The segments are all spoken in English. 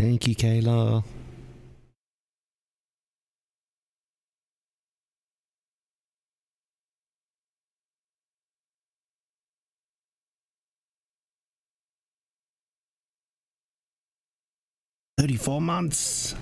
Thank you, Kayla. $34 months.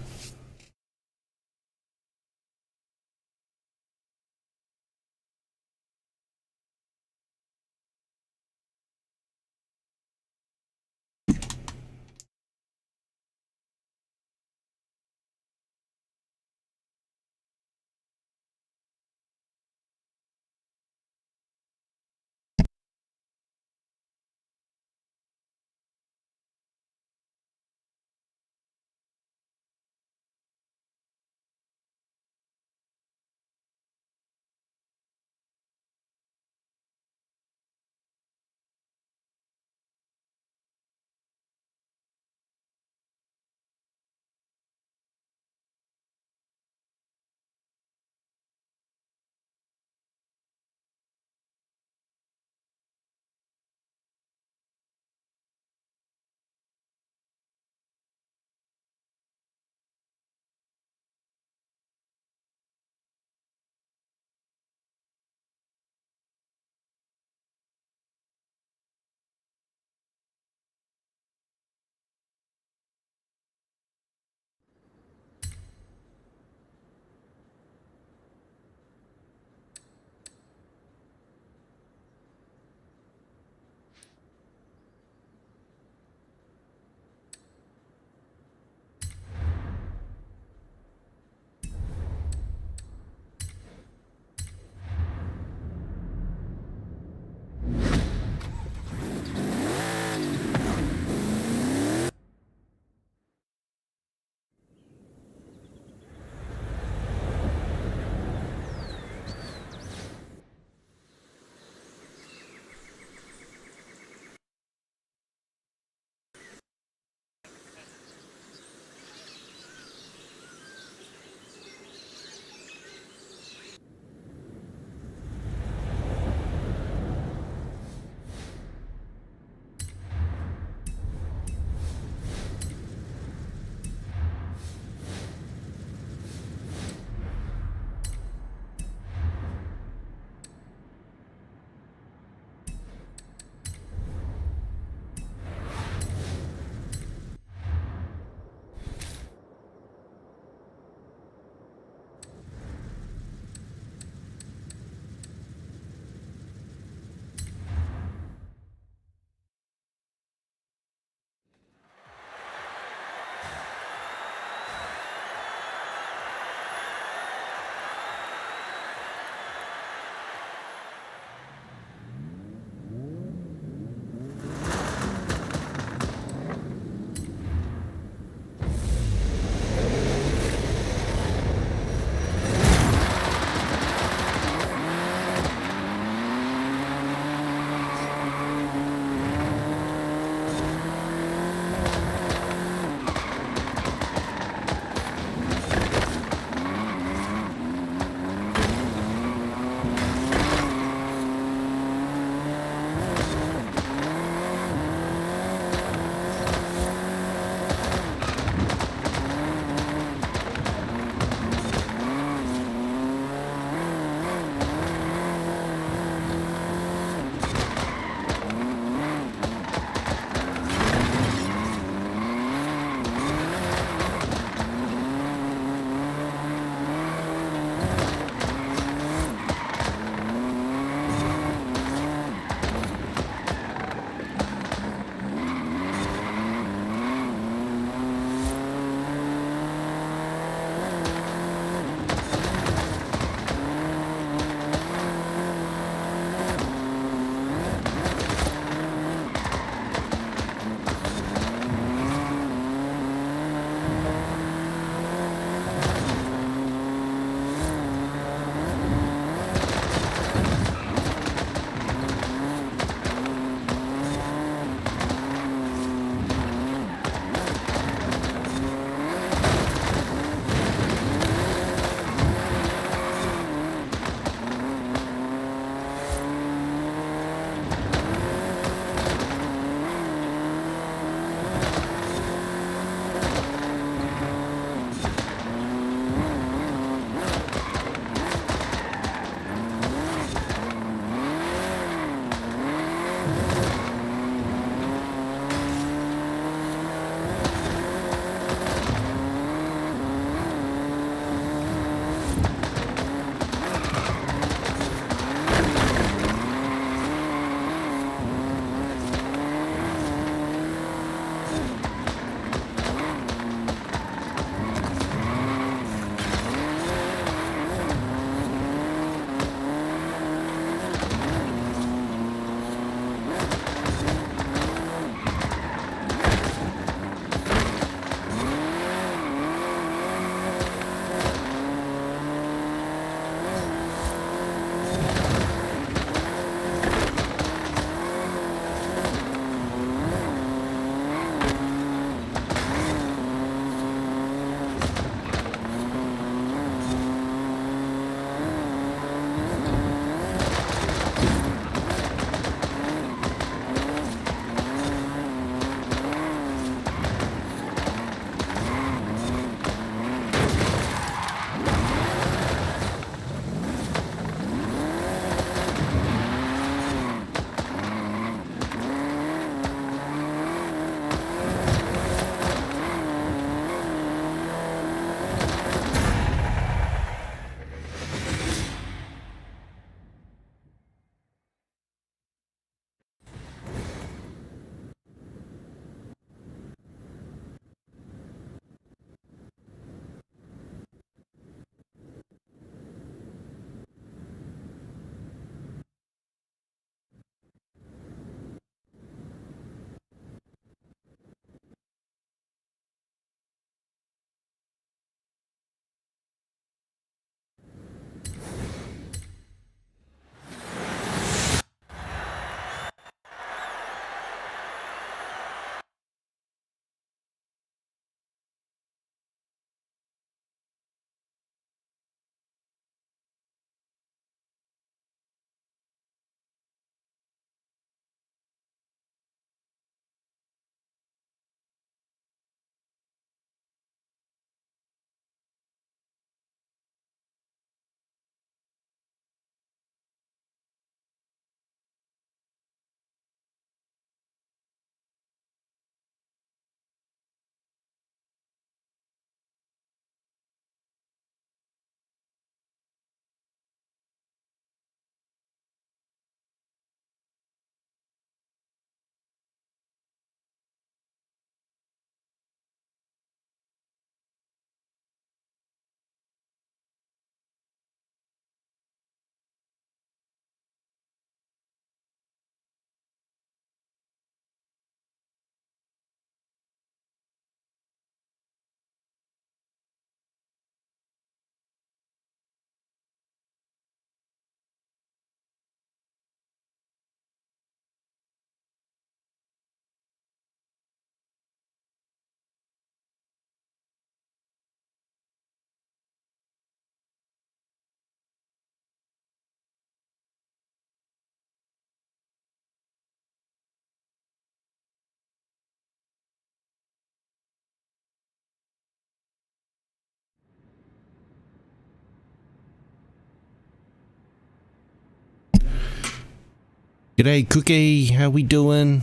G'day, Cookie. How we doing?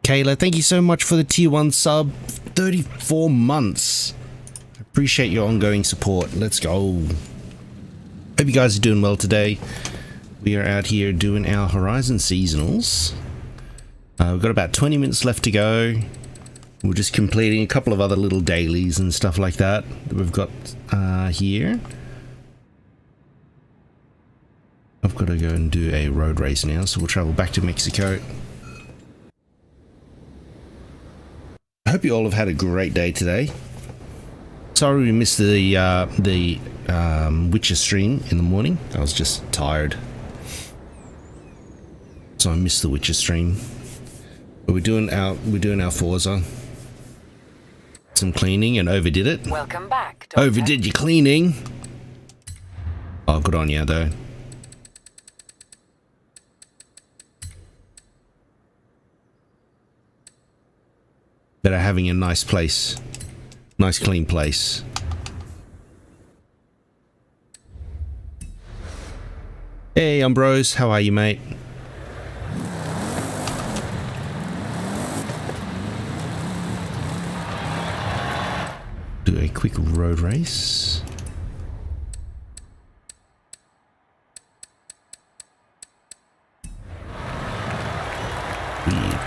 Kayla, thank you so much for the tier 1 sub. 34 months. Appreciate your ongoing support. Let's go. Hope you guys are doing well today. We are out here doing our Horizon seasonals. We've got about 20 minutes left to go. We're just completing a couple of other little dailies and stuff like that we've got here. I've got to go and do a road race now, so we'll travel back to Mexico. I hope you all have had a great day today. Sorry we missed the Witcher stream in the morning. I was just tired, so I missed the Witcher stream. But we're doing our Forza. Some cleaning and overdid it. Welcome back, Doctor. Overdid your cleaning. Oh, good on you though. Better having a nice place. Nice clean place. Hey Ambrose, how are you, mate? Do a quick road race. Weird.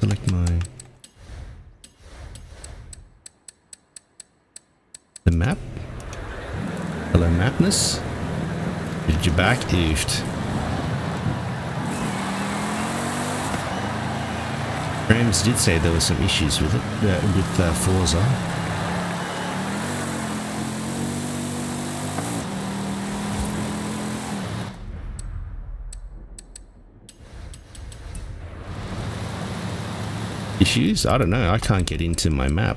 Select the map. Hello, Mapness. Did you back? Oofed. Rams did say there were some issues with it, with Forza. Issues? I don't know. I can't get into my map.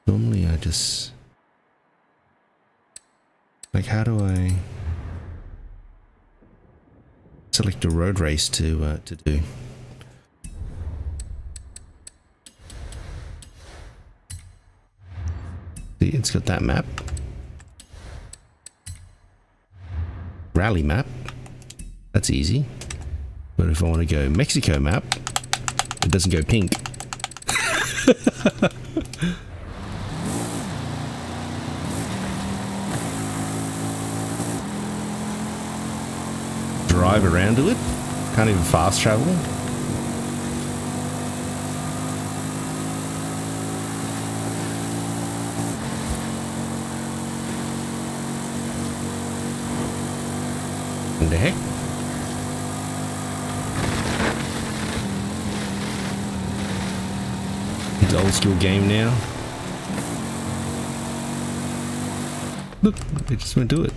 Normally I just... Like, how do I... select a road race to do? See, it's got that map. Rally map. That's easy. But if I want to go Mexico map, it doesn't go pink. Drive around to it. Can't even fast travel. What the heck? It's old school game now. Look, it just went to it.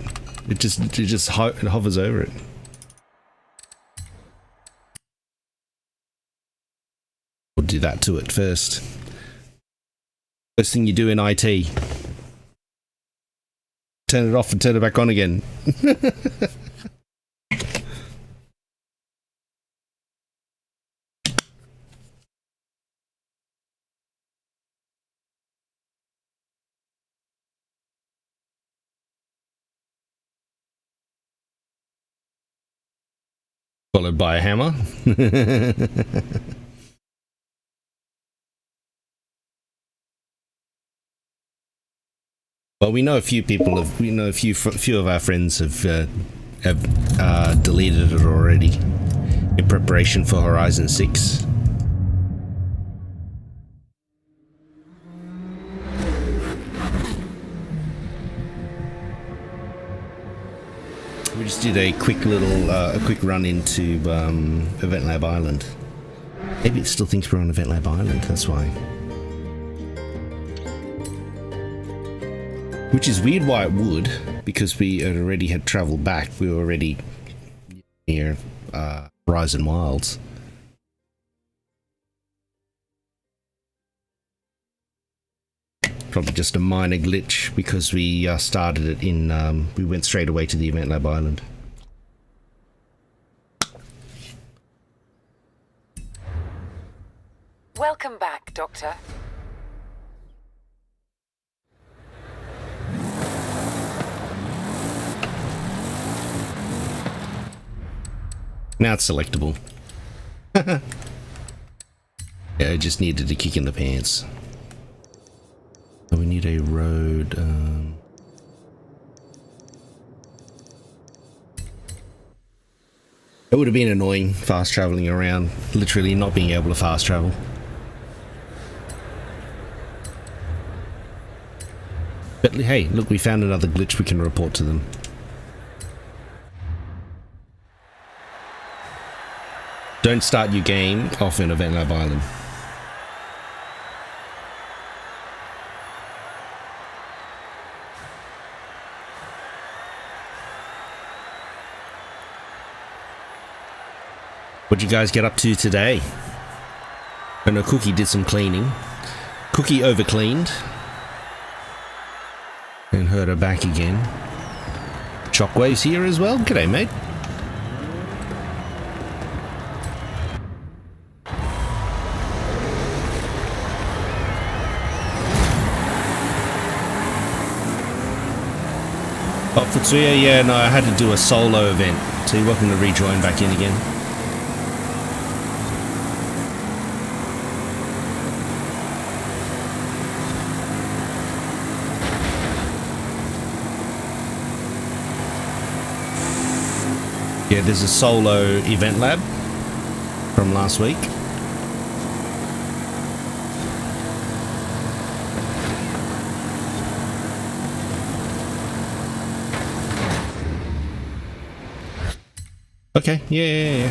It just hovers over it. We'll do that to it first. First thing you do in IT. Turn it off and turn it back on again. Followed by a hammer. Well, we know a few people have. We know a few of our friends have deleted it already in preparation for Horizon 6. We just did a quick run into Event Lab Island. Maybe it still thinks we're on Event Lab Island. That's why. Which is weird why it would, because we had already had travelled back. We were already near Horizon Wilds. Probably just a minor glitch because we started it in, we went straight away to the Event Lab Island. Welcome back, Doctor. Now it's selectable. Yeah, I just needed a kick in the pants. So we need a road. It would have been annoying fast traveling around, literally not being able to fast travel. But hey, look, we found another glitch we can report to them. Don't start your game off in Event Lab Island. What'd you guys get up to today? I know Cookie did some cleaning. Cookie overcleaned. And heard her back again. Shockwave's here as well. G'day, mate. Oh, Futsuya, yeah, no, I had to do a solo event. So you're welcome to rejoin back in again. Yeah, there's a solo event lab from last week. Okay, yeah.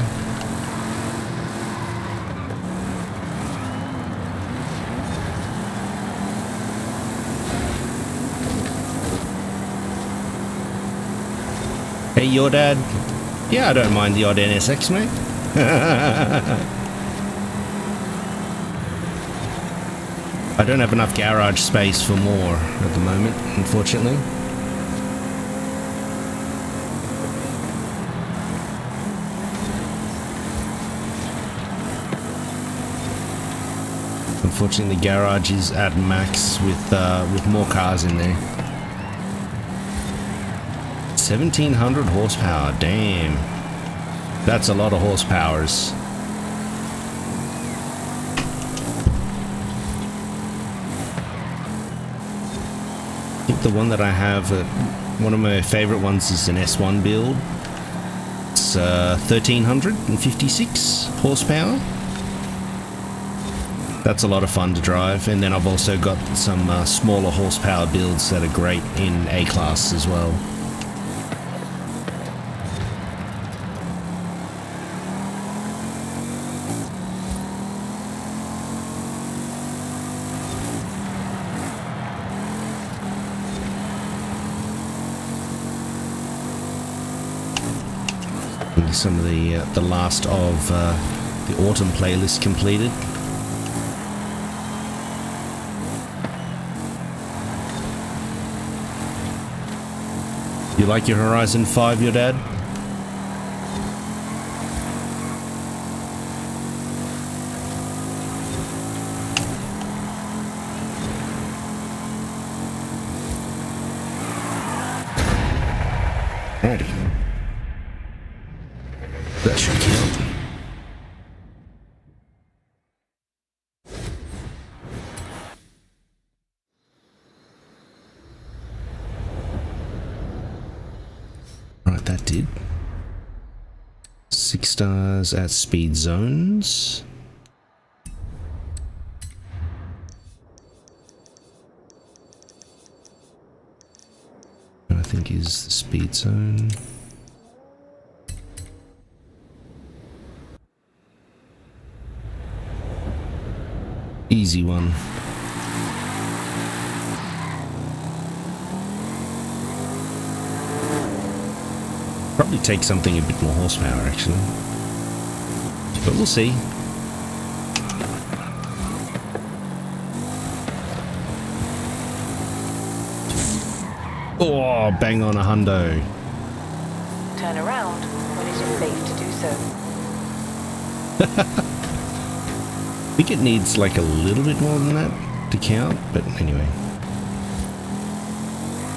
Hey, your dad. Yeah, I don't mind the odd NSX, mate. I don't have enough garage space for more at the moment, unfortunately. Unfortunately, the garage is at max with more cars in there. 1700 horsepower, damn. That's a lot of horsepowers. I think the one that I have, one of my favorite ones is an S1 build. It's 1356 horsepower. That's a lot of fun to drive. And then I've also got some smaller horsepower builds that are great in A-Class as well. Some of the last of the autumn playlist completed. You like your Horizon 5, your dad? Alrighty. That should count. Right, that did. 6 stars at speed zones. I think is the speed zone. Easy one. Probably take something a bit more horsepower actually, but we'll see. Oh, bang on a hundo. Turn around when it is safe to do so. think it needs like a little bit more than that to count, but anyway.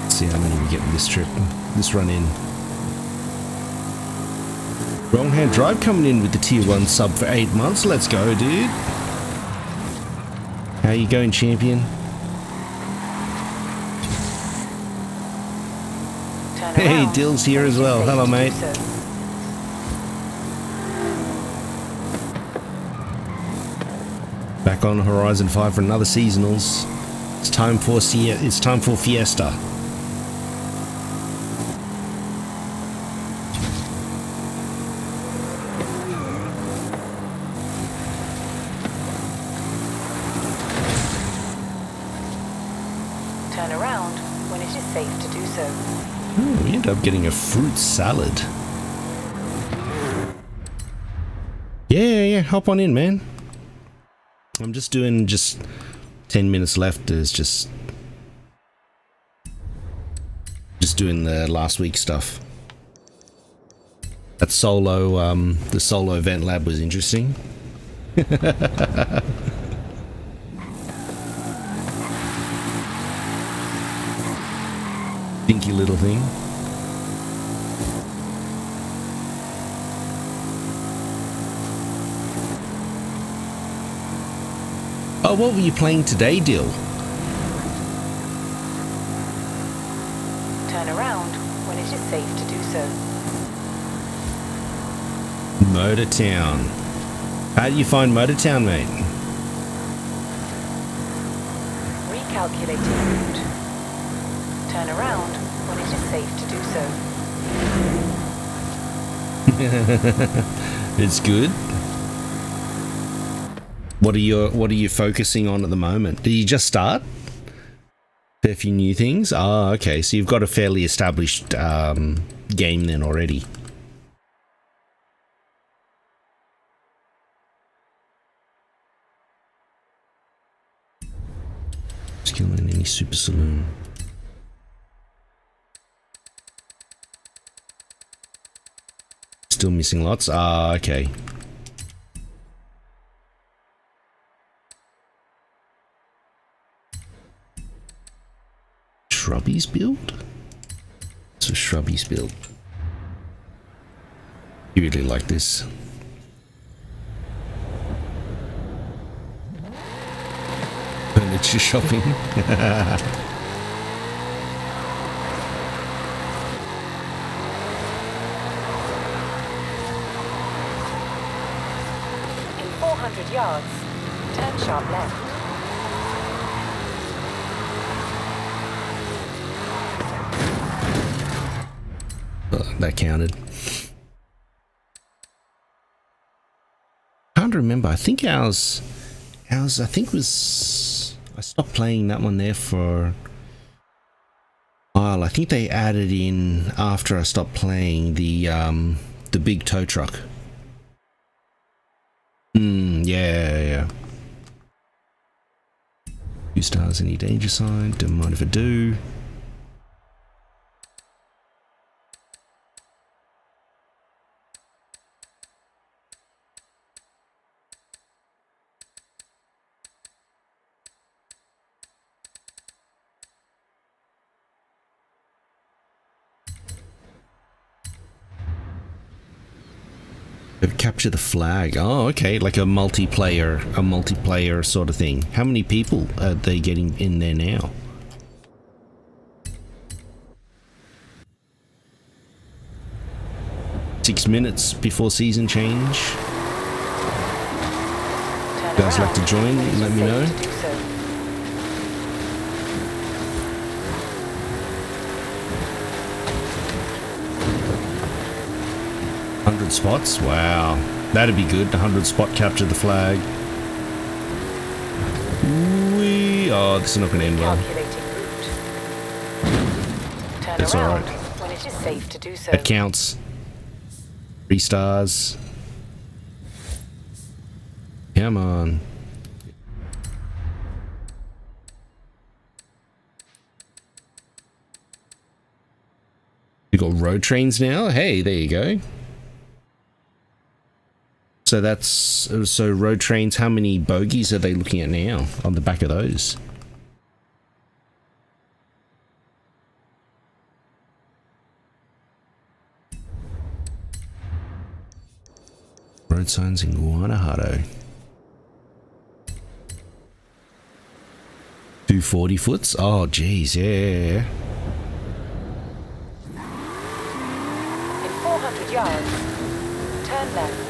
Let's see how many we get this trip, this run in. Wrong Hand Drive coming in with the tier 1 sub for 8 months. Let's go, dude. How you going, champion? Hey, Dill's here as well. Hello, mate. Back on Horizon 5 for another seasonals. It's time for Fiesta. Turn around when it is safe to do so. Oh, we end up getting a fruit salad. Yeah, hop on in, man. I'm just doing 10 minutes left. Is just doing the last week stuff. That solo, the solo event lab was interesting. Dinky little thing. Oh, what were you playing today, Dill? Turn around when it is safe to do so. Motor Town. How do you find Motor Town, mate? Recalculating route. Turn around when it is safe to do so. It's good. What are you focusing on at the moment? Did you just start? A few new things? Ah, okay. So you've got a fairly established game then already. Skill in any super saloon. Still missing lots? Ah, okay. Shrubbies build? It's a Shrubbies build. You really like this. Furniture shopping. In 400 yards, turn sharp left. That counted. Can't remember. I think ours I think was, I stopped playing that one there for a while. I think they added in after I stopped playing the big tow truck. Yeah. 2 stars, any danger sign, don't mind if I do. Capture the flag. Oh, okay, like a multiplayer sort of thing. How many people are they getting in there now? Six minutes before season change. You guys like to join? Let me know. 100 spots? Wow. That'd be good. 100 spot capture the flag. Oh, this is not going to end well. That's alright. When it is safe to do so. That counts. 3 stars. Come on. We got road trains now. Hey, there you go. So that's so road trains. How many bogies are they looking at now on the back of those? Road signs in Guanajuato. 240 foots. Oh, geez, yeah. In 400 yards, turn left.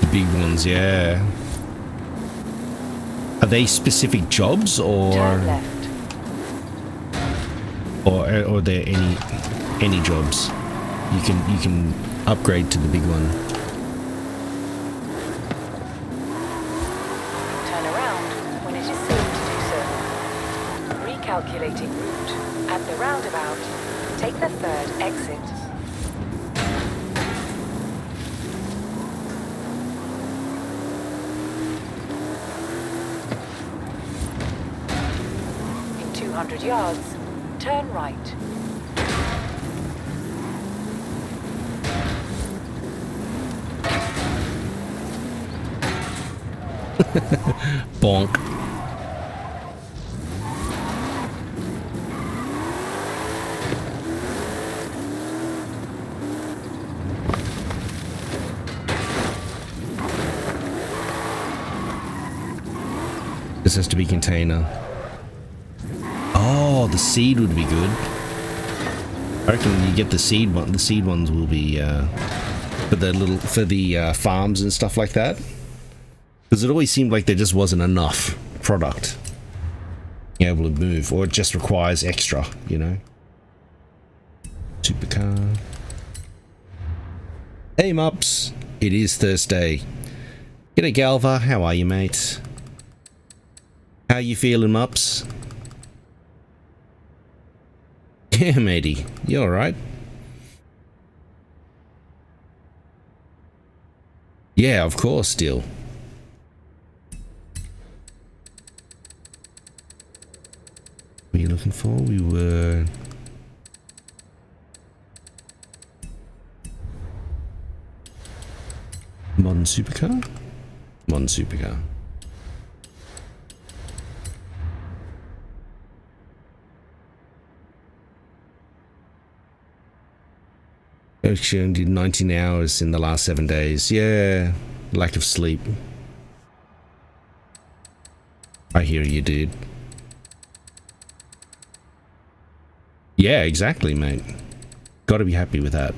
The big ones, yeah. Are they specific jobs or Turn left. or are there any jobs you can upgrade to the big one? Turn around when it is safe to do so. Recalculating route. At the roundabout, take the third exit. In 200 yards, turn right. Bonk. This has to be container. Oh, the seed would be good. I reckon you get the seed one. The seed ones will be for the farms and stuff like that. Because it always seemed like there just wasn't enough product being able to move, or it just requires extra, you know. Supercar. Hey Mups, it is Thursday. G'day Galva, how are you, mate? How you feeling, Mups? Yeah, matey, you alright? Yeah, of course, still. What are you looking for? We were... Modern supercar? Modern supercar. Actually did 19 hours in the last 7 days. Yeah, lack of sleep. I hear you, dude. Yeah, exactly, mate. Gotta be happy with that.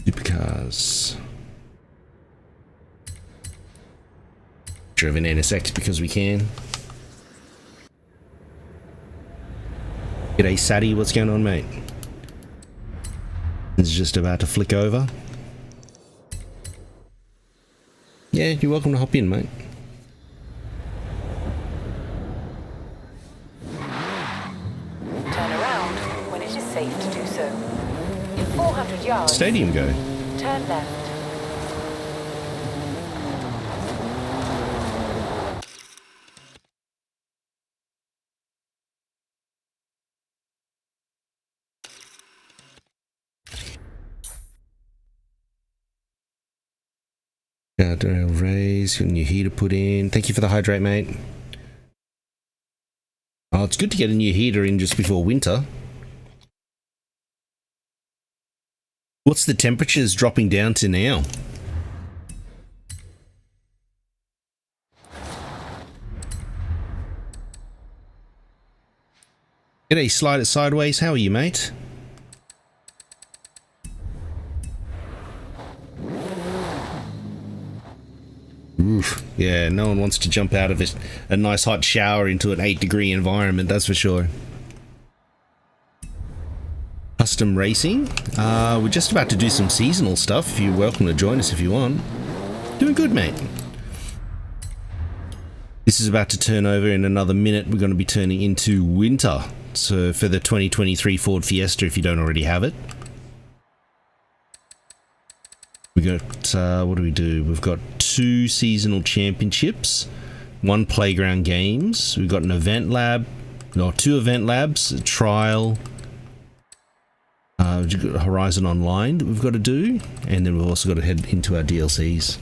Supercars. Driven NSX because we can. G'day, Sadie. What's going on, mate? It's just about to flick over. Yeah, you're welcome to hop in, mate. Turn around when it is safe to do so. In 400 yards, Stadium go. turn left. Guardrail raise, got a new heater put in. Thank you for the hydrate, mate. Oh, it's good to get a new heater in just before winter. What's the temperatures dropping down to now? G'day, Slide It Sideways. How are you, mate? Oof. Yeah, no one wants to jump out of a nice hot shower into an 8-degree environment, that's for sure. Custom racing. We're just about to do some seasonal stuff. You're welcome to join us if you want. Doing good, mate. This is about to turn over in another minute. We're going to be turning into winter. So for the 2023 Ford Fiesta, if you don't already have it. We got, what do we do? We've got 2 seasonal championships, 1 playground games. We've got an event lab, no, 2 event labs, a trial, We've got Horizon Online that we've got to do, and then we've also got to head into our DLCs.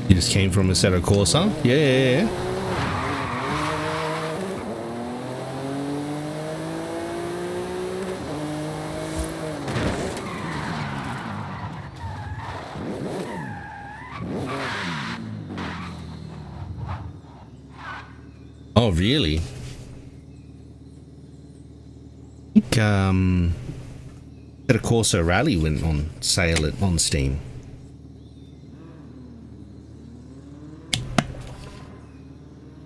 You just came from Assetto Corsa? Yeah. Oh, really? I think, Assetto Corsa Rally went on sale on Steam.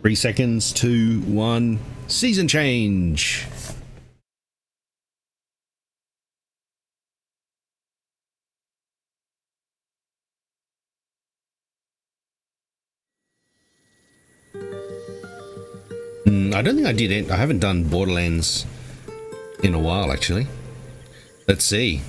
3 seconds, 2, 1, season change. I don't think I did it. I haven't done Borderlands in a while, actually. Let's see.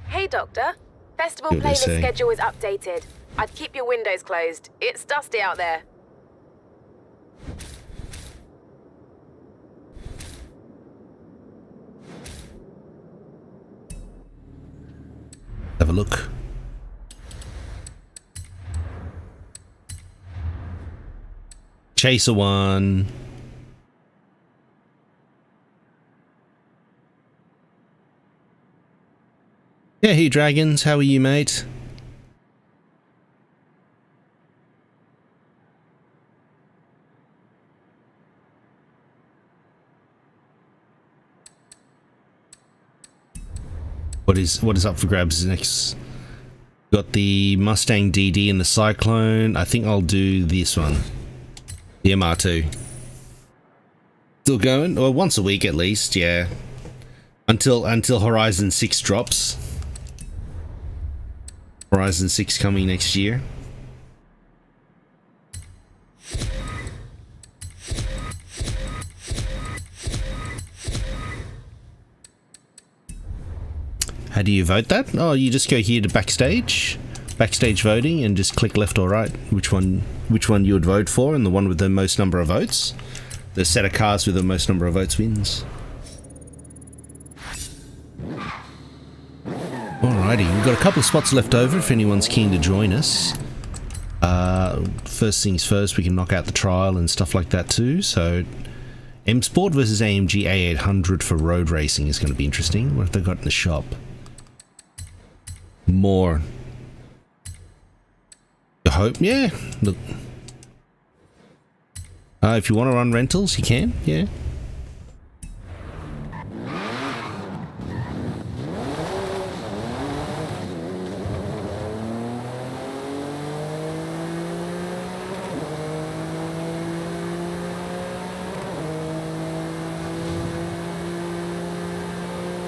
Hey, Doctor. Festival playlist schedule is updated. I'd keep your windows closed. It's dusty out there. Have a look. Chaser 1. Yeah, hey Dragons, how are you, mate? What is up for grabs next? Got the Mustang DD and the Cyclone. I think I'll do this one. The MR2. Still going? Or once a week at least, yeah. Until Horizon 6 drops. Horizon 6 coming next year. How do you vote that? Oh, you just go here to backstage voting, and just click left or right which one you would vote for, and the one with the most number of votes. The set of cars with the most number of votes wins. Alrighty, we've got a couple of spots left over if anyone's keen to join us. First things first, we can knock out the trial and stuff like that too. So M Sport versus AMG A800 for road racing is going to be interesting. What have they got in the shop? More. I hope, yeah. Look, if you want to run rentals, you can. Yeah.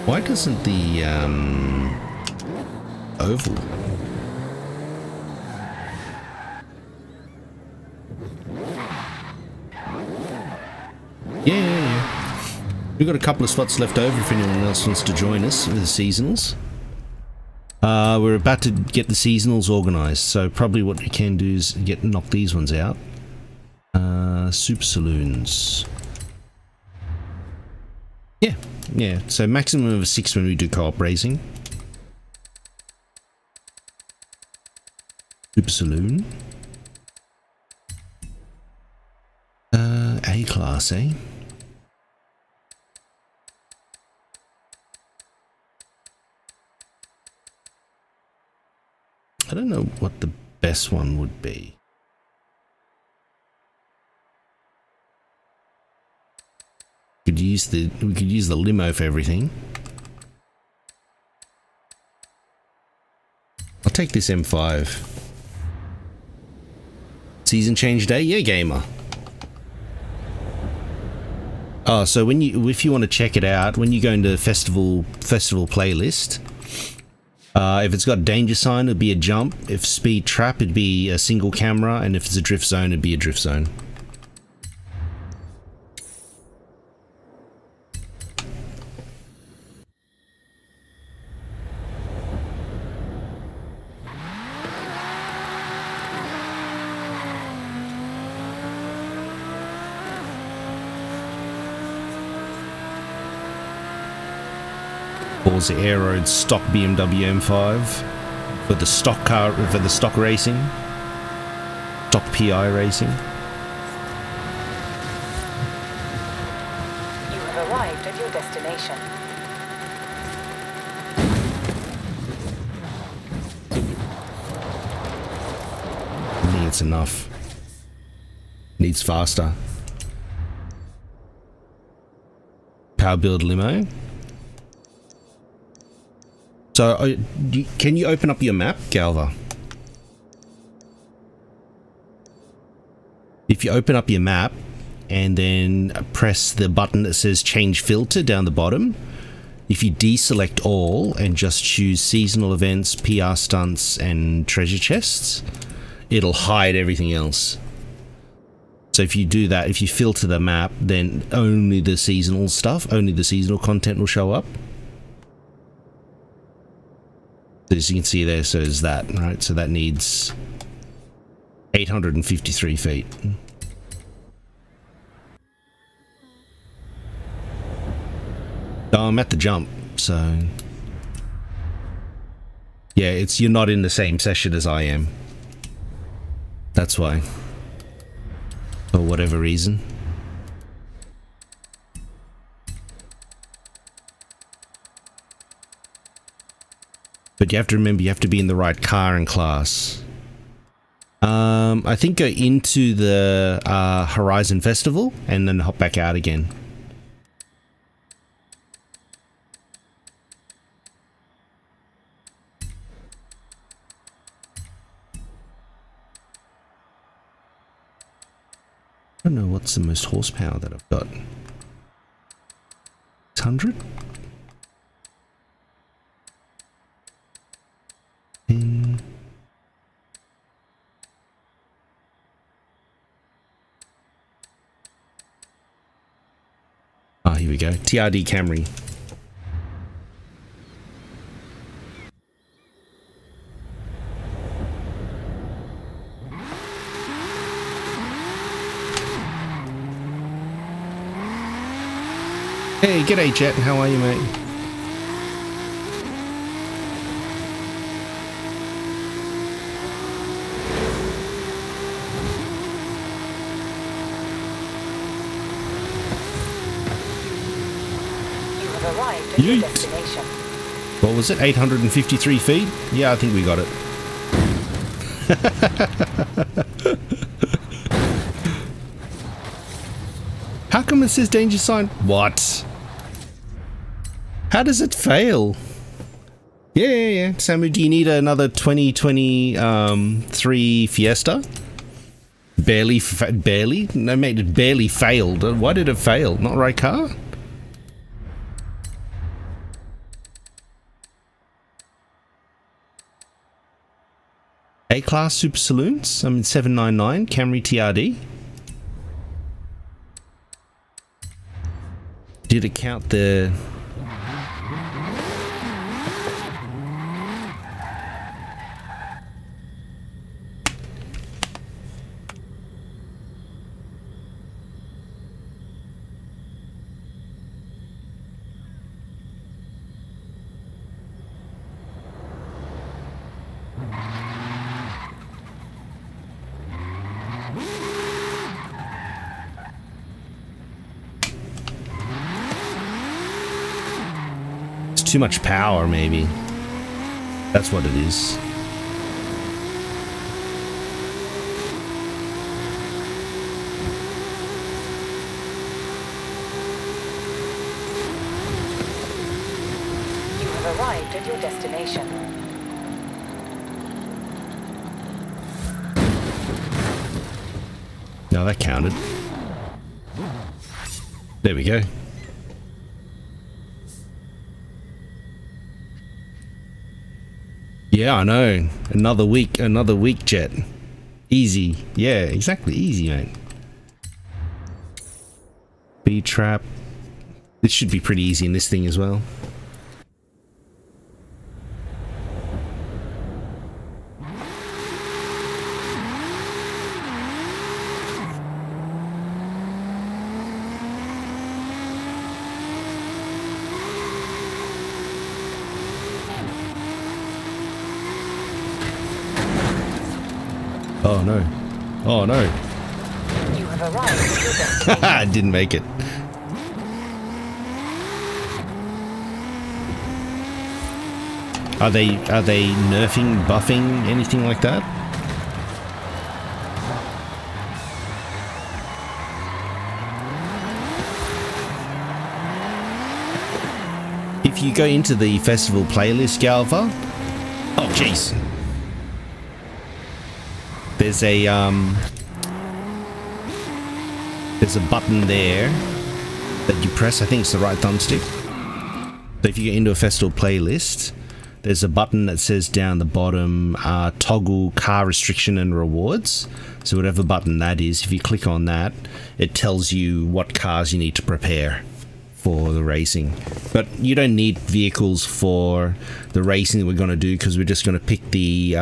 Why doesn't the oval? Yeah. We've got a couple of spots left over if anyone else wants to join us with the seasonals. We're about to get the seasonals organised, so probably what we can do is knock these ones out. Super Saloons. Yeah, so maximum of 6 when we do co-op racing. Super Saloon. A class, eh? I don't know what the best one would be. We could use the limo for everything. I'll take this M5. Season change day? Yeah, gamer. Oh, so if you want to check it out, when you go into festival playlist, If it's got danger sign, it'd be a jump. If speed trap, it'd be a single camera. And if it's a drift zone, it'd be a drift zone. The air road stock BMW M5 for the stock car, for the stock racing, stock PI racing. You have arrived at your destination. I think it's enough. Needs faster. Power build limo. So, can you open up your map, Galva? If you open up your map and then press the button that says change filter down the bottom, if you deselect all and just choose seasonal events, PR stunts and treasure chests, it'll hide everything else. So if you do that, if you filter the map, then only the seasonal stuff, only the seasonal content will show up. As you can see there, so is that, right? So that needs 853 feet. Oh, I'm at the jump, so... Yeah, it's you're not in the same session as I am. That's why. For whatever reason. But you have to remember, you have to be in the right car and class. I think go into the Horizon Festival and then hop back out again. I don't know what's the most horsepower that I've got. 600? Ah, here we go. TRD Camry. Hey, g'day Jet, how are you, mate? Arrived at your destination. What was it? 853 feet? Yeah, I think we got it. How come it says danger sign? What? How does it fail? Yeah. Samu, do you need another 2023 Fiesta? Barely? No, mate, it barely failed. Why did it fail? Not right car? A-Class Super Saloons? I mean 799 Camry TRD. Did it count the... Too much power, maybe. That's what it is. You have arrived at your destination. No, that counted. There we go. Yeah, I know. Another week, Jet. Easy. Yeah, exactly. Easy, mate. B-trap. This should be pretty easy in this thing as well. Oh no. Oh no. You have arrived at your destination. I didn't make it. Are they nerfing, buffing, anything like that? If you go into the festival playlist, Galva. Oh jeez. There's a button there that you press. I think it's the right thumbstick. So if you get into a festival playlist, there's a button that says down the bottom, toggle car restriction and rewards. So whatever button that is, if you click on that, it tells you what cars you need to prepare for the racing. But you don't need vehicles for the racing that we're going to do, because we're just going to pick the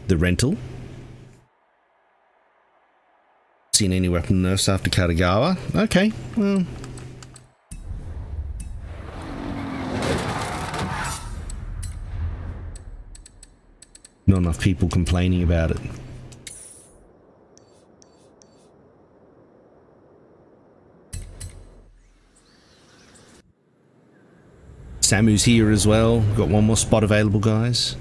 rental. Seen any weapon nerfs after Katagawa? Okay, well. Not enough people complaining about it. Samu's here as well. Got one more spot available, guys.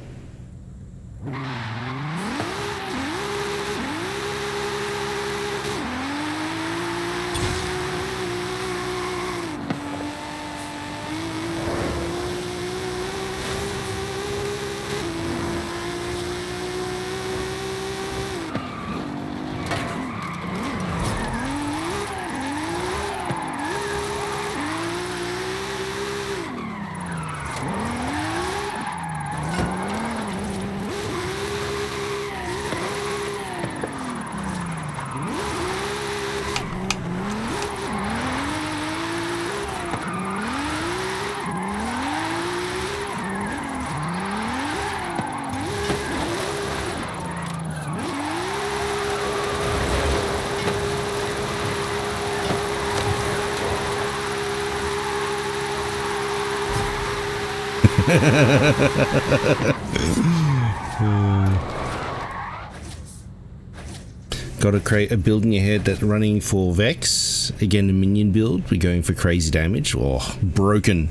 Got to create a build in your head that's running for Vex. Again, a minion build. We're going for crazy damage. Oh, broken.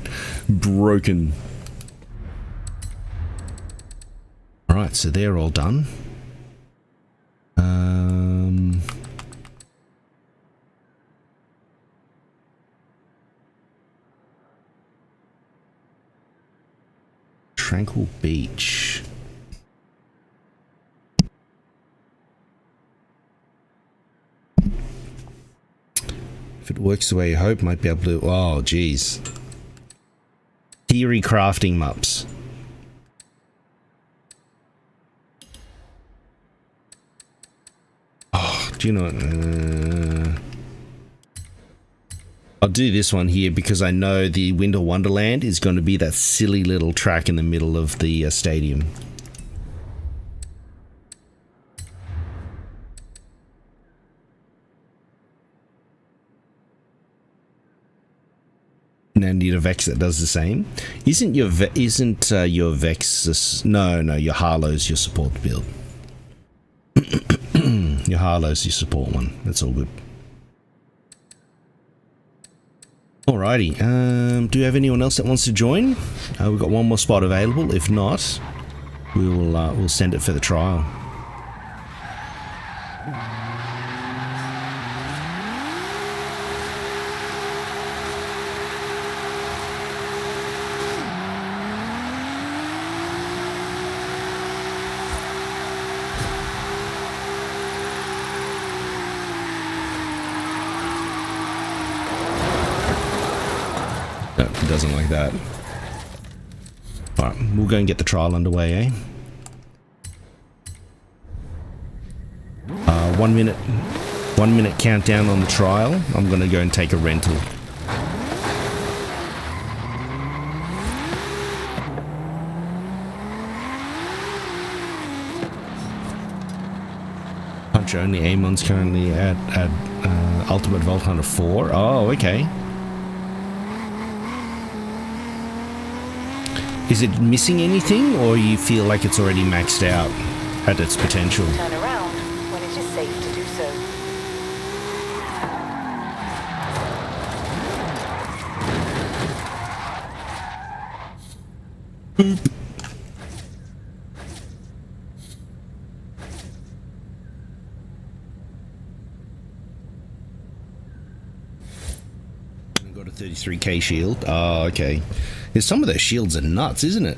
Alright, so they're all done. Tranquil Beach. If it works the way you hope, might be able to. Oh, geez. Theory crafting maps. Oh, do you know what? I'll do this one here because I know the Winter Wonderland is going to be that silly little track in the middle of the stadium. Now need a Vex that does the same. Isn't your Vex? No, your Harlow's your support build. Your Harlow's your support one. That's all good. Alrighty, do you have anyone else that wants to join? We've got one more spot available. If not, we'll send it for the trial. No, it doesn't like that. Alright, we'll go and get the trial underway, eh? 1 minute countdown on the trial. I'm gonna go and take a rental. Punch only. Amon's currently at Ultimate Vault Hunter 4. Oh, okay. Is it missing anything, or you feel like it's already maxed out at its potential? Turn around when it is safe to do so. Boop. Got a 33k shield. Oh, okay. Some of those shields are nuts, isn't it?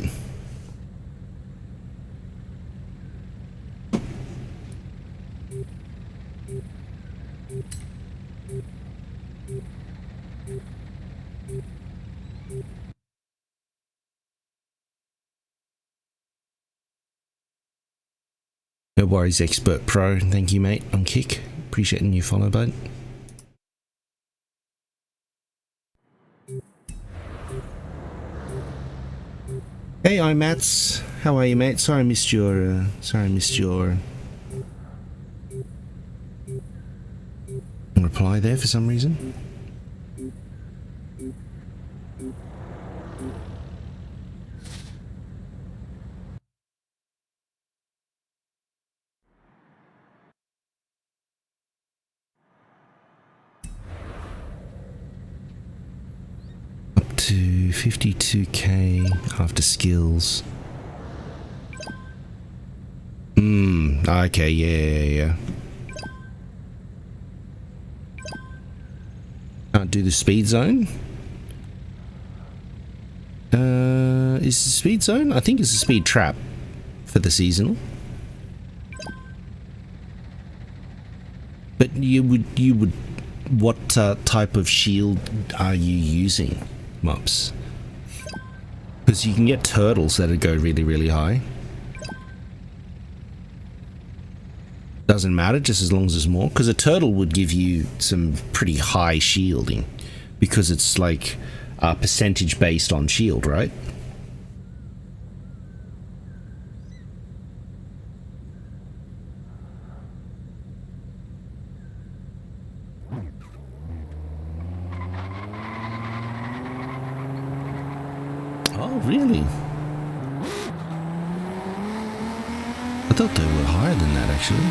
No worries, Expert Pro. Thank you, mate, on Kick. Appreciating you follow, bud. Hey, I'm Mats. How are you, mate? Sorry I missed your reply there for some reason. Up to 52k after skills. Okay, yeah. Can't do the speed zone. Is the speed zone? I think it's a speed trap for the seasonal. But you would. What type of shield are you using, Mops? Because you can get turtles that go really, really high. Doesn't matter, just as long as there's more. Because a turtle would give you some pretty high shielding, because it's like percentage based on shield, right? Oh, really? I thought they were higher than that, actually.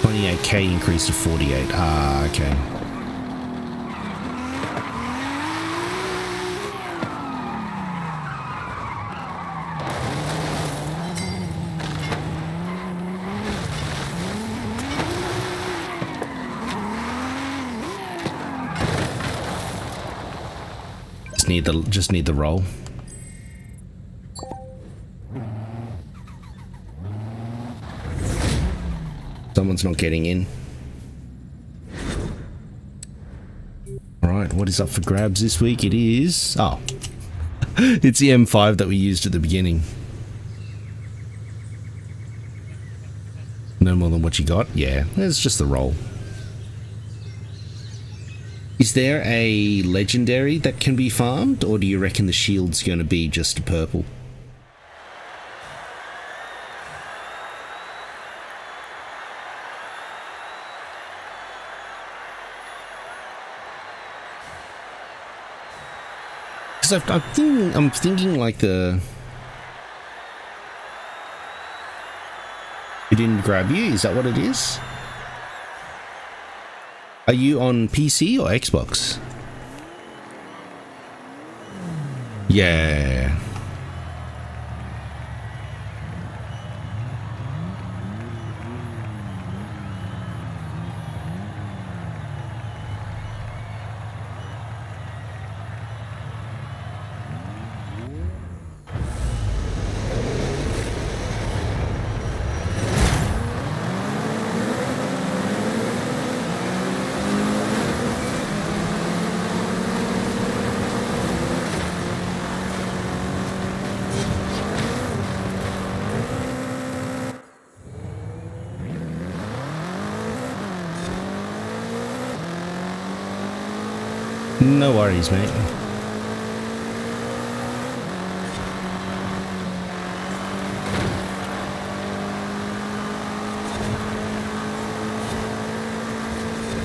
28k increase to 48. Ah, okay. Just need the roll. Someone's not getting in. Alright, what is up for grabs this week? It is... Oh. It's the M5 that we used at the beginning. No more than what you got? Yeah, it's just the roll. Is there a legendary that can be farmed, or do you reckon the shield's going to be just a purple? Because I'm thinking like the... It didn't grab you? Is that what it is? Are you on PC or Xbox? Yeah. No worries, mate.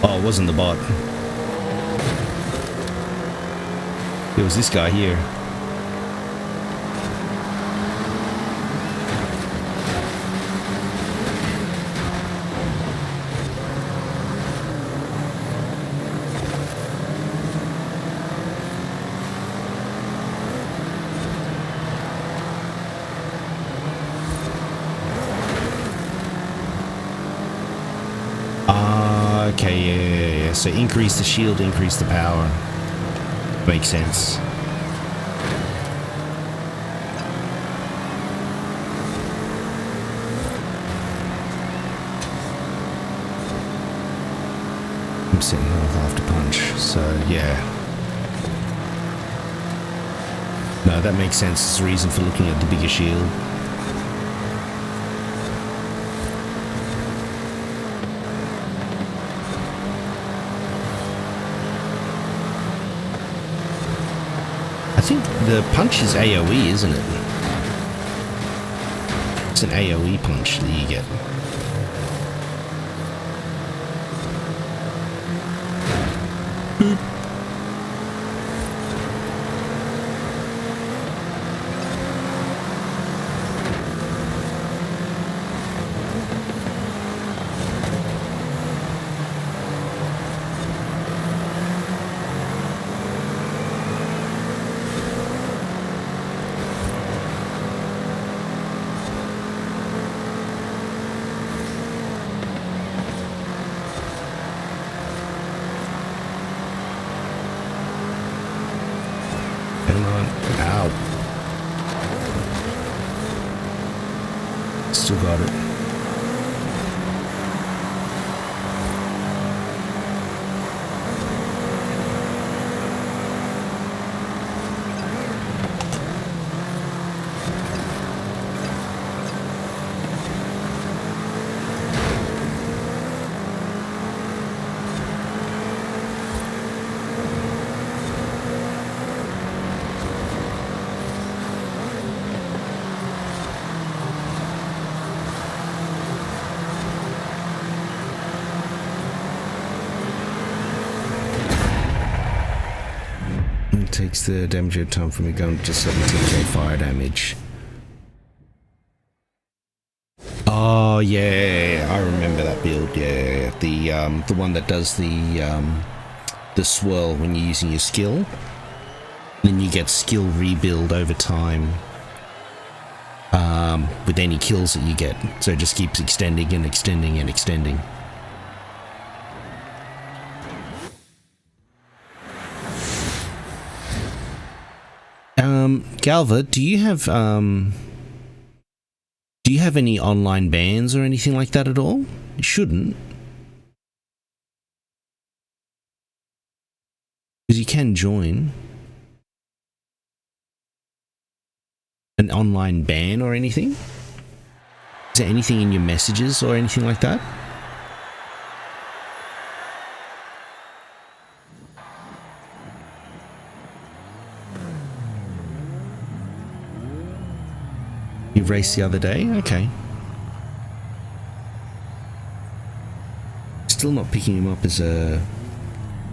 Oh, it wasn't the bot. It was this guy here. Okay, yeah. So increase the shield, increase the power. Makes sense. I'm sitting health after punch, so yeah. No, that makes sense. It's a reason for looking at the bigger shield. I think the punch is AoE, isn't it? It's an AoE punch that you get. Ow. Still got it. Takes the damage over time from a gun to 17k fire damage. Oh yeah, I remember that build. Yeah, the one that does the swirl when you're using your skill. Then you get skill rebuild over time with any kills that you get. So it just keeps extending and extending and extending. Galva, do you have any online bans or anything like that at all? You shouldn't. Because you can join. An online ban or anything? Is there anything in your messages or anything like that? You raced the other day? Okay. Still not picking him up as in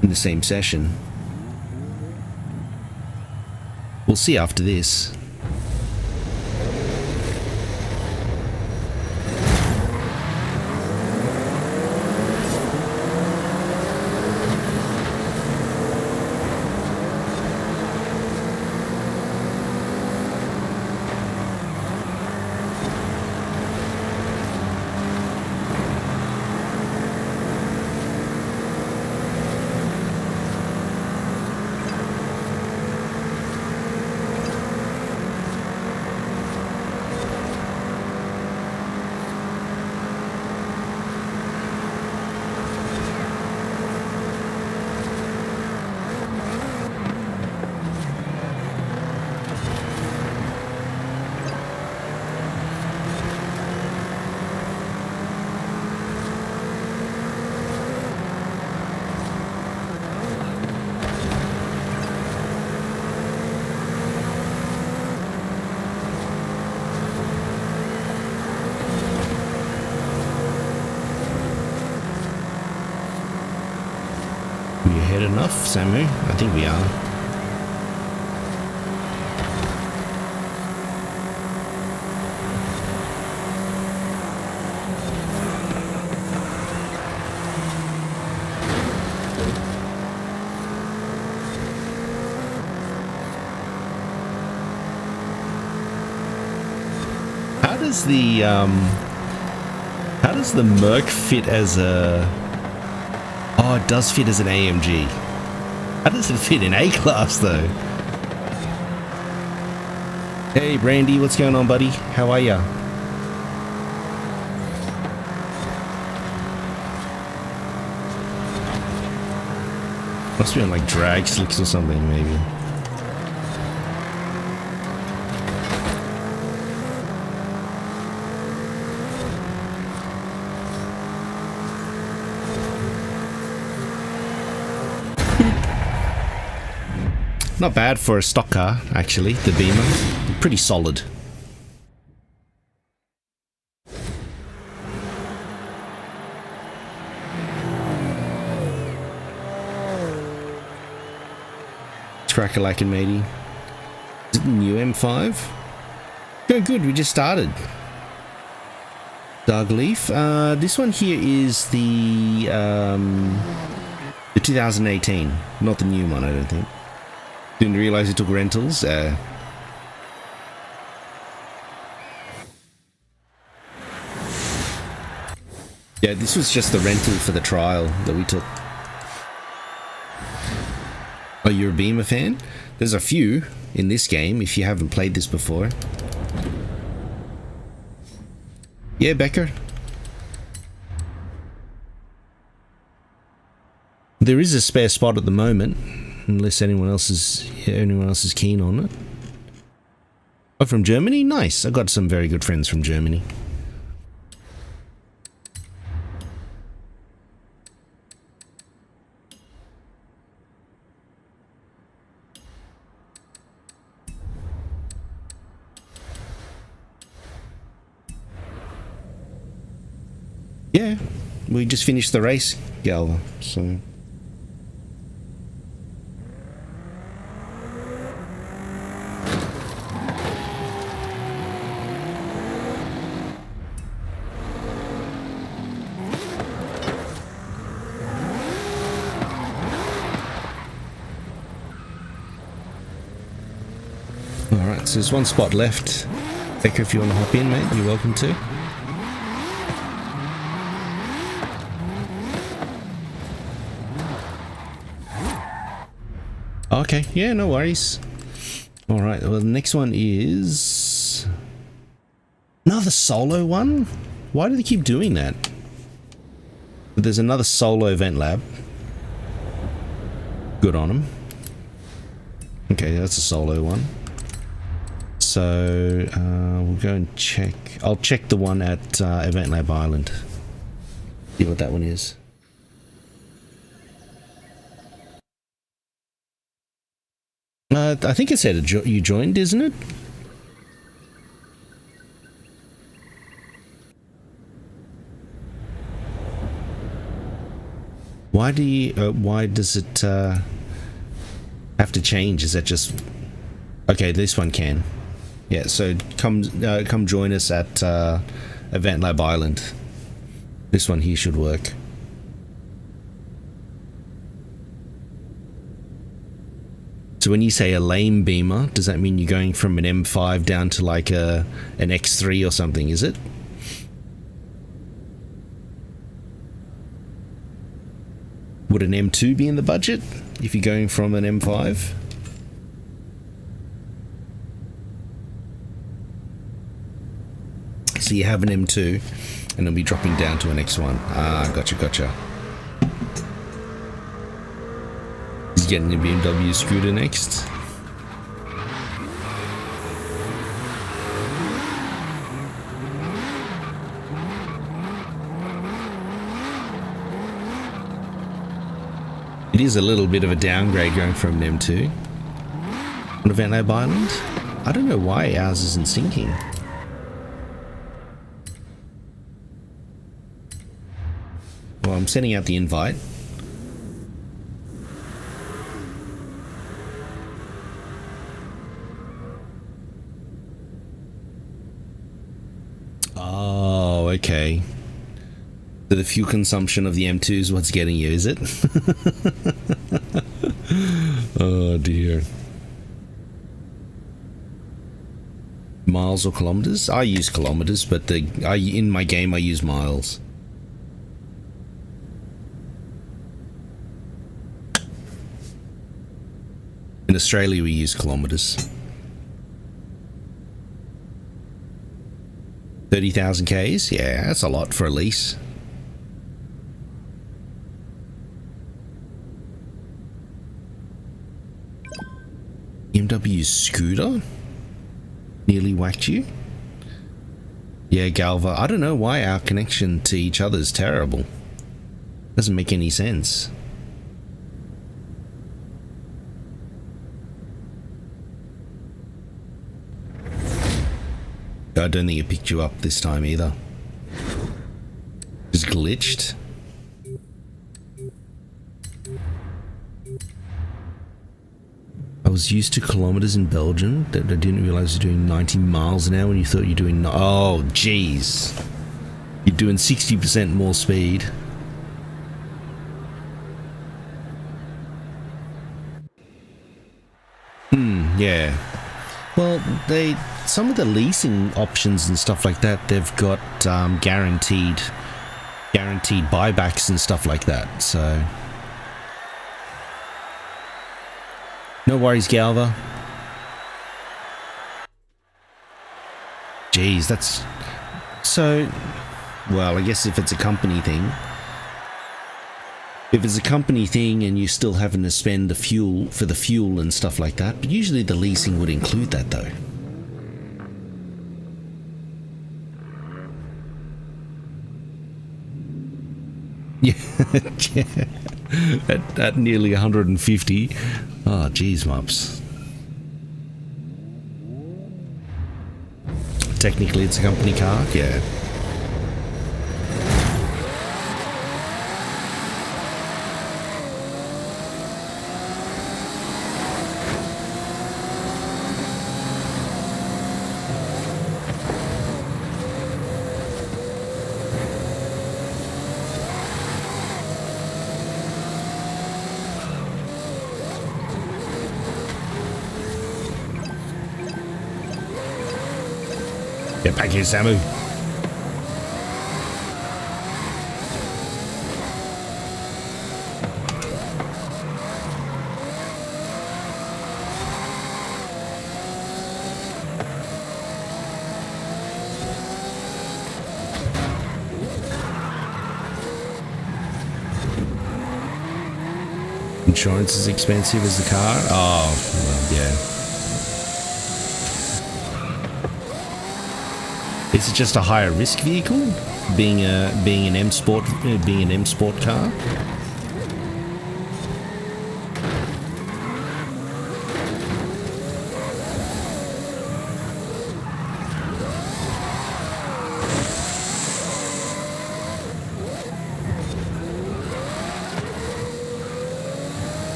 the same session. We'll see after this. ahead enough, Samu? I think we are. How does the Merc fit as a... Oh, it does fit as an AMG. How does it fit in A-Class, though? Hey, Brandy, what's going on, buddy? How are ya? Must be on, like, drag slicks or something, maybe. Not bad for a stock car, actually, the Beamer. Pretty solid. Crack-a-lackin', matey. Is it the new M5? Going good, we just started. Dark Leaf. This one here is the 2018, not the new one, I don't think. Didn't realize it took rentals. Yeah, this was just the rental for the trial that we took. Oh, you're a Beamer fan? There's a few in this game if you haven't played this before. Yeah, Becker. There is a spare spot at the moment. Unless anyone else is keen on it. Oh, from Germany? Nice. I got some very good friends from Germany. Yeah, we just finished the race, Galva, so... Alright, so there's one spot left. Becker, if you want to hop in, mate, you're welcome to. Okay, yeah, no worries. Alright, well, the next one is... another solo one? Why do they keep doing that? But there's another solo event lab. Good on them. Okay, that's a solo one. So, we'll go and check. I'll check the one at Event Lab Island. See what that one is. I think it said you joined, isn't it? Why does it have to change? Is that just... Okay, this one can. Yeah, so come join us at Event Lab Island. This one here should work. So when you say a lame Beamer, does that mean you're going from an M5 down to like an X3 or something, is it? Would an M2 be in the budget if you're going from an M5? So you have an M2 and it'll be dropping down to an X1. Ah, gotcha. He's getting a BMW scooter next. It is a little bit of a downgrade going from an M2 on Event Lab Island. I don't know why ours isn't syncing. Well, I'm sending out the invite. okay. So the fuel consumption of the M2 is what's getting you, is it? Oh dear. Miles or kilometers? I use kilometers, but in my game I use miles. In Australia we use kilometers. 30,000 Ks? Yeah, that's a lot for a lease. BMW scooter? Nearly whacked you? Yeah, Galva, I don't know why our connection to each other is terrible. Doesn't make any sense. I don't think it picked you up this time either. Just glitched. I was used to kilometers in Belgium. I didn't realize you're doing 90 miles an hour when you thought you're doing... Oh, jeez. You're doing 60% more speed. Yeah. Well, some of the leasing options and stuff like that, they've got guaranteed buybacks and stuff like that. So no worries, Galva. Jeez, that's so. Well, I guess if it's a company thing. If it's a company thing and you're still having to spend the fuel for the fuel and stuff like that, but usually the leasing would include that though. Yeah, at nearly 150. Oh, geez, mops. Technically, it's a company car, yeah. Get back here, Samu. Insurance is expensive as the car? Oh, well, yeah. Is it just a higher risk vehicle, being an M Sport car?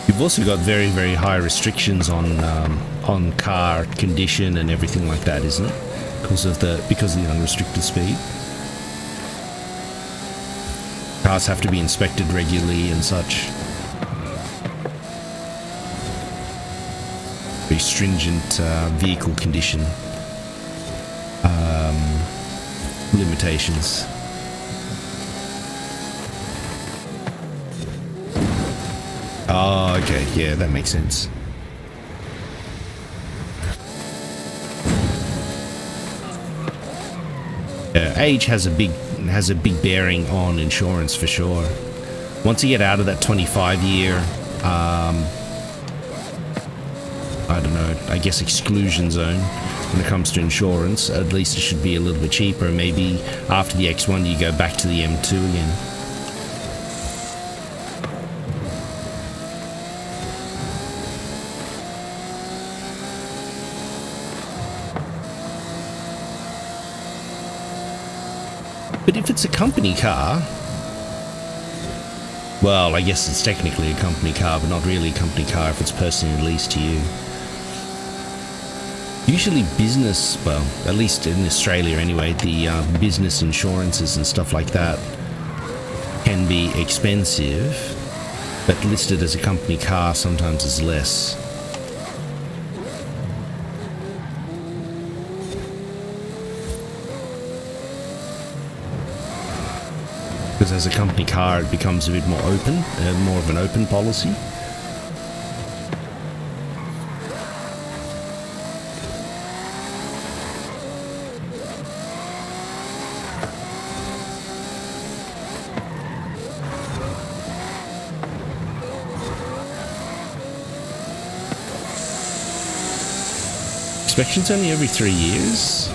You've also got very, very high restrictions on car condition and everything like that, isn't it? Because of the unrestricted speed. Cars have to be inspected regularly and such. Very stringent vehicle condition limitations. Oh, okay, yeah, that makes sense. Age has a big bearing on insurance for sure. Once you get out of that 25-year, I don't know, I guess exclusion zone when it comes to insurance, at least it should be a little bit cheaper. Maybe after the X1 you go back to the M2 again. But if it's a company car, well, I guess it's technically a company car, but not really a company car if it's personally leased to you. Usually business, well, at least in Australia anyway, the business insurances and stuff like that can be expensive, but listed as a company car sometimes is less. Because as a company car, it becomes a bit more open, more of an open policy. Inspections only every 3 years.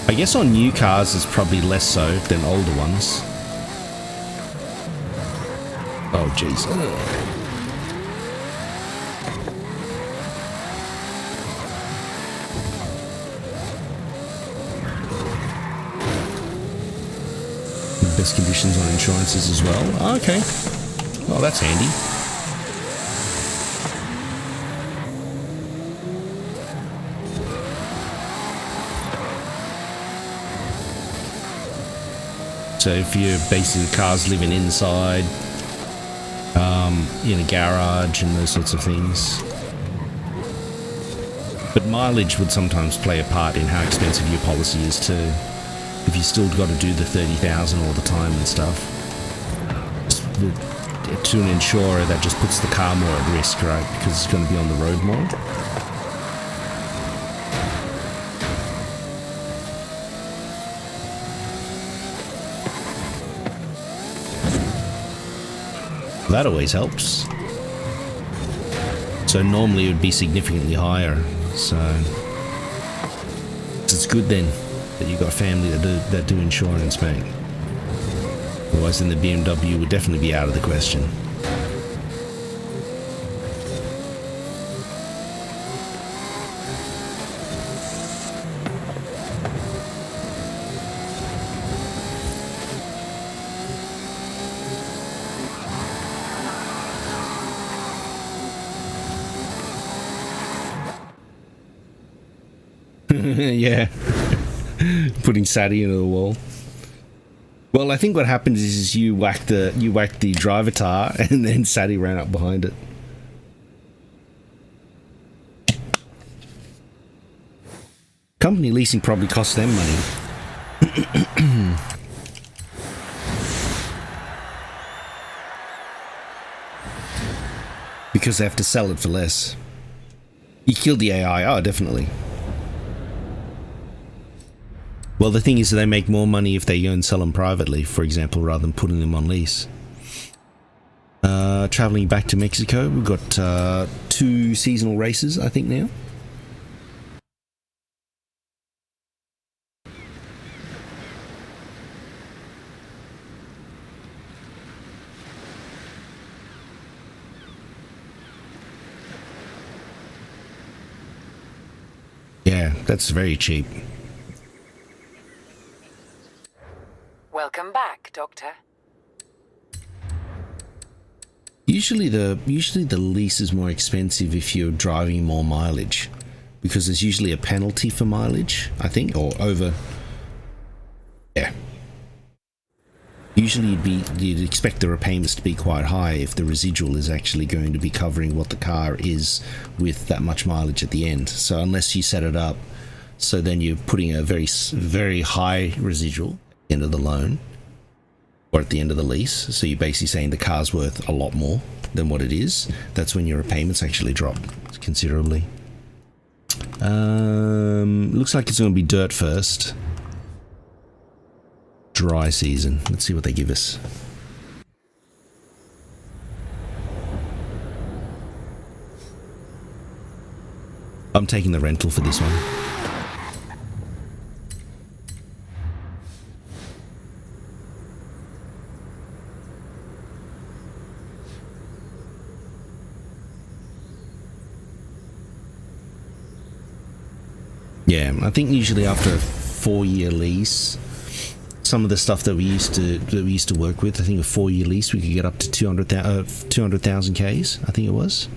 I guess on new cars it's probably less so than older ones. Oh jeez. Best conditions on insurances as well. Oh, okay. Well, that's handy. So if you're basically the car's living inside, in a garage and those sorts of things. But mileage would sometimes play a part in how expensive your policy is too. If you still got to do the 30,000 all the time and stuff. To an insurer, that just puts the car more at risk, right? Because it's going to be on the road more. That always helps. So normally it would be significantly higher. So it's good then that you've got a family that do insurance, mate. Otherwise then the BMW would definitely be out of the question. Yeah. Putting Sadie into the wall. Well, I think what happened is you whacked the driver tire and then Sadie ran up behind it. Company leasing probably costs them money. Because they have to sell it for less. You killed the AI, oh definitely. Well, the thing is, they make more money if they go and sell them privately, for example, rather than putting them on lease. Traveling back to Mexico, we've got 2 seasonal races, I think, now. Yeah, that's very cheap. Welcome back, Doctor. Usually the lease is more expensive if you're driving more mileage, because there's usually a penalty for mileage, I think, or over. Yeah. Usually you'd expect the repayments to be quite high if the residual is actually going to be covering what the car is with that much mileage at the end. So unless you set it up, so then you're putting a very, very high residual at the end of the loan or at the end of the lease. So you're basically saying the car's worth a lot more than what it is. That's when your repayments actually drop considerably. Looks like it's going to be dirt first. Dry season. Let's see what they give us. I'm taking the rental for this one. Yeah, I think usually after a 4-year lease, some of the stuff that we used to work with, I think a 4-year lease, we could get up to 200,000 Ks, I think it was.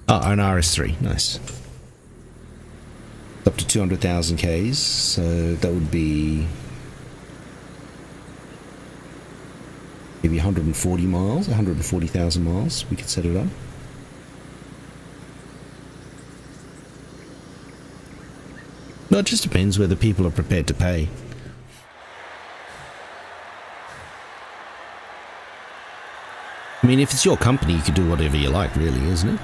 Oh, an RS3, nice. Up to 200,000 Ks, so that would be maybe 140 miles, 140,000 miles. We could set it up. No, it just depends whether people are prepared to pay. I mean, if it's your company, you could do whatever you like, really, isn't it?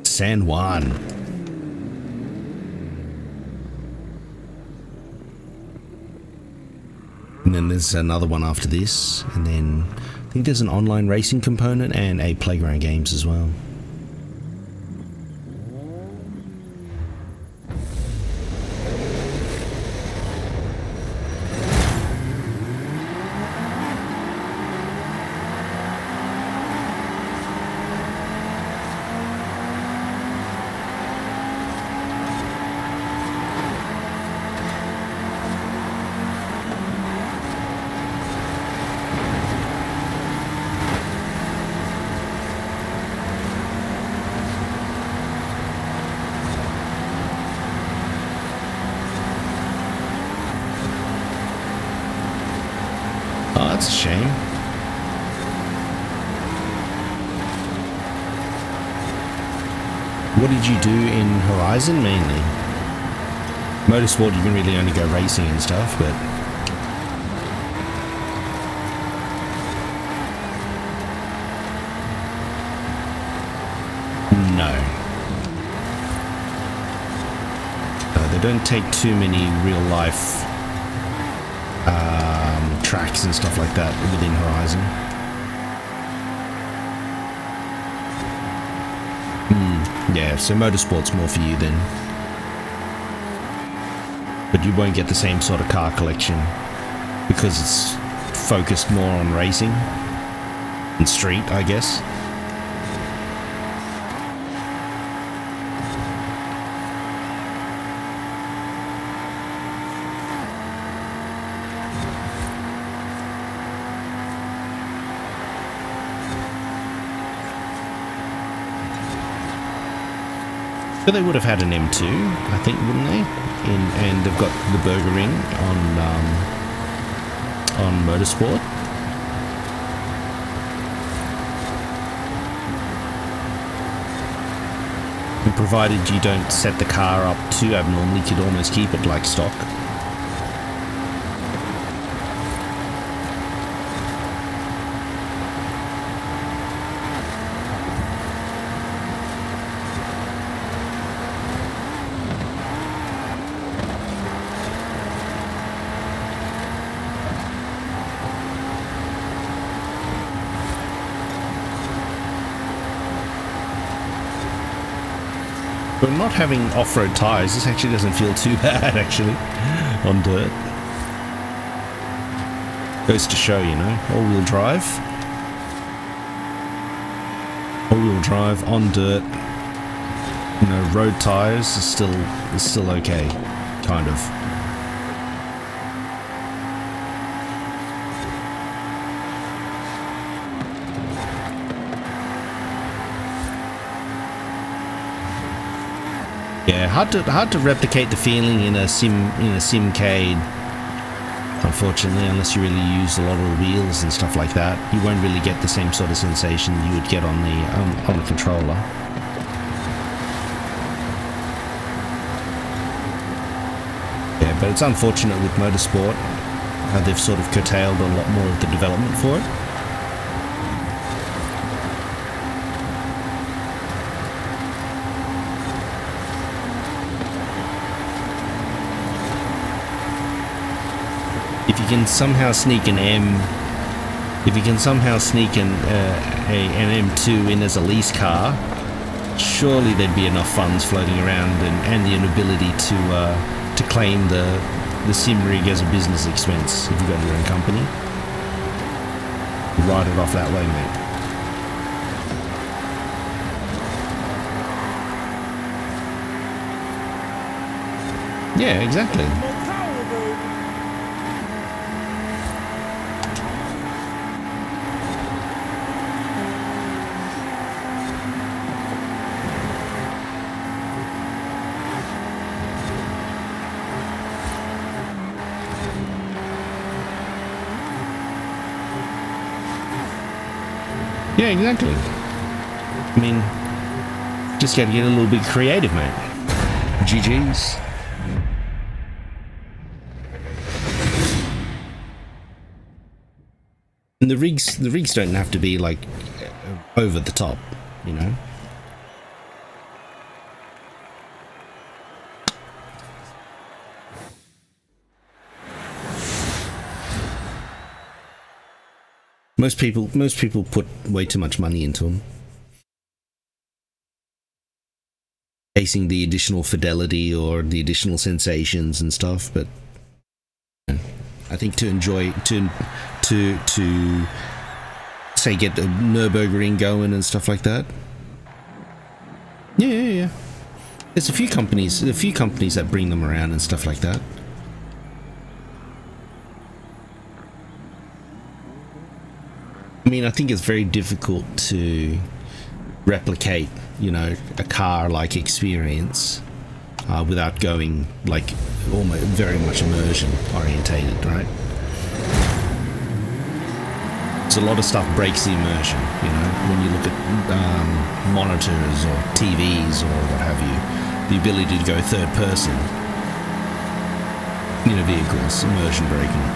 San Juan. And then there's another one after this, and then I think there's an online racing component and a playground games as well. Oh, that's a shame. What did you do in Horizon mainly? Motorsport, you can really only go racing and stuff, but... No. They don't take too many real life tracks and stuff like that within Horizon. Yeah, so motorsport's more for you then. But you won't get the same sort of car collection because it's focused more on racing and street, I guess. But they would have had an M2, I think, wouldn't they? And they've got the Burger Ring on Motorsport. And provided you don't set the car up too abnormally, you could almost keep it like stock. But not having off-road tyres, this actually doesn't feel too bad, actually, on dirt. Goes to show, you know, all-wheel drive. All-wheel drive on dirt. You know, road tyres is still okay, kind of. Yeah, hard to replicate the feeling in a simcade. Unfortunately, unless you really use a lot of the wheels and stuff like that, you won't really get the same sort of sensation you would get on the controller. Yeah, but it's unfortunate with Motorsport how they've sort of curtailed a lot more of the development for it. If you can somehow sneak an M2 in as a lease car, surely there'd be enough funds floating around and the ability to claim the sim rig as a business expense if you've got your own company. Write it off that way, mate. Yeah, exactly. Yeah, exactly. I mean, just gotta get a little bit creative, mate. GG's. And the rigs don't have to be like over the top, you know. Most people put way too much money into them, chasing the additional fidelity or the additional sensations and stuff. But I think to enjoy to say get the Nürburgring going and stuff like that. Yeah. There's a few companies that bring them around and stuff like that. I mean, I think it's very difficult to replicate, you know, a car-like experience without going like almost very much immersion orientated, right? So a lot of stuff breaks the immersion, you know, when you look at monitors or TVs or what have you, the ability to go third person, you know, vehicles, immersion breaking.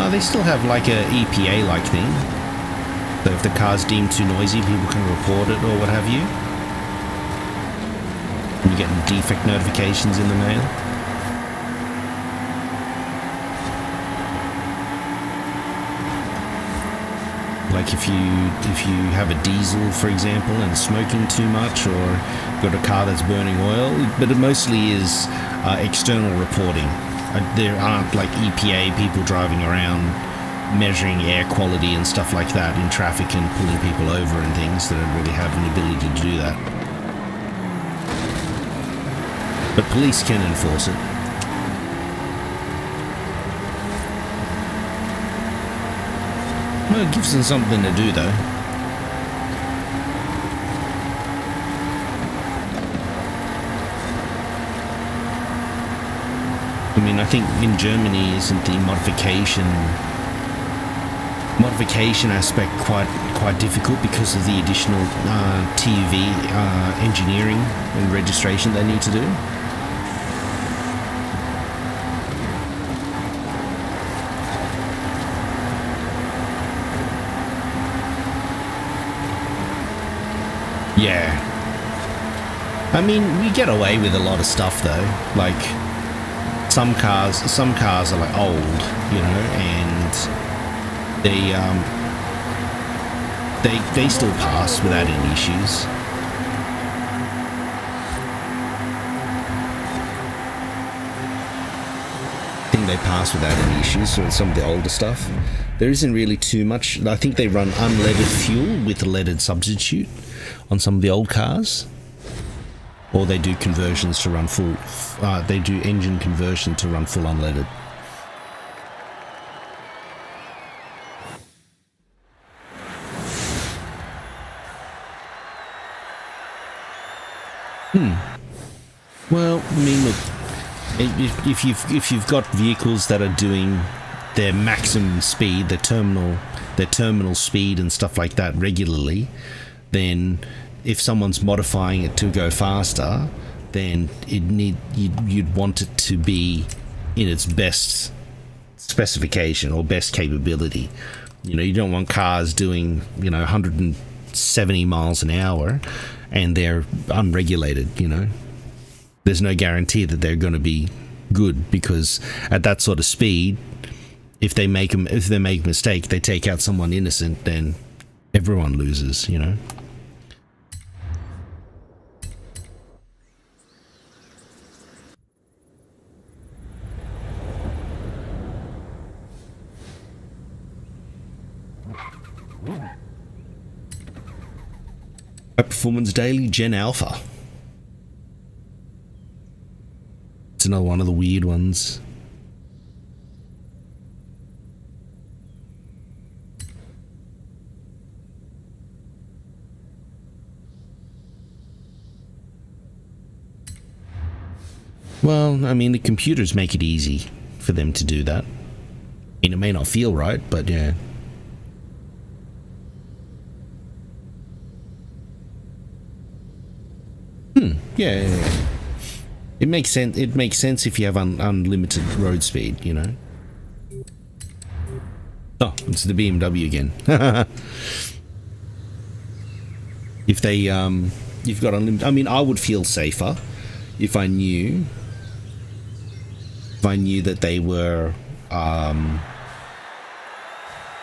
They still have like a EPA-like thing. So if the car's deemed too noisy, people can report it or what have you. And you get defect notifications in the mail. Like if you have a diesel, for example, and smoking too much, or got a car that's burning oil, but it mostly is external reporting. There aren't like EPA people driving around measuring air quality and stuff like that in traffic and pulling people over and things. They don't really have an ability to do that. But police can enforce it. Well, it gives them something to do though. I mean, I think in Germany isn't the modification aspect quite difficult because of the additional TV engineering and registration they need to do. Yeah. I mean, we get away with a lot of stuff though, like some cars are like old, you know, and they still pass without any issues. I think they pass without any issues. So some of the older stuff, there isn't really too much. I think they run unleaded fuel with a leaded substitute on some of the old cars. Or they do conversions to run full. They do engine conversion to run full unleaded. Well, I mean, look, if you've got vehicles that are doing their maximum speed, their terminal speed and stuff like that regularly, then if someone's modifying it to go faster, then you'd want it to be in its best specification or best capability. You know, you don't want cars doing, you know, 160 70 miles an hour and they're unregulated, you know. There's no guarantee that they're going to be good, because at that sort of speed, if they make a mistake, they take out someone innocent, then everyone loses, you know. High Performance Daily Gen Alpha. It's another one of the weird ones. Well, I mean, the computers make it easy for them to do that. I mean, it may not feel right, but yeah. Yeah. It makes sense. It makes sense if you have unlimited road speed, you know. Oh, it's the BMW again. If they, you've got unlimited. I mean, I would feel safer if I knew that they were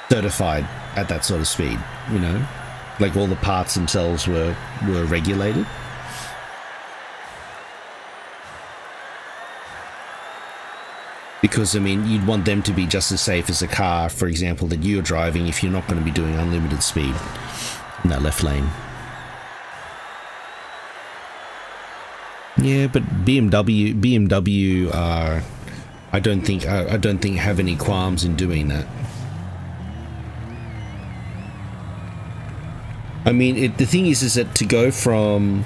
certified at that sort of speed, you know, like all the parts themselves were regulated. Because, I mean, you'd want them to be just as safe as a car, for example, that you're driving if you're not going to be doing unlimited speed in that left lane. Yeah, but BMW are, I don't think have any qualms in doing that. I mean, the thing is that to go from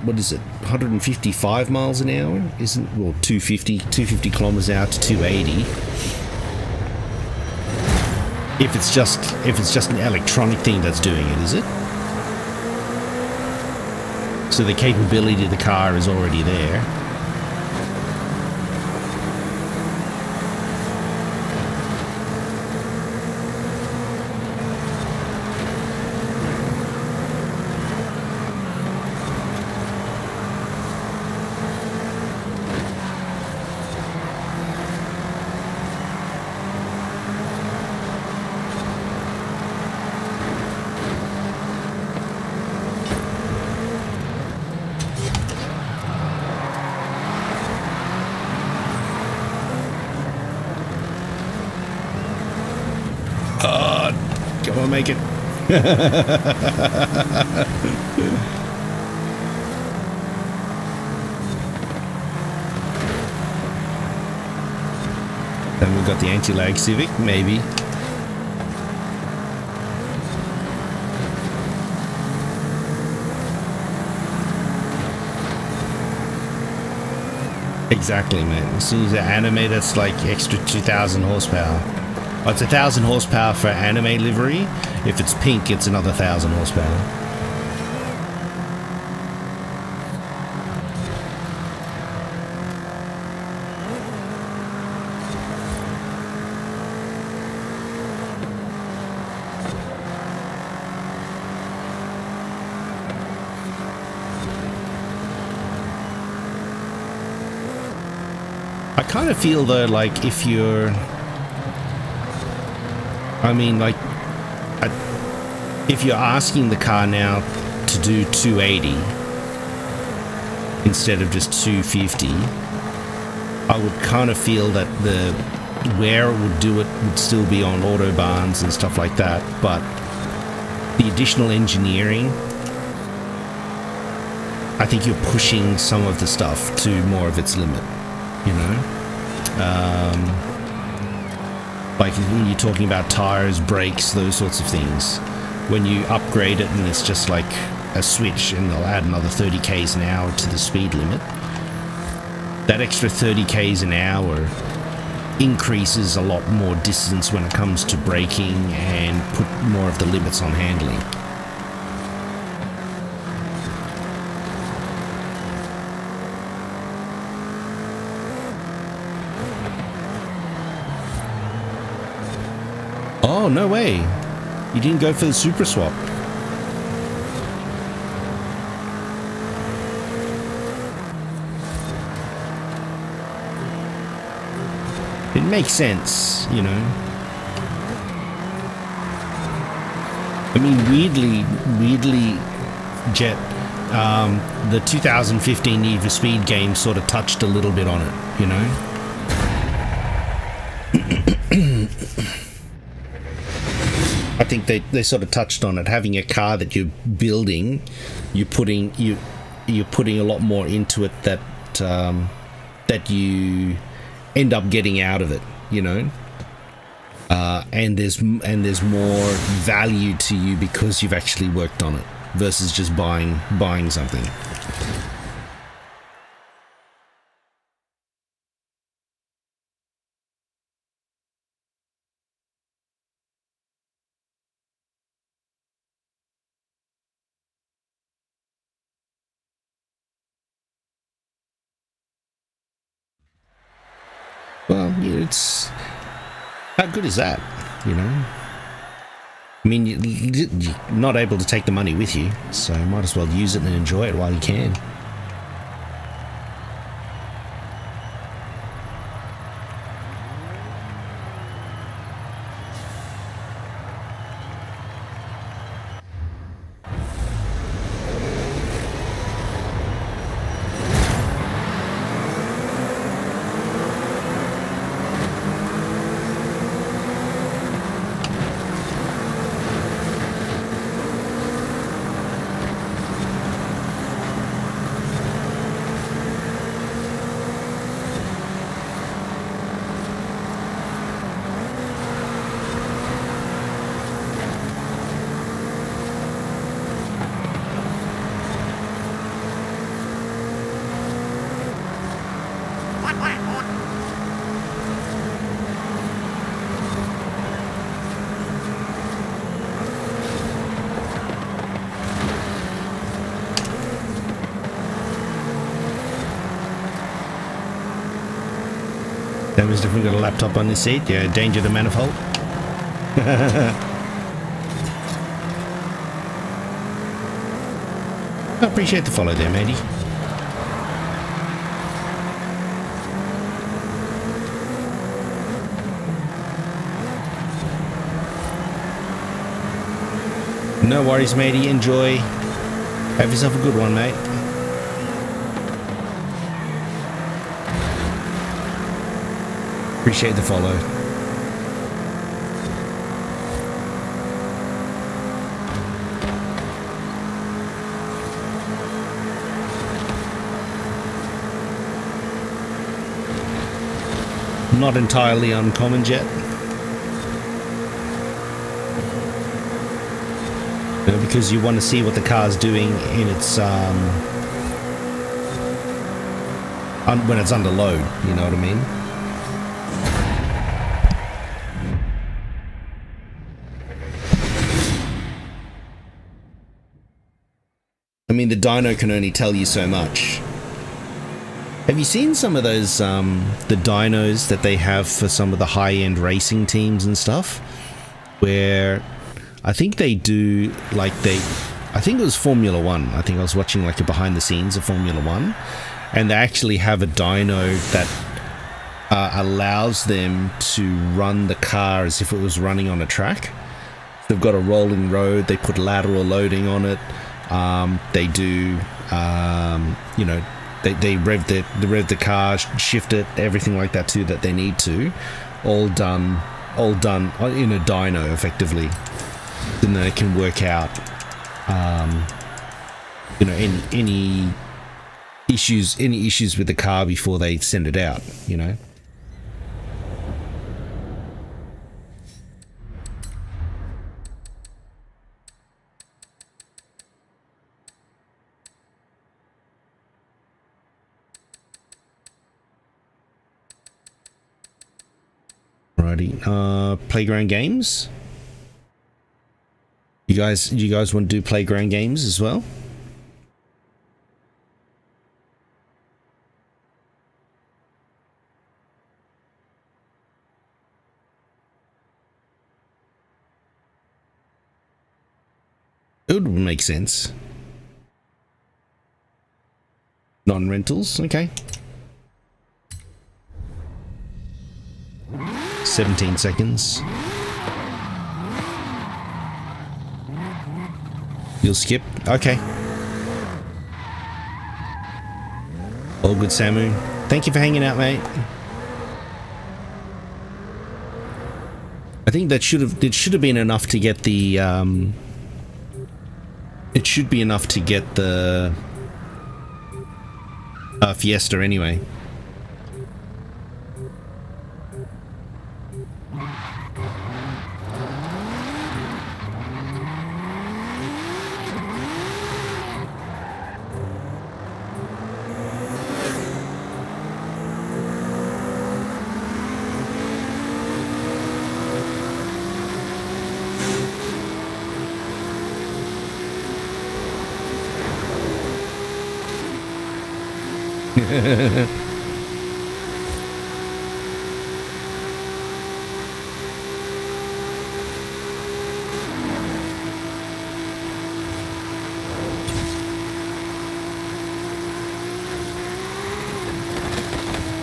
what is it, 155 miles an hour, isn't, well, 250 kilometers an hour to 280. If it's just an electronic thing that's doing it, is it? So the capability of the car is already there. Come on, make it. Then we've got the anti-lag Civic, maybe. Exactly, man. As soon as they animate, that's like extra 2,000 horsepower. Oh, it's 1,000 horsepower for anime livery. If it's pink, it's another 1,000 horsepower. I kind of feel though, like if you're, I mean, like, if you're asking the car now to do 280 instead of just 250, I would kind of feel that where it would do it would still be on autobahns and stuff like that, but the additional engineering, I think you're pushing some of the stuff to more of its limit, you know? Like when you're talking about tires, brakes, those sorts of things, when you upgrade it and it's just like a switch and they'll add another 30 k's an hour to the speed limit, that extra 30 k's an hour increases a lot more distance when it comes to braking and put more of the limits on handling. Oh, no way. You didn't go for the super swap. It makes sense, you know. I mean, weirdly, Jet, the 2015 Need for Speed game sort of touched a little bit on it, you know. I think they sort of touched on it. Having a car that you're building, you're putting a lot more into it that that you end up getting out of it, you know. And there's more value to you because you've actually worked on it versus just buying something. Well, yeah, it's how good is that, you know? I mean, you're not able to take the money with you, so might as well use it and enjoy it while you can. That was different. Got a laptop on the seat. Yeah, danger the manifold. I appreciate the follow there, matey. No worries, matey. Enjoy. Have yourself a good one, mate. Appreciate the follow. Not entirely uncommon, Jet. You know, because you want to see what the car's doing in its when it's under load. You know what I mean? I mean, the dyno can only tell you so much. Have you seen some of those, the dynos that they have for some of the high-end racing teams and stuff? Where I think they do, like I think it was Formula One. I think I was watching like a behind the scenes of Formula One. And they actually have a dyno that allows them to run the car as if it was running on a track. They've got a rolling road, they put lateral loading on it. They do, you know, they rev the car, shift it, everything like that too that they need to, all done in a dyno effectively. Then they can work out, you know, any issues with the car before they send it out, you know. Alrighty, playground games. You guys want to do playground games as well? It would make sense. Non-rentals, okay. 17 seconds. You'll skip? Okay. All good, Samu. Thank you for hanging out, mate. I think that it should have been enough to get the it should be enough to get the Fiesta anyway.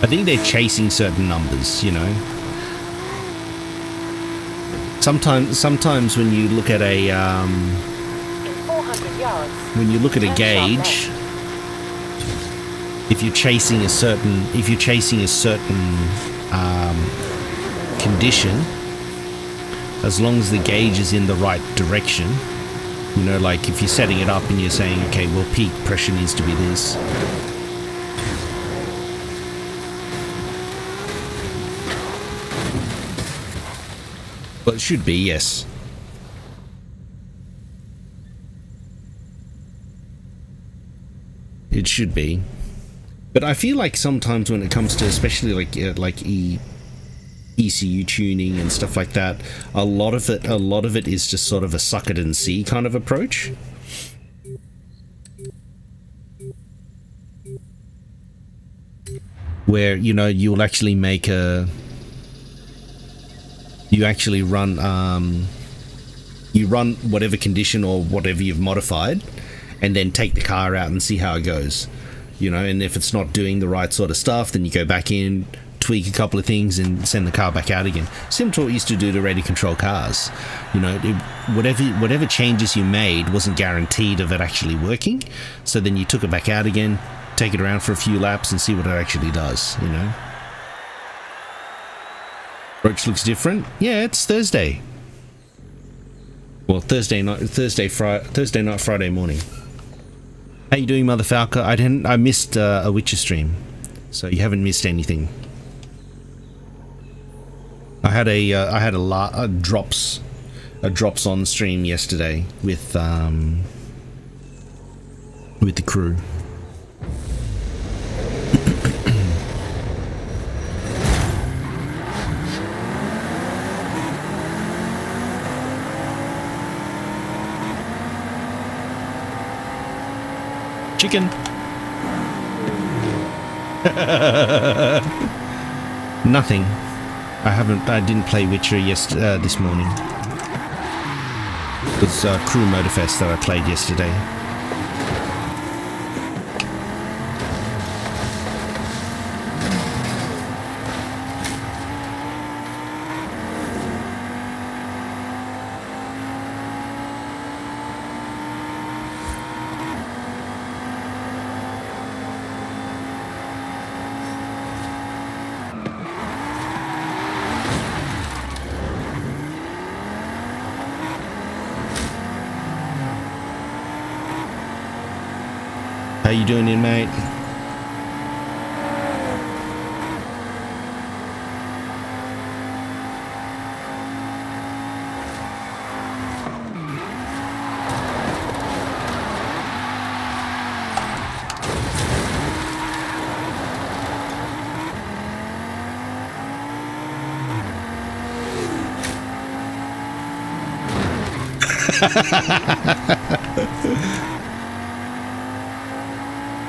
I think they're chasing certain numbers, you know. Sometimes when you look at a In 400 yards, when you look at a turn sharp gauge, left. if you're chasing a certain condition, as long as the gauge is in the right direction, you know, like if you're setting it up and you're saying, okay, well, peak pressure needs to be this. Well, it should be, yes. It should be. But I feel like sometimes when it comes to, especially like ECU tuning and stuff like that, a lot of it is just sort of a suck it and see kind of approach. Where, you know, you'll actually make you actually run you run whatever condition or whatever you've modified, and then take the car out and see how it goes, you know. And if it's not doing the right sort of stuff, then you go back in, tweak a couple of things, and send the car back out again. Similar to what we used to do to ready control cars, you know. Whatever changes you made wasn't guaranteed of it actually working, so then you took it back out again, take it around for a few laps and see what it actually does, you know. Roach looks different. Yeah, it's Thursday. Well, Thursday night, Friday morning. How you doing, Mother Falca? I missed a Witcher stream, so you haven't missed anything. I had a drops on stream yesterday with the crew. Chicken. Nothing. I didn't play Witcher this morning. It was Crew Motorfest that I played yesterday. How you doing, in, mate?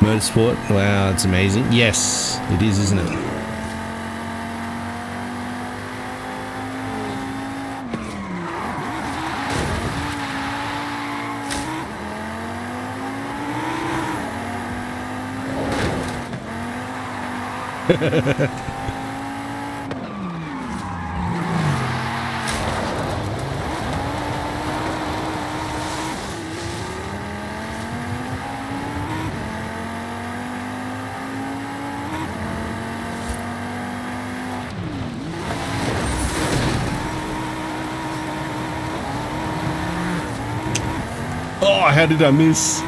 Motorsport, wow, it's amazing. Yes, it is, isn't it? Oh, how did I miss?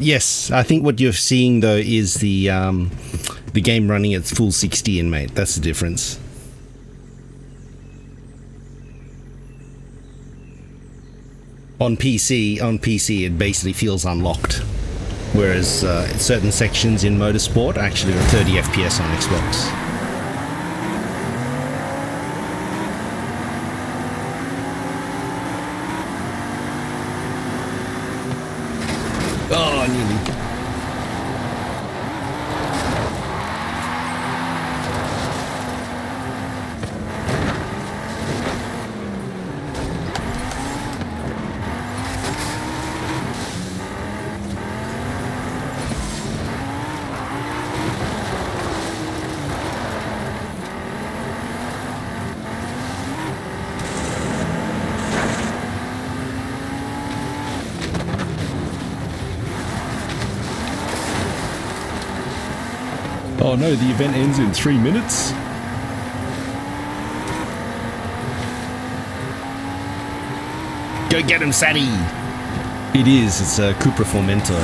Yes, I think what you're seeing though is the game running at full 60 in, mate. That's the difference. On PC, it basically feels unlocked, whereas certain sections in Motorsport actually are 30 FPS on Xbox. Oh, nearly. Oh no, the event ends in 3 minutes? Go get him, Sadie! It is, it's a Cupra Formento.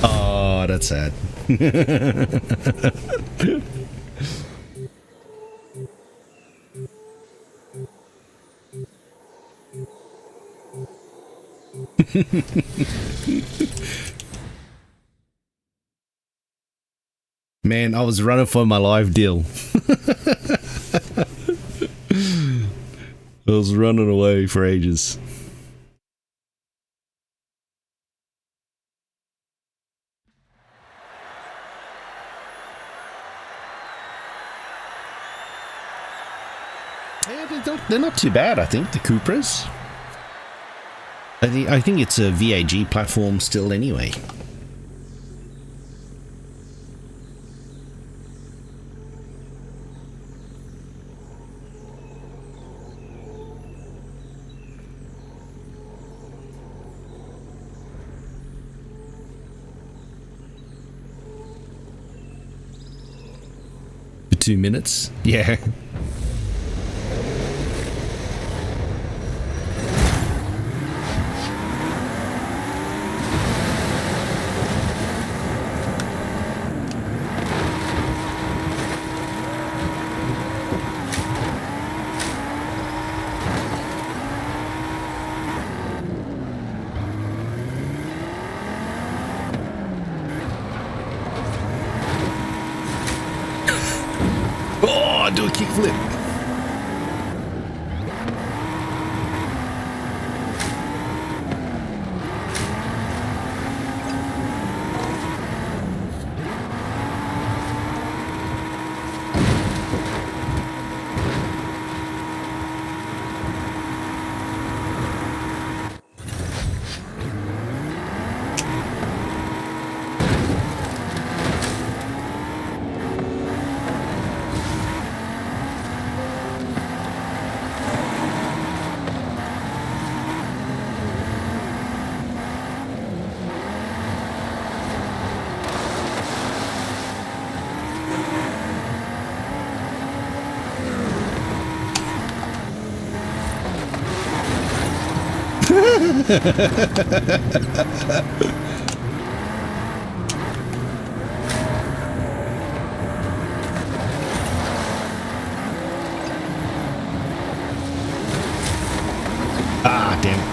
Oh, that's sad. Man, I was running for my life, deal. I was running away for ages. Yeah, they're not too bad, I think, the Cupras. I think it's a VAG platform still anyway. For 2 minutes? Yeah. Oh, do a kickflip. Ah, damn it.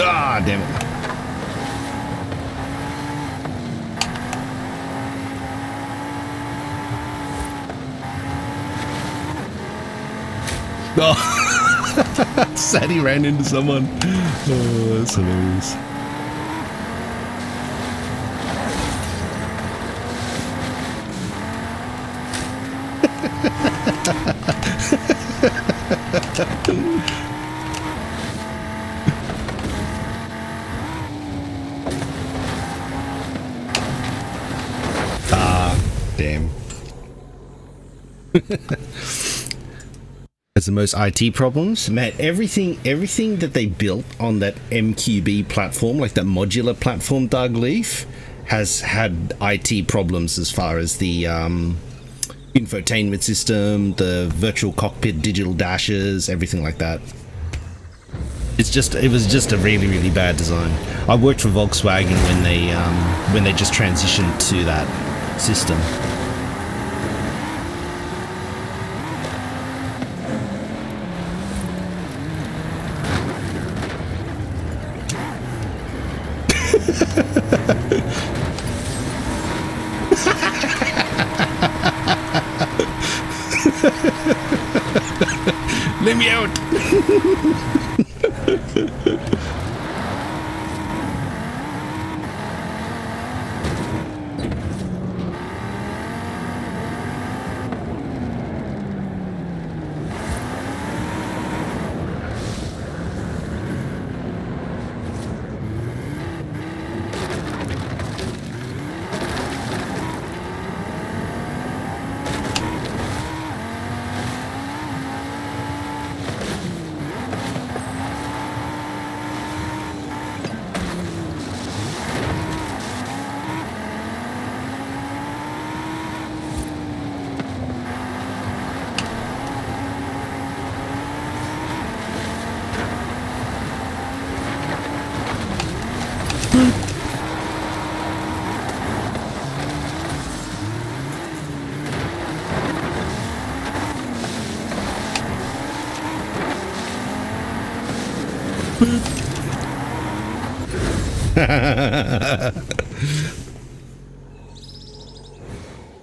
Ah, damn it. Oh, sad he ran into someone. Oh, that's hilarious. Ah, damn. Has the most IT problems. Man, everything that they built on that MQB platform, like that modular platform, Doug Leaf, has had IT problems as far as the infotainment system, the virtual cockpit, digital dashes, everything like that. It was just a really, really bad design. I worked for Volkswagen when they just transitioned to that system. Let me out.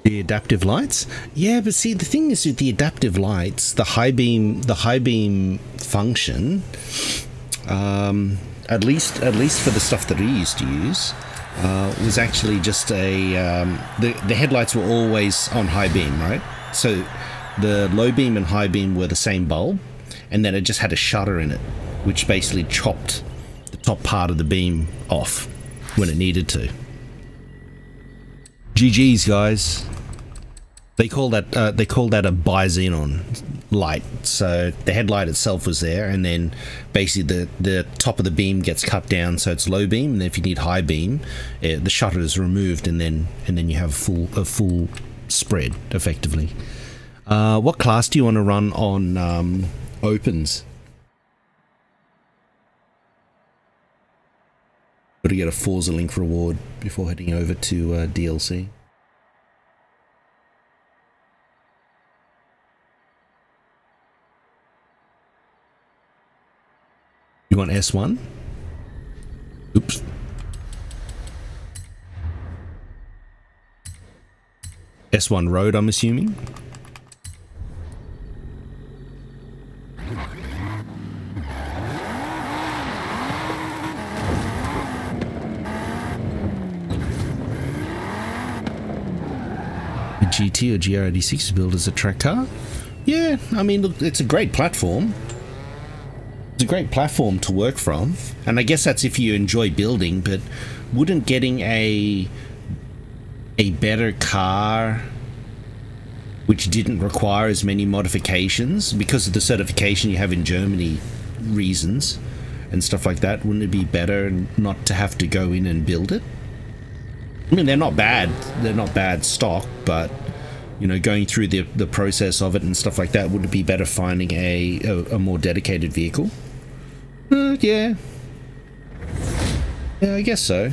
The adaptive lights? Yeah, but see, the thing is with the adaptive lights, the high beam function, at least for the stuff that we used to use, was actually just the headlights were always on high beam, right? So the low beam and high beam were the same bulb, and then it just had a shutter in it, which basically chopped the top part of the beam off when it needed to. GG's, guys. They call that a bi-xenon light. So the headlight itself was there, and then basically the top of the beam gets cut down, so it's low beam. And if you need high beam, the shutter is removed, and then you have a full spread effectively. What class do you want to run on opens? Got to get a Forza Link reward before heading over to DLC. You want S1? Oops. S1 road, I'm assuming. The GT or GR86 is built as a track car? Yeah, I mean, look, it's a great platform. It's a great platform to work from, and I guess that's if you enjoy building, but wouldn't getting a better car which didn't require as many modifications because of the certification you have in Germany reasons and stuff like that, wouldn't it be better not to have to go in and build it? I mean, they're not bad stock, but you know, going through the process of it and stuff like that, would it be better finding a more dedicated vehicle? Yeah, I guess so.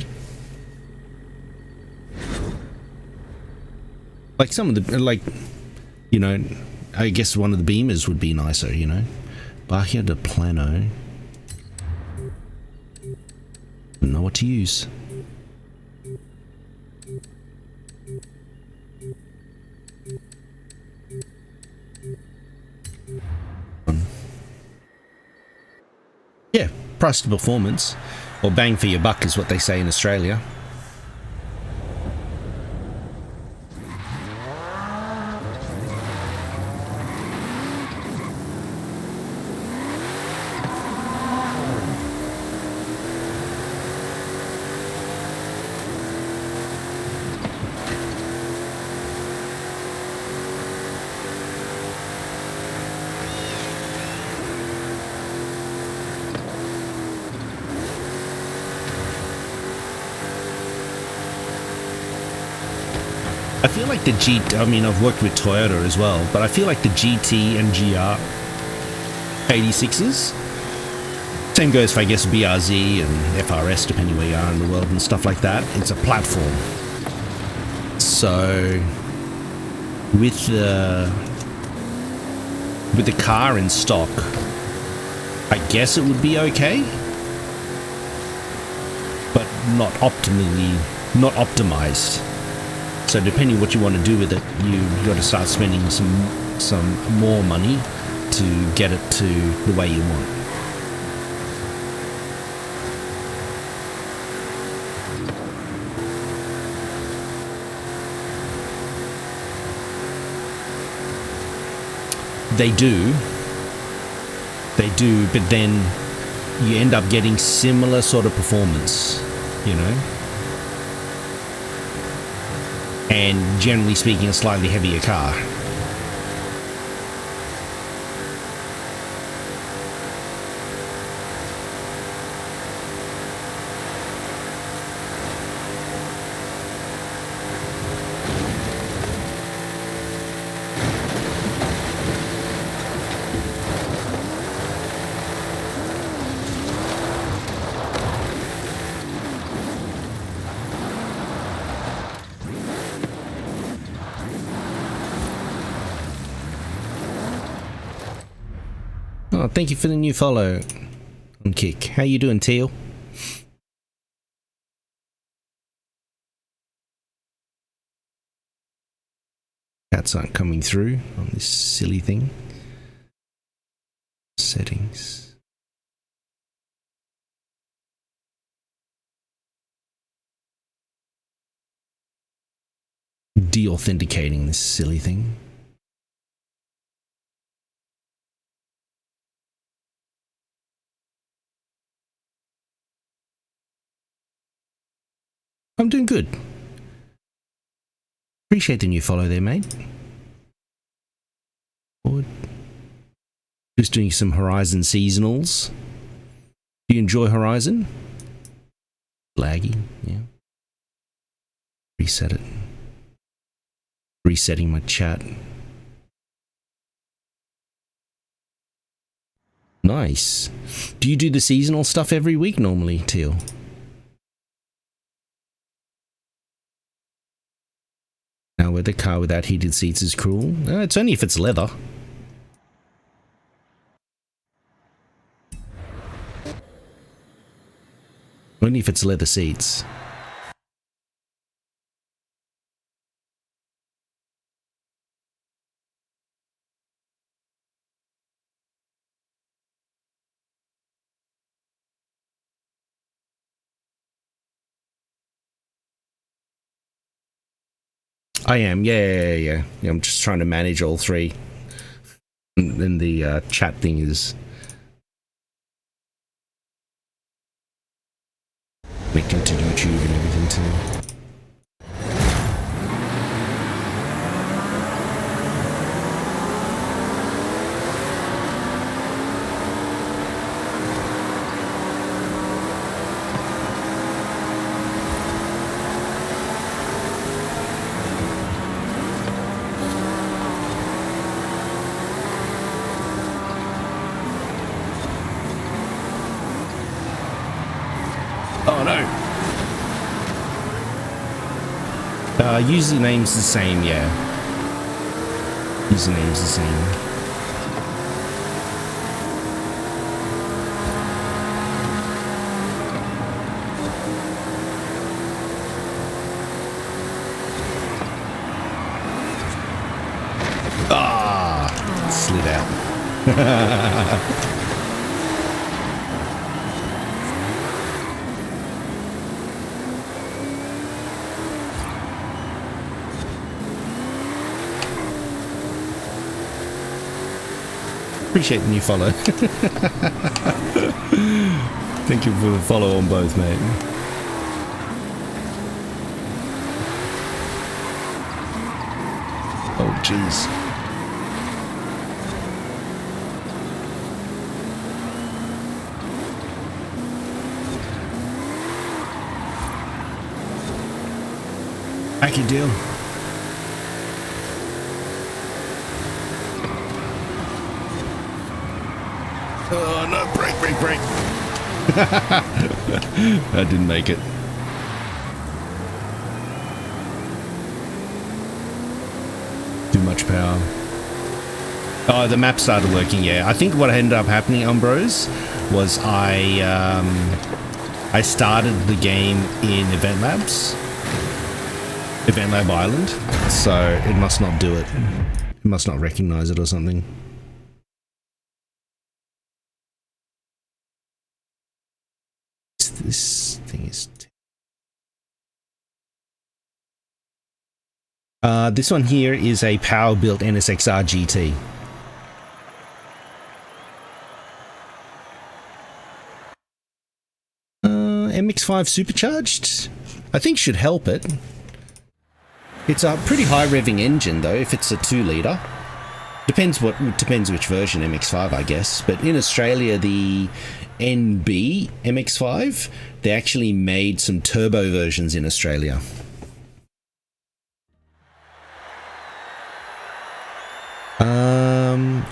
Like some of the, like, you know, I guess one of the Beamers would be nicer, you know. Bahia de Plano. Don't know what to use. Yeah, price to performance, or bang for your buck is what they say in Australia. I feel like the I mean, I've worked with Toyota as well, but I feel like the GT and GR 86s, same goes for, I guess, BRZ and FRS, depending where you are in the world and stuff like that. It's a platform. So with the car in stock, I guess it would be okay, but not optimized. So depending what you want to do with it, you've got to start spending some more money to get it to the way you want. They do, but then you end up getting similar sort of performance, you know? And generally speaking, a slightly heavier car. Oh, thank you for the new follow on Kick. How you doing, Teal? Cats aren't coming through on this silly thing. Settings. De-authenticating this silly thing. I'm doing good. Appreciate the new follow there, mate. Just doing some Horizon seasonals. Do you enjoy Horizon? Laggy, yeah. Reset it. Resetting my chat. Nice. Do you do the seasonal stuff every week normally, Teal? Now whether car without heated seats is cruel? It's only if it's leather. Only if it's leather seats. I am, yeah. I'm just trying to manage all three. And the chat thing is connecting to YouTube and everything too. Oh no! Username's the same, yeah. Username's the same. Ah! Slid out. Appreciate the new follow. Thank you for the follow on both, mate. Oh, jeez. Hacky deal. Oh no, break. I didn't make it. Too much power. Oh, the map started working, yeah. I think what ended up happening, Ambrose, was I started the game in Event Lab Island, so it must not do it. It must not recognize it or something. This thing is... this one here is a power-built NSXR GT. MX-5 supercharged? I think should help it. It's a pretty high revving engine though, if it's a 2-litre. Depends which version MX-5, I guess. But in Australia, the NB MX-5, they actually made some turbo versions in Australia.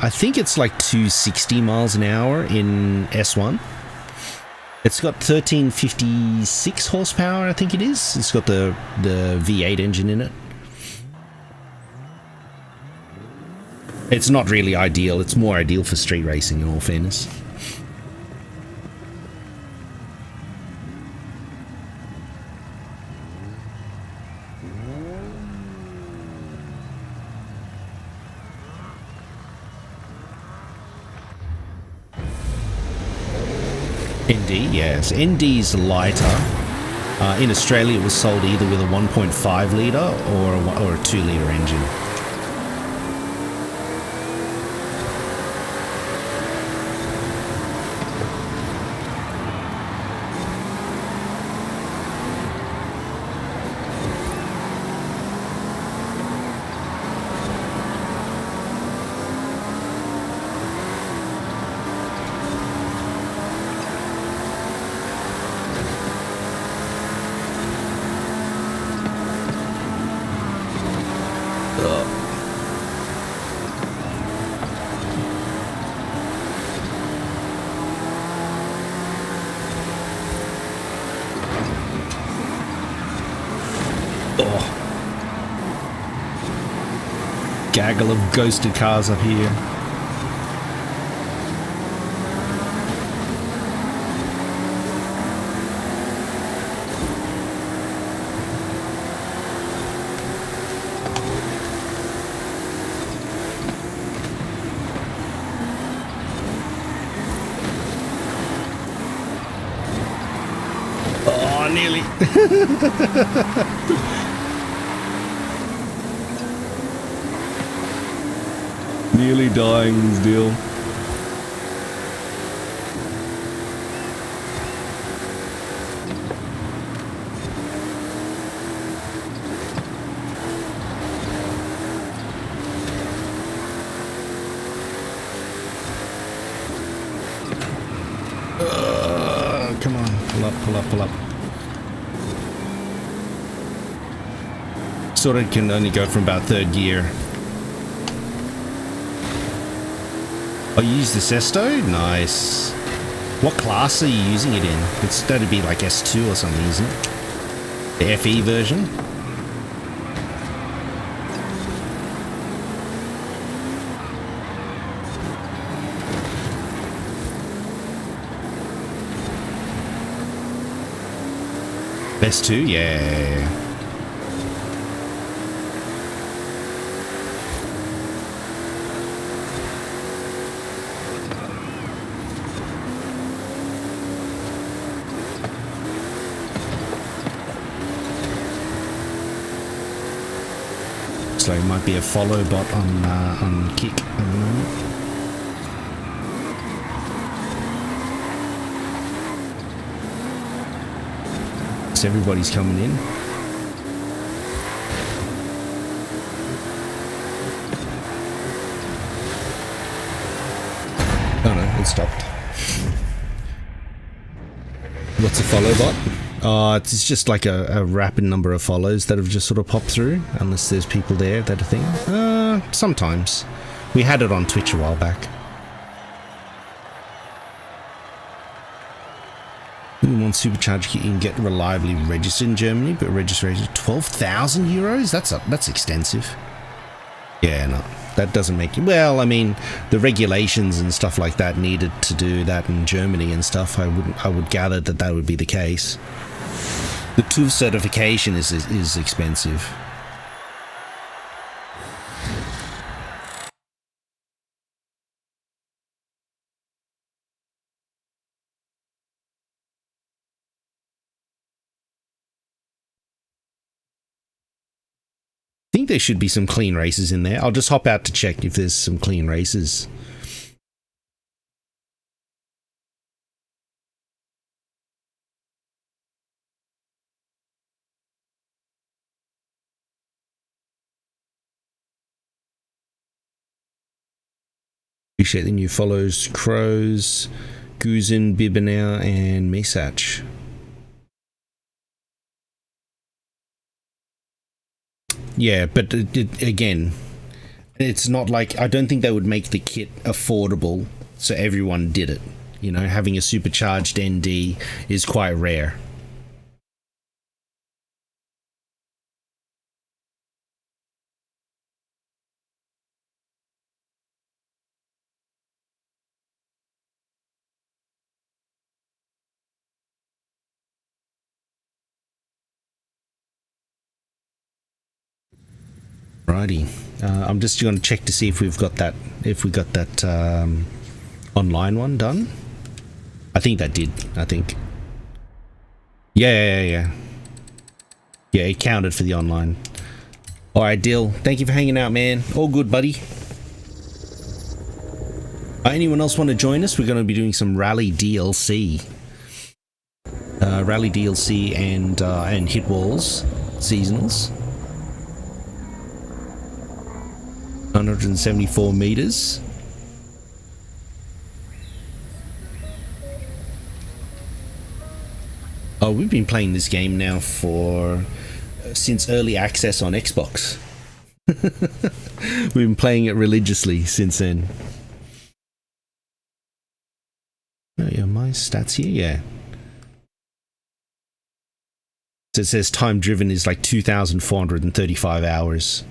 I think it's like 260 miles an hour in S1. It's got 1356 horsepower, I think it is. It's got the V8 engine in it. It's not really ideal. It's more ideal for street racing, in all fairness. ND, yes. ND's lighter. In Australia, it was sold either with a 1.5 litre or a 2 litre engine. Oh. Gaggle of ghosted cars up here. Oh, nearly. Nearly dying in this deal. Come on, pull up, pull up, pull up. Sort of can only go from about third gear. Oh, you use the Sesto? Nice. What class are you using it in? It's that'd be like S2 or something, isn't it? The FE version? S2? Yeah. So it might be a follow bot on Kick at the moment. So everybody's coming in. Oh no, it stopped. What's a follow bot? It's just like a rapid number of follows that have just sort of popped through, unless there's people there that are thing. Sometimes. We had it on Twitch a while back. One supercharger kit you can get reliably registered in Germany, but registration 12,000 euros? That's extensive. Yeah, no, that doesn't make you. Well, I mean, the regulations and stuff like that needed to do that in Germany and stuff. I would gather that would be the case. The TÜV certification is expensive. I think there should be some clean races in there. I'll just hop out to check if there's some clean races. Appreciate the new follows, Crows, Guzin, Bibinau, and Mesach. Yeah, but again, it's not like, I don't think they would make the kit affordable so everyone did it. You know, having a supercharged ND is quite rare. Righty. I'm just going to check to see if we've got that, online one done. I think that did, I think. Yeah, it counted for the online. Alright, Dill, thank you for hanging out, man. All good, buddy. Anyone else want to join us? We're going to be doing some Rally DLC. Rally DLC and Hit Walls seasonals. 174 meters. Oh, we've been playing this game now since early access on Xbox. We've been playing it religiously since then. Oh yeah, my stats here, yeah. So it says time driven is like 2,435 hours.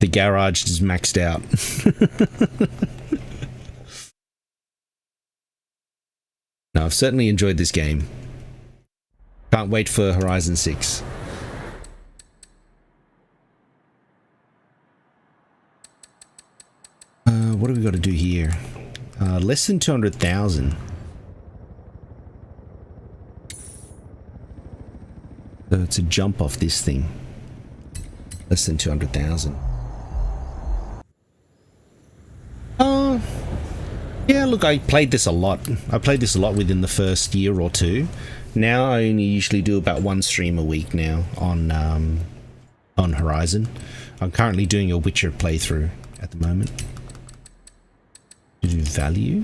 The garage is maxed out. No, I've certainly enjoyed this game. Can't wait for Horizon 6. What do we got to do here? Less than 200,000. So it's a jump off this thing. Less than 200,000. Yeah, look, I played this a lot. I played this a lot within the first year or two. Now I only usually do about one stream a week now on Horizon. I'm currently doing a Witcher playthrough at the moment. To do value.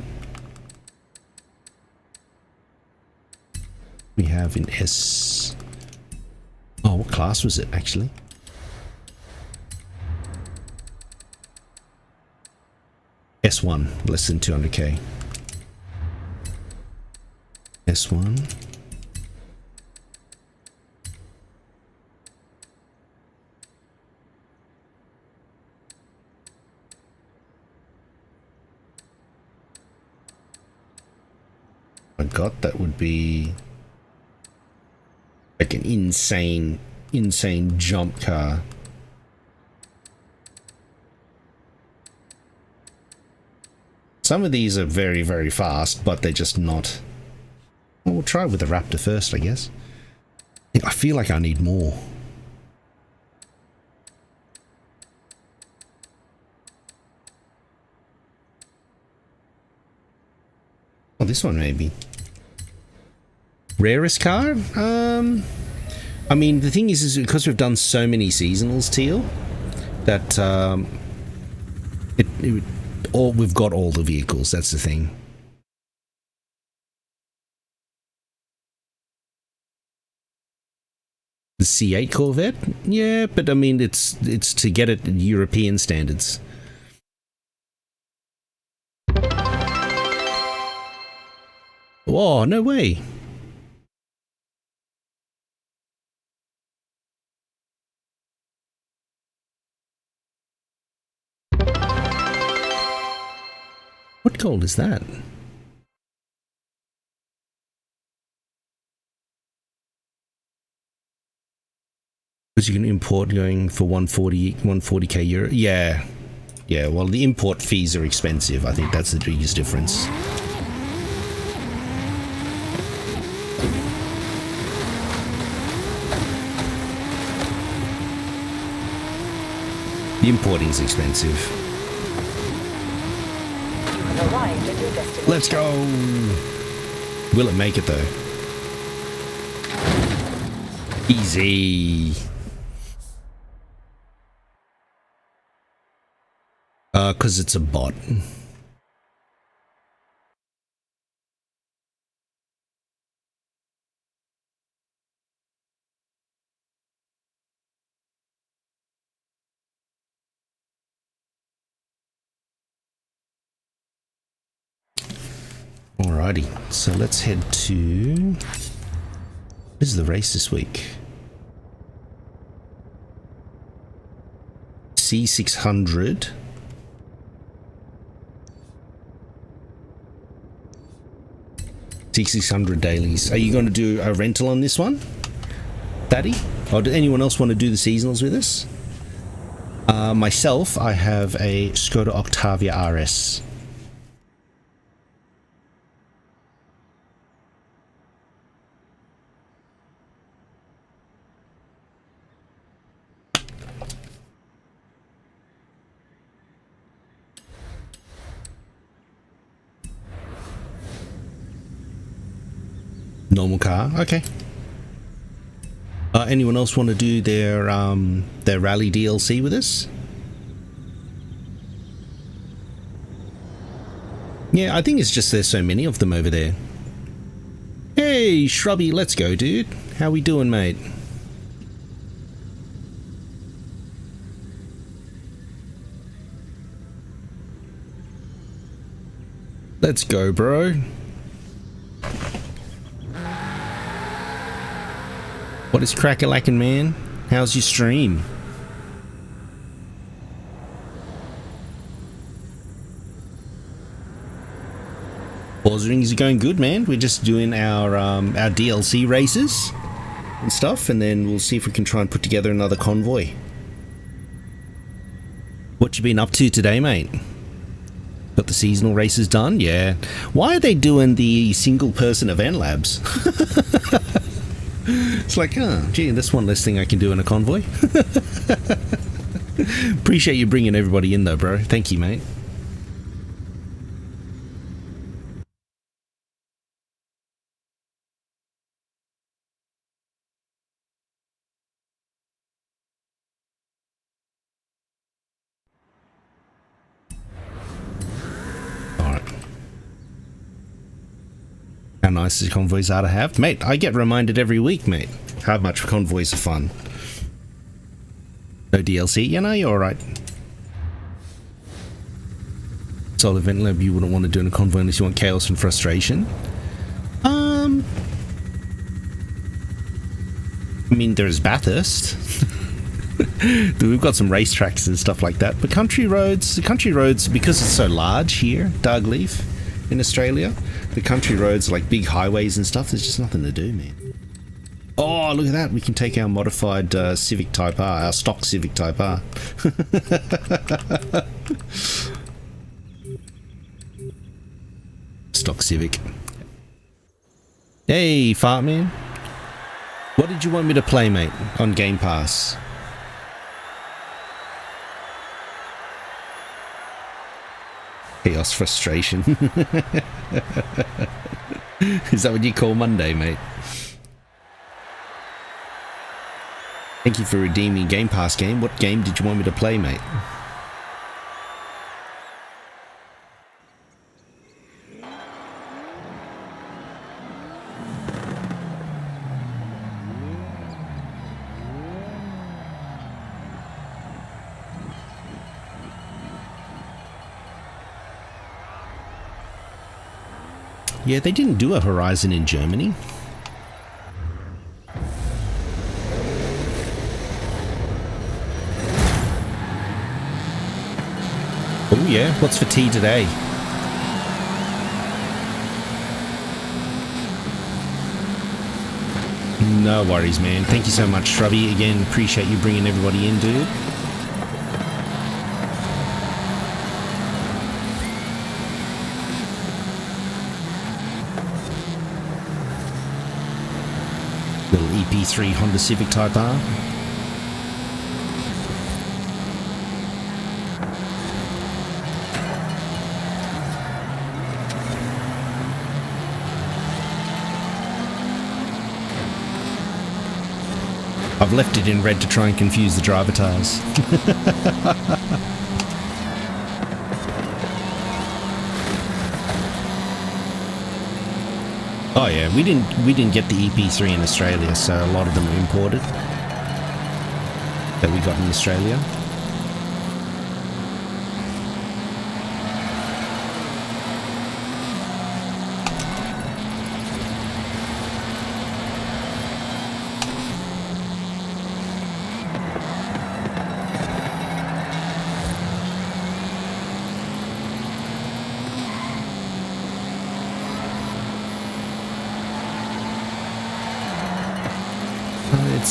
We have in S. Oh, what class was it actually? S1, less than 200k. S1. My god, that would be like an insane jump car. Some of these are very, very fast, but they're just not. Well, we'll try with the Raptor first, I guess. I feel like I need more. Oh, this one maybe. Rarest car? I mean, the thing is because we've done so many seasonals, Teal, that we've got all the vehicles. That's the thing. The C8 Corvette? Yeah, but I mean, it's to get it European standards. Oh, no way. What gold is that? Because you can import going for 140k euro. Yeah. Yeah, well, the import fees are expensive. I think that's the biggest difference. The importing is expensive. Arrived at your destination. Let's go! Will it make it though? Easy. Cause it's a bot. Alrighty, so let's head to... This is the race this week. C600. C600 dailies. Are you going to do a rental on this one, Daddy? Or does anyone else want to do the seasonals with us? Myself, I have a Skoda Octavia RS. Normal car, okay. Anyone else want to do their rally DLC with us? Yeah, I think it's just there's so many of them over there. Hey, Shrubby, let's go, dude. How we doing, mate? Let's go, bro. What is crack-a-lackin', man? How's your stream? Pause rings are going good, man. We're just doing our DLC races and stuff, and then we'll see if we can try and put together another convoy. What you been up to today, mate? Got the seasonal races done? Yeah. Why are they doing the single-person event labs? It's like, oh, gee, that's one less thing I can do in a convoy. Appreciate you bringing everybody in, though, bro. Thank you, mate. How nice the convoys are to have. Mate, I get reminded every week, mate, how much convoys are fun. No DLC? You know, you're alright. Solo event lab you wouldn't want to do in a convoy unless you want chaos and frustration. I mean, there's Bathurst. We've got some racetracks and stuff like that. But country roads, because it's so large here, Dargleaf, in Australia, the country roads are like big highways and stuff. There's just nothing to do, man. Oh, look at that. We can take our modified Civic Type R, our stock Civic Type R. Stock Civic. Hey, fart man. What did you want me to play, mate, on Game Pass? Chaos frustration. Is that what you call Monday, mate? Thank you for redeeming Game Pass game. What game did you want me to play, mate? Yeah, they didn't do a Horizon in Germany. Oh yeah, what's for tea today? No worries, man. Thank you so much, Shrubby. Again, appreciate you bringing everybody in, dude. Little EP3 Honda Civic Type R. I've left it in red to try and confuse the driver tires. Oh yeah, we didn't get the EP3 in Australia, so a lot of them are imported that we got in Australia.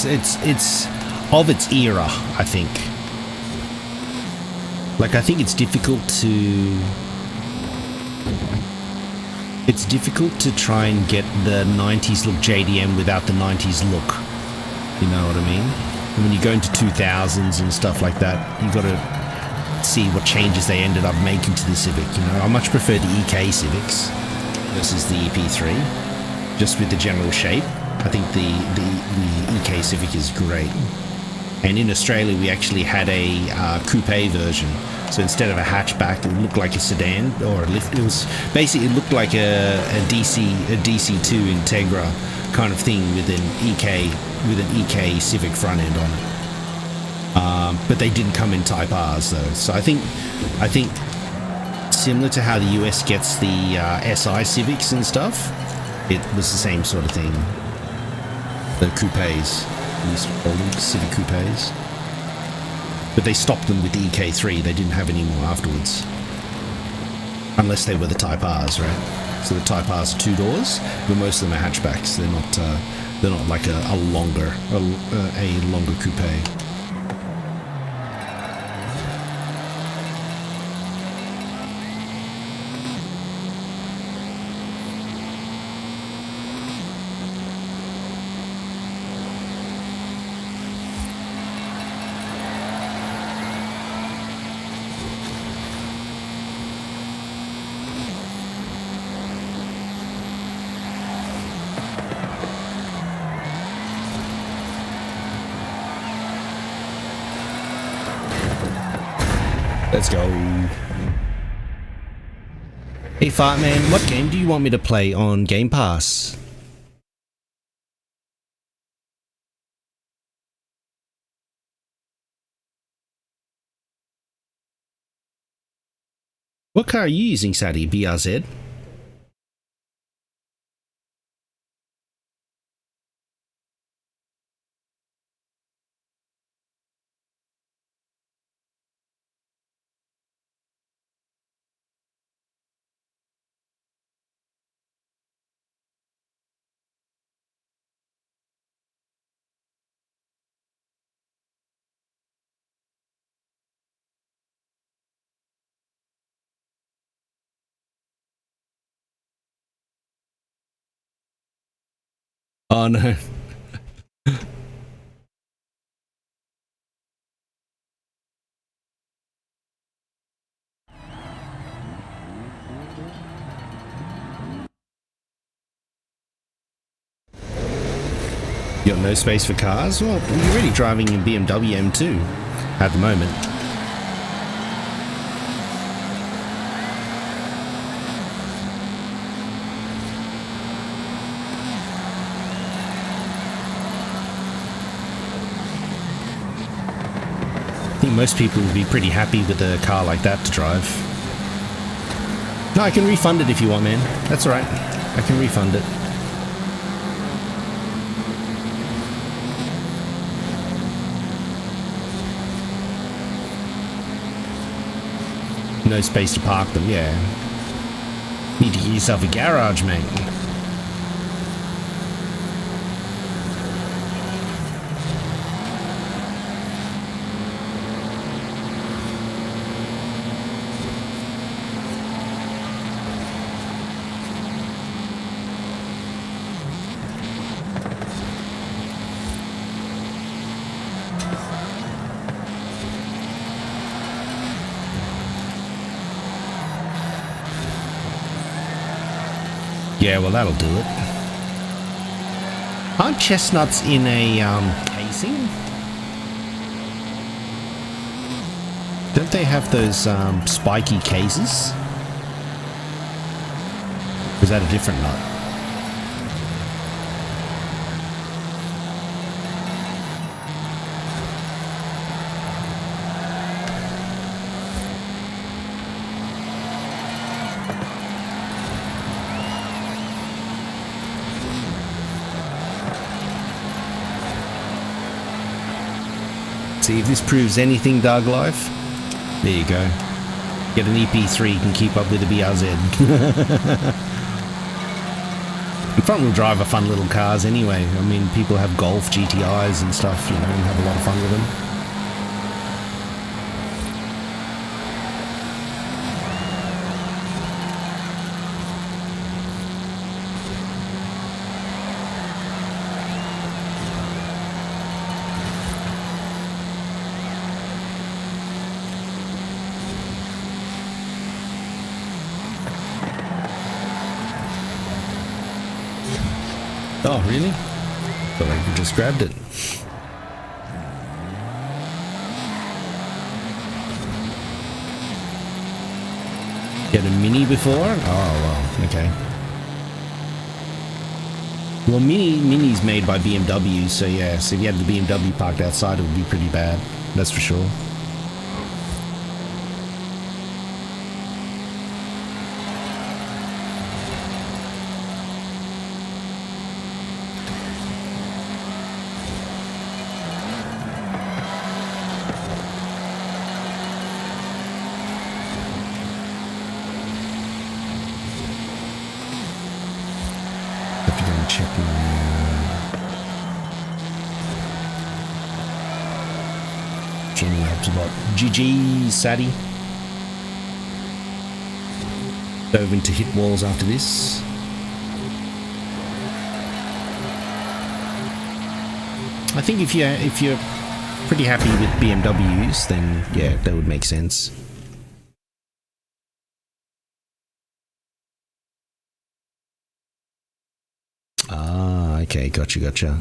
It's of its era, I think. Like, I think it's difficult to try and get the 90s look JDM without the 90s look. You know what I mean? And when you go into 2000s and stuff like that, you got to see what changes they ended up making to the Civic. You know, I much prefer the EK Civics versus the EP3, just with the general shape. I think the EK Civic is great. And in Australia, we actually had a coupe version. So instead of a hatchback, it looked like a sedan or a lift. It was basically, it looked like a DC2 Integra kind of thing with an EK Civic front end on it. But they didn't come in Type Rs though. So I think similar to how the US gets the SI Civics and stuff, it was the same sort of thing. The coupes. We used to call them Civic coupes. But they stopped them with the EK3. They didn't have any more afterwards. Unless they were the Type Rs, right? So the Type Rs are 2 doors, but most of them are hatchbacks. They're not like a longer coupe. Let's go. Hey Fartman, what game do you want me to play on Game Pass? What car are you using, Sadie? BRZ? Oh no. You got no space for cars? Well, you're really driving a BMW M2 at the moment. I think most people would be pretty happy with a car like that to drive. No, I can refund it if you want, man. That's alright. I can refund it. No space to park them, yeah. Need to get yourself a garage, mate. Yeah, well, that'll do it. Aren't chestnuts in a casing? Don't they have those spiky cases? Or is that a different nut? See if this proves anything, Dog Life. There you go. Get an EP3, you can keep up with the BRZ. Front wheel drive are fun little cars anyway. I mean, people have Golf GTIs and stuff, you know, and have a lot of fun with them. Oh, really? Felt like you just grabbed it. Get a Mini before? Oh, well, okay. Well, Mini's made by BMW, so yeah, so if you had the BMW parked outside, it would be pretty bad. That's for sure. check my tuning helps a lot. GG, Sadie. Dove into hit walls after this. I think if you're pretty happy with BMWs, then yeah, that would make sense. Ah, okay, gotcha.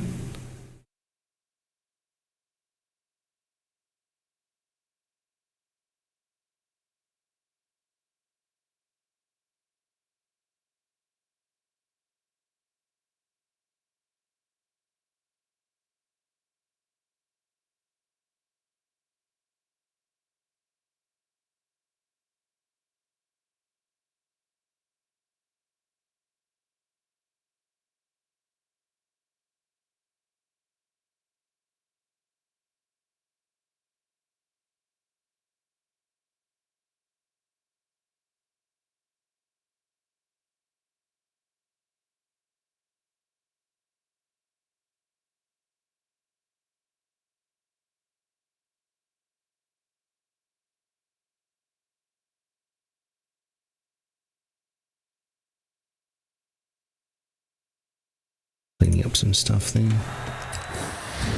Cleaning up some stuff there.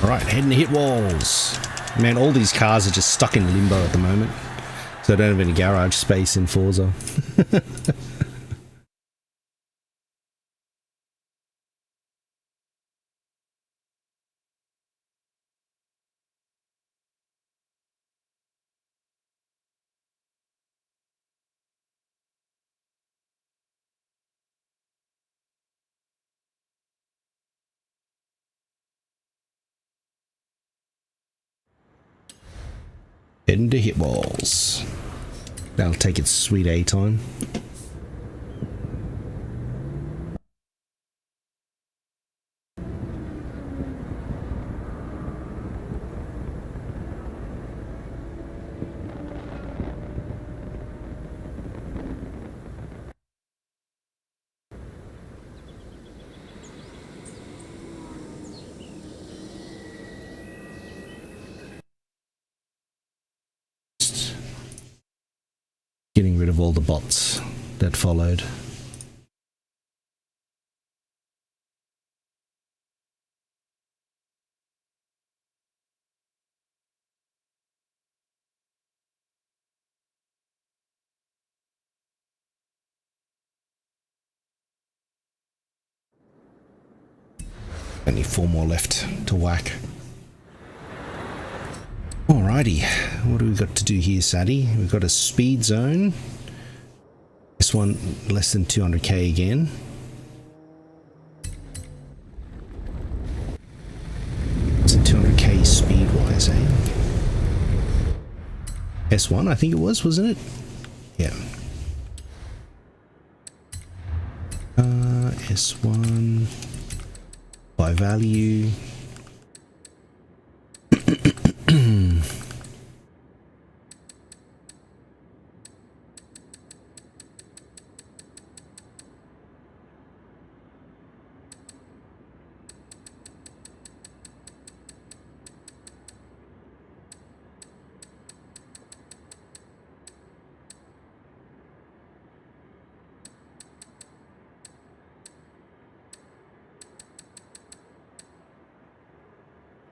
Alright, heading to hit walls. Man, all these cars are just stuck in limbo at the moment. So I don't have any garage space in Forza. Heading to hit walls. That'll take its sweet A time. Getting rid of all the bots that followed. Only 4 more left to whack. Alrighty, what do we got to do here, Sadie? We've got a speed zone. This one less than 200k again. It's a 200k speed wise, eh? S1, I think it was, wasn't it? Yeah. S1 by value.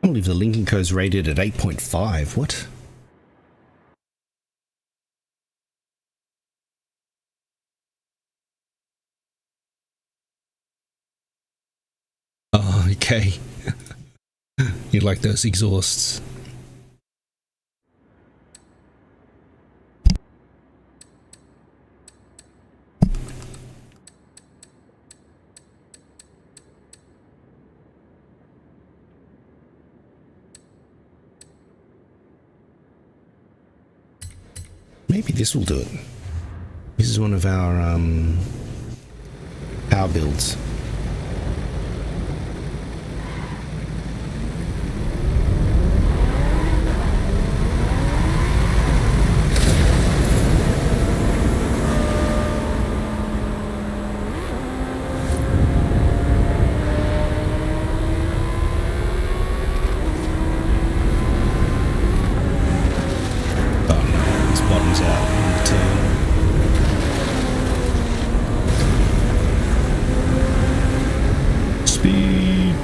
I believe the Lincoln Co's rated at 8.5. What? Oh, okay. You like those exhausts. Maybe this will do it. This is one of our power builds. comes out in the turn. Speed.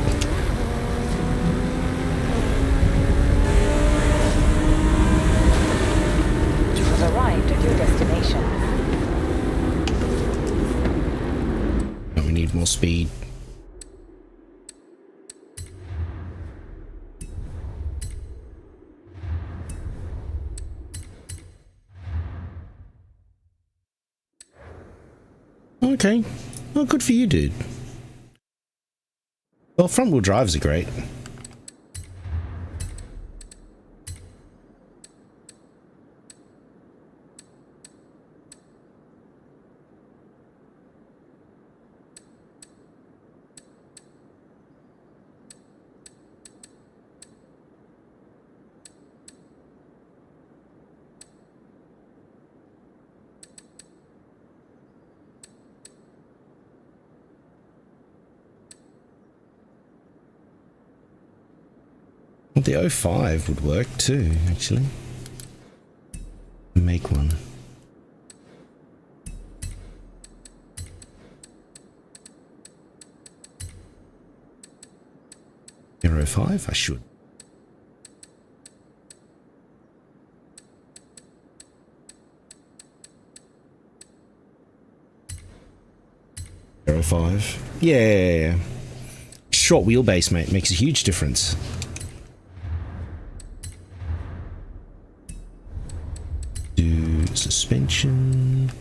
You have arrived at your destination. And we need more speed. Okay. Well, good for you, dude. Well, front-wheel drives are great. The O5 would work too, actually. Make one. Aero 5? I should. Aero 5. Yeah. Short wheelbase, mate, makes a huge difference. Do suspension.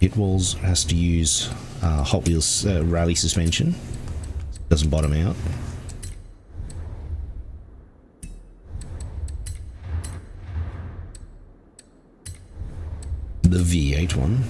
Hit walls has to use Hot Wheels rally suspension. Doesn't bottom out. The V8 one.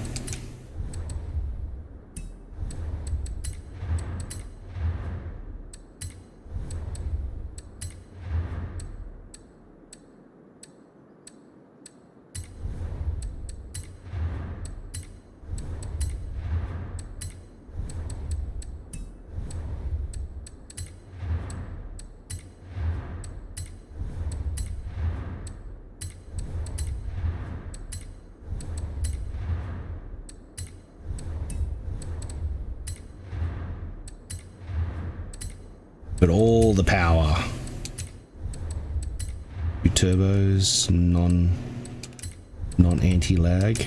But all the power. Two turbos, non-anti-lag. I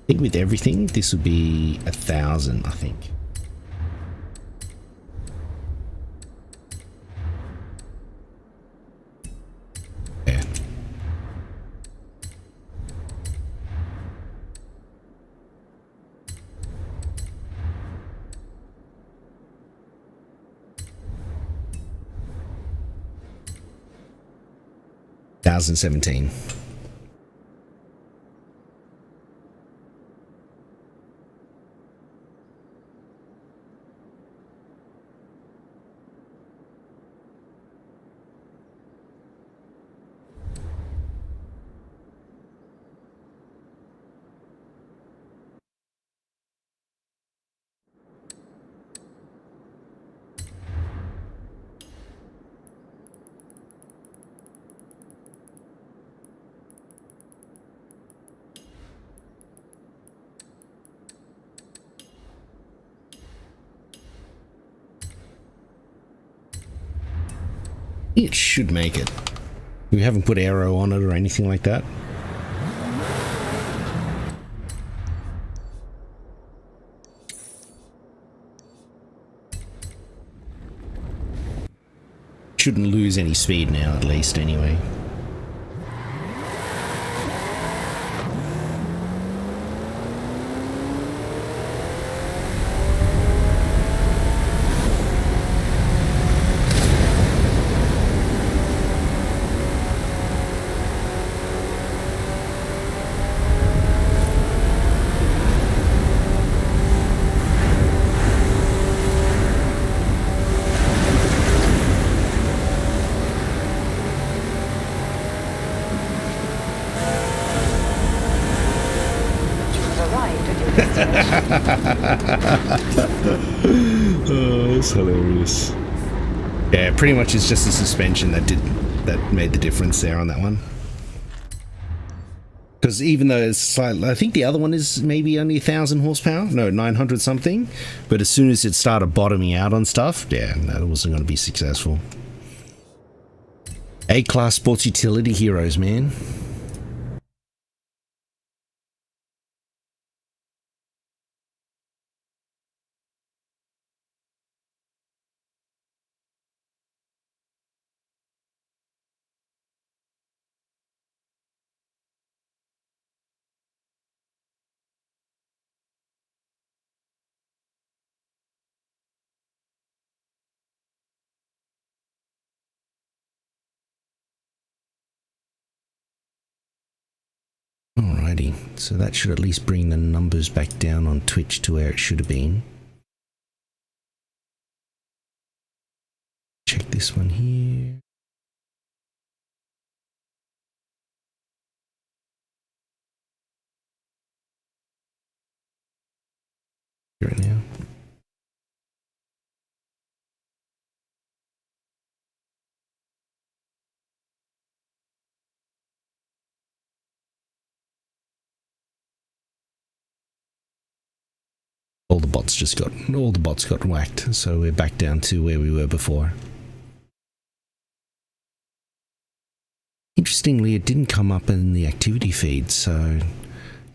think with everything, this would be 1,000, I think. Yeah. $1,017. It should make it. We haven't put aero on it or anything like that. Shouldn't lose any speed now, at least, anyway. Oh, that's hilarious. Yeah, pretty much it's just the suspension that made the difference there on that one. Because even though it's slightly, I think the other one is maybe only 1,000 horsepower, no, 900 something. But as soon as it started bottoming out on stuff, yeah, that wasn't going to be successful. A-class sports utility heroes, man. Alrighty, so that should at least bring the numbers back down on Twitch to where it should have been. Check this one here. Right now. All the bots got whacked, so we're back down to where we were before. Interestingly, it didn't come up in the activity feed, so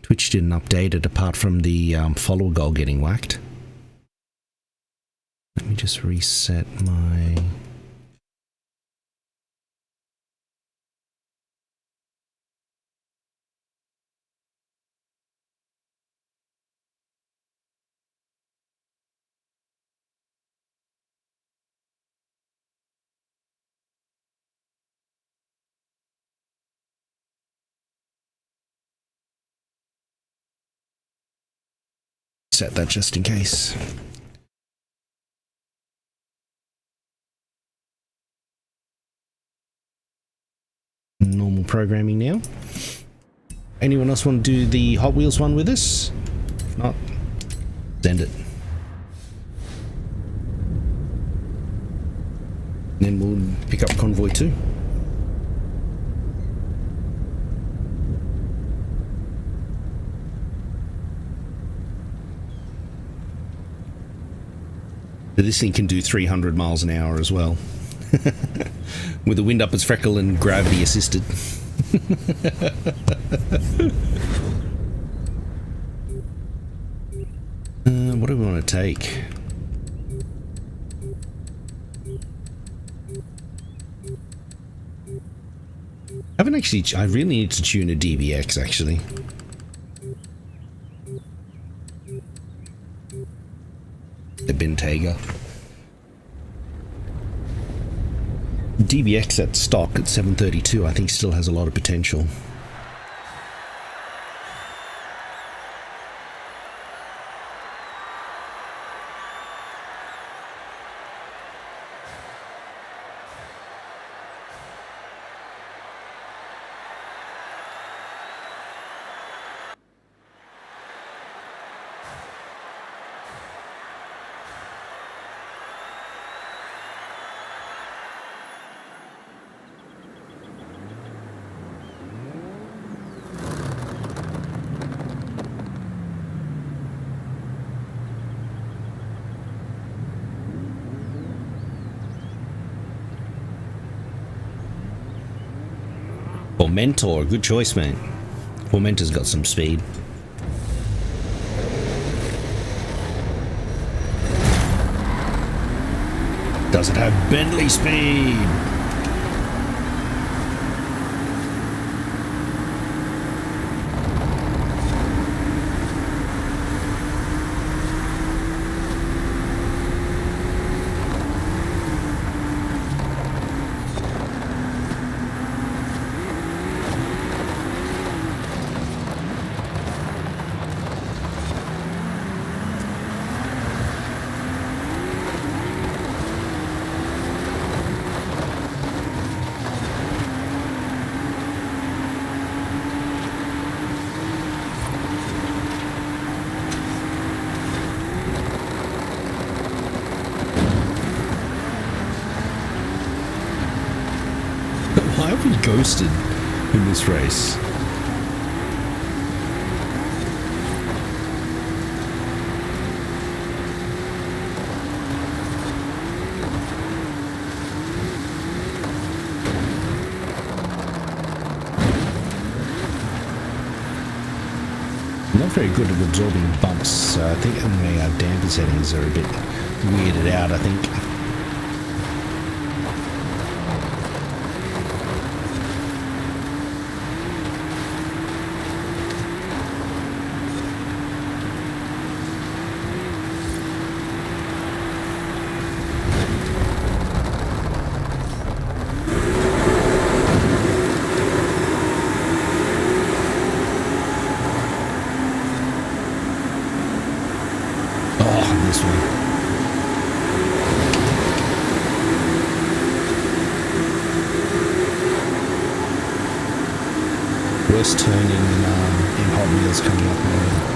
Twitch didn't update it apart from the follower goal getting whacked. Let me just reset my... Set that just in case. Normal programming now. Anyone else want to do the Hot Wheels one with us? If not, send it. Then we'll pick up Convoy 2. This thing can do 300 miles an hour as well. With the wind up its freckle and gravity assisted. What do we want to take? I really need to tune a DBX actually. The Bentayga. DBX at stock at 732 I think still has a lot of potential. Mentor, good choice, mate. Mentor's got some speed. Does it have Bentley speed? We ghosted in this race. I'm not very good at absorbing bumps, so I think my damper settings are a bit weirded out, I think. This one. Worst turning in Hot Wheels coming up now.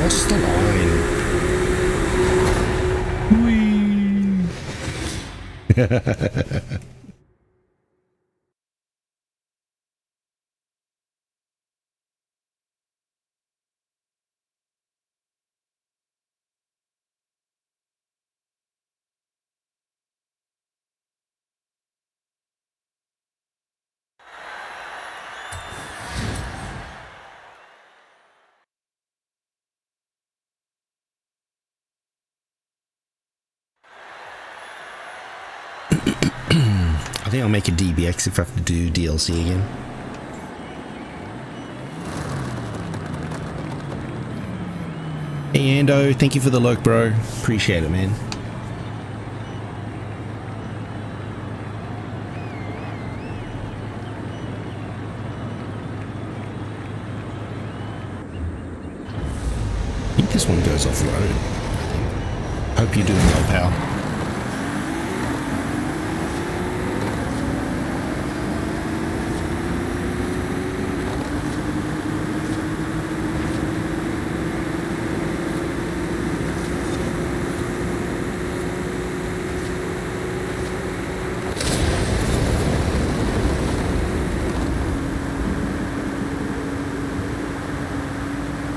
Across the line. Whee! I think I'll make a DBX if I have to do DLC again. Hey Ando, thank you for the look, bro. Appreciate it, man. I think this one goes off road. Hope you're doing well, pal.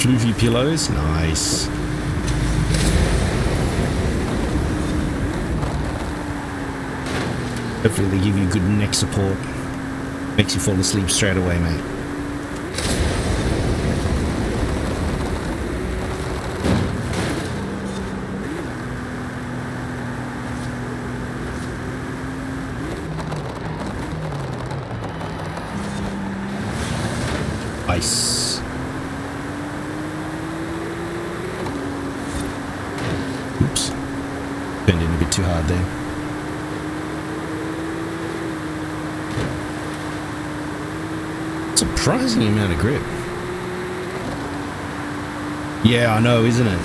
Floofy pillows, nice. Hopefully they give you good neck support. Makes you fall asleep straight away, mate. Nice. Oops. Bent in a bit too hard there. Surprising amount of grip. Yeah, I know, isn't it?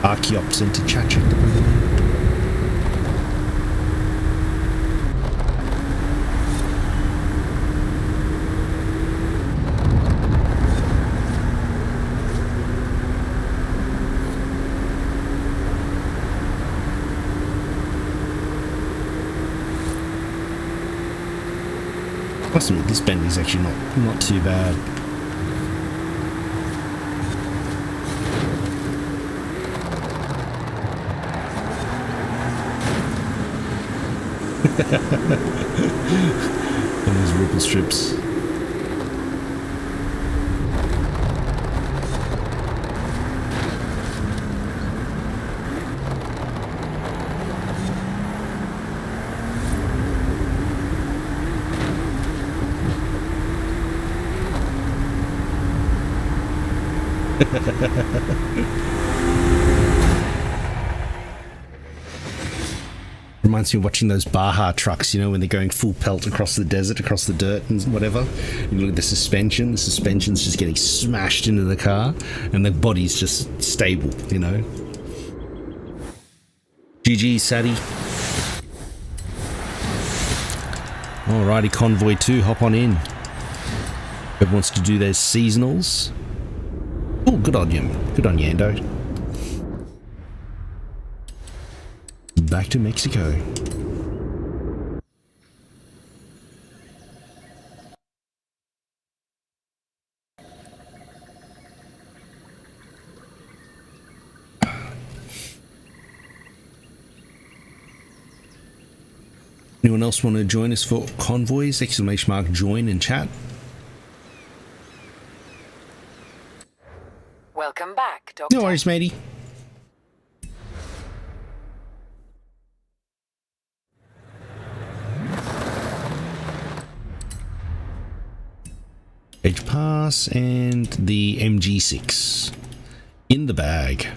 Archeops into Chachik. Must admit, this bend is actually not too bad. And those ripple strips. Reminds me of watching those Baja trucks, you know, when they're going full pelt across the desert, across the dirt and whatever. You look at the suspension's just getting smashed into the car, and the body's just stable, you know. GG, Sadie. Alrighty, Convoy 2, hop on in. Whoever wants to do their seasonals. Oh, good on you. Good on you, Ando. Back to Mexico. Anyone else want to join us for Convoys? Exclamation mark join in chat. Welcome back, Doctor. No worries, matey. Edge pass and the MG6 in the bag.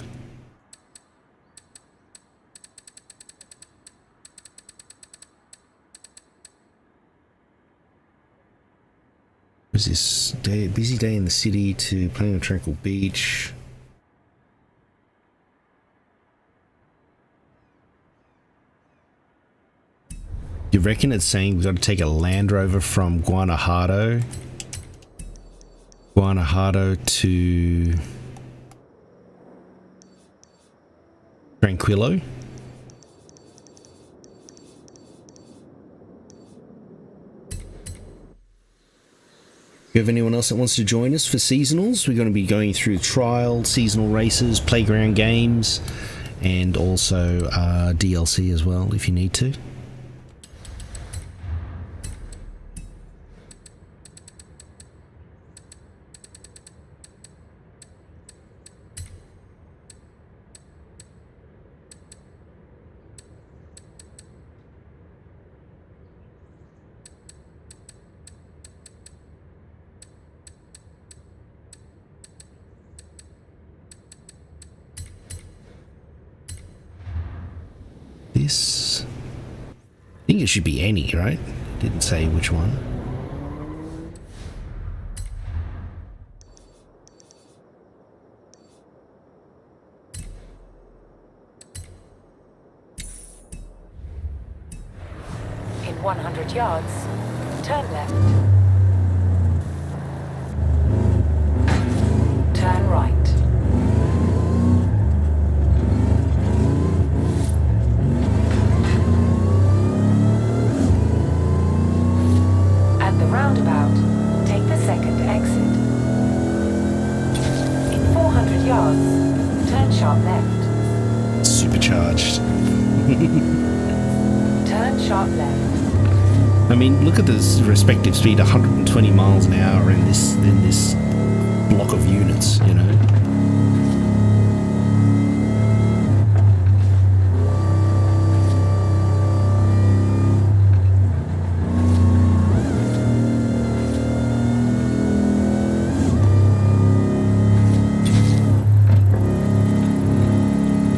Was this day, busy day in the city to playing on Tranquil Beach? You reckon it's saying we've got to take a Land Rover from Guanajuato to Tranquilo? If you have anyone else that wants to join us for seasonals, we're going to be going through trial, seasonal races, playground games, and also DLC as well if you need to. This, I think it should be any, right? Didn't say which one. In 100 yards, turn left. Turn right. Roundabout, take the second exit. In 400 yards, turn sharp left. Supercharged. Turn sharp left. I mean, look at this respective speed, 120 miles an hour in this block of units, you know.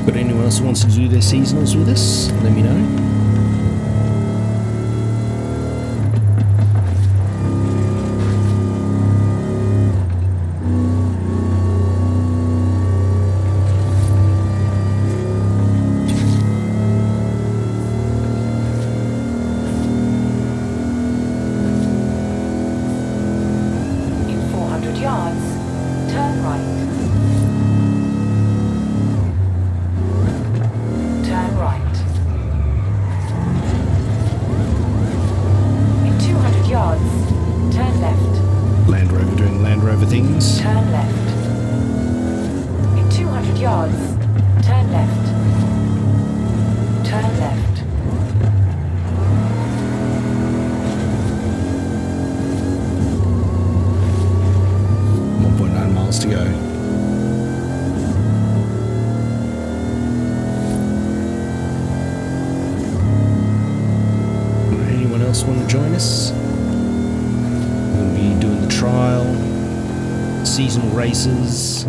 But anyone else who wants to do their seasonals with us, let me know. In 400 yards, turn right. Turn right. seasonal races.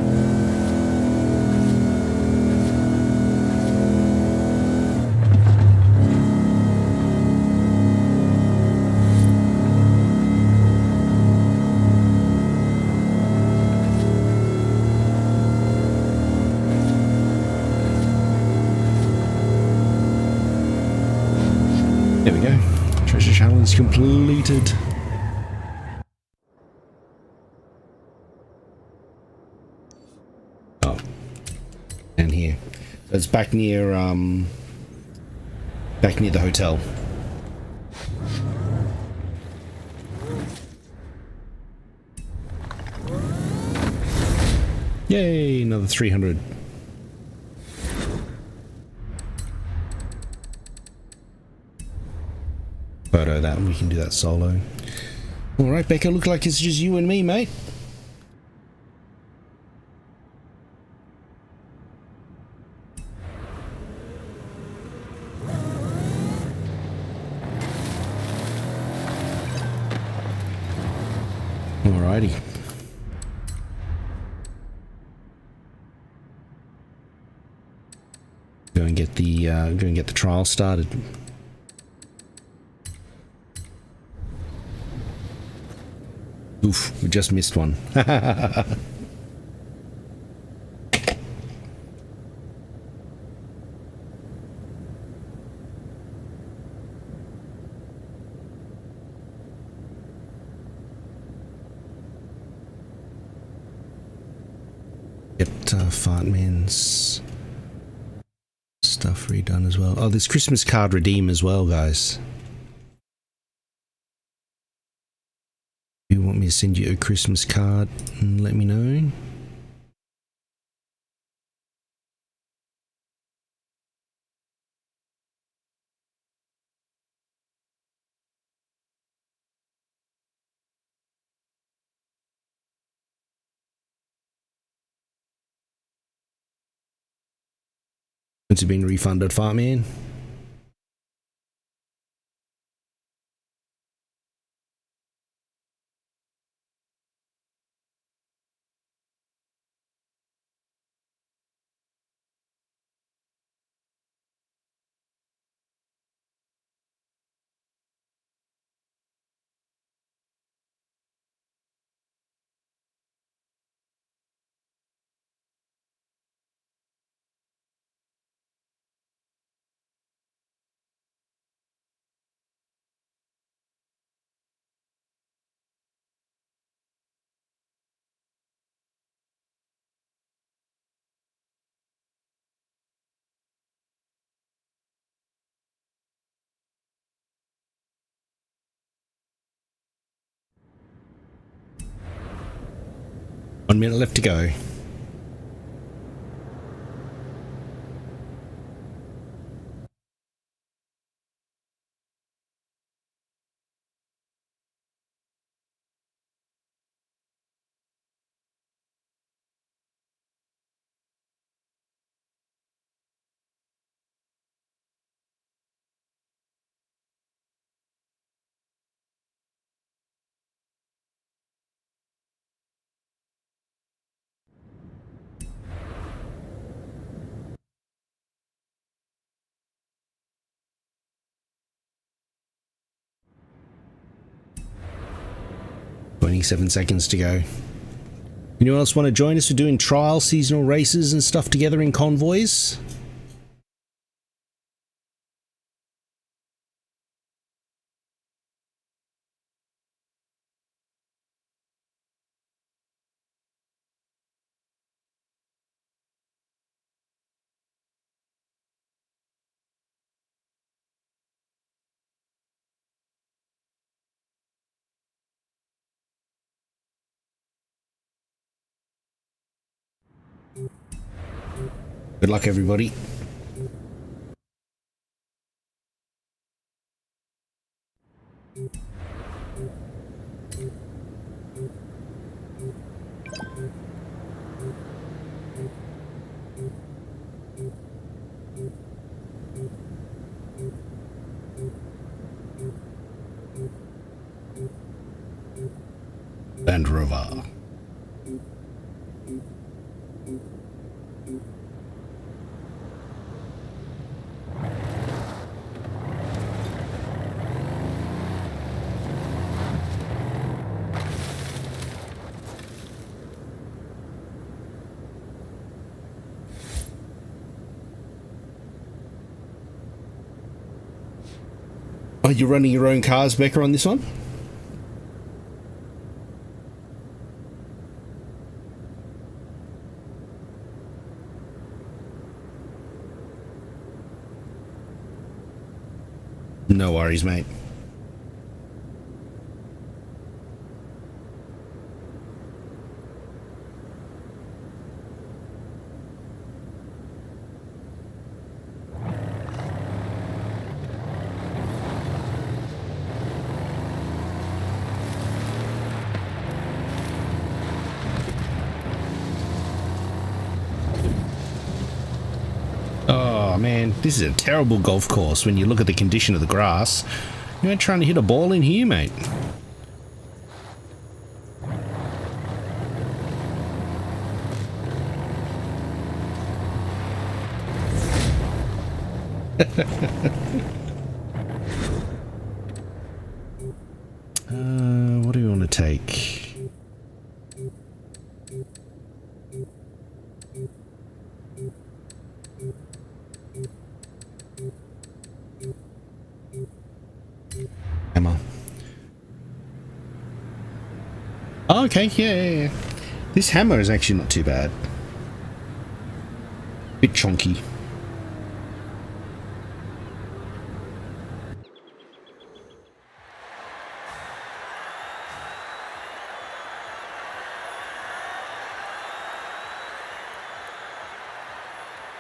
There we go. Treasure challenge completed. Oh. And here. So it's back near the hotel. Yay, another 300. Photo that, and we can do that solo. Alright, Becca, look like it's just you and me, mate. Alrighty. Go and get the trial started. Oof, we just missed one. Get Fartman's stuff redone as well. Oh, there's Christmas card redeem as well, guys. If you want me to send you a Christmas card, let me know. Once you've been refunded, Fartman. One minute left to go. Seven seconds to go. Anyone else want to join us for doing trial seasonal races and stuff together in Convoys? Good luck, everybody. Land Rover. Are you running your own cars, Becca, on this one? No worries, mate. Oh man, this is a terrible golf course when you look at the condition of the grass. You ain't trying to hit a ball in here, mate. What do you want to take? Hammer. Oh, okay, yeah. This hammer is actually not too bad. Bit chunky.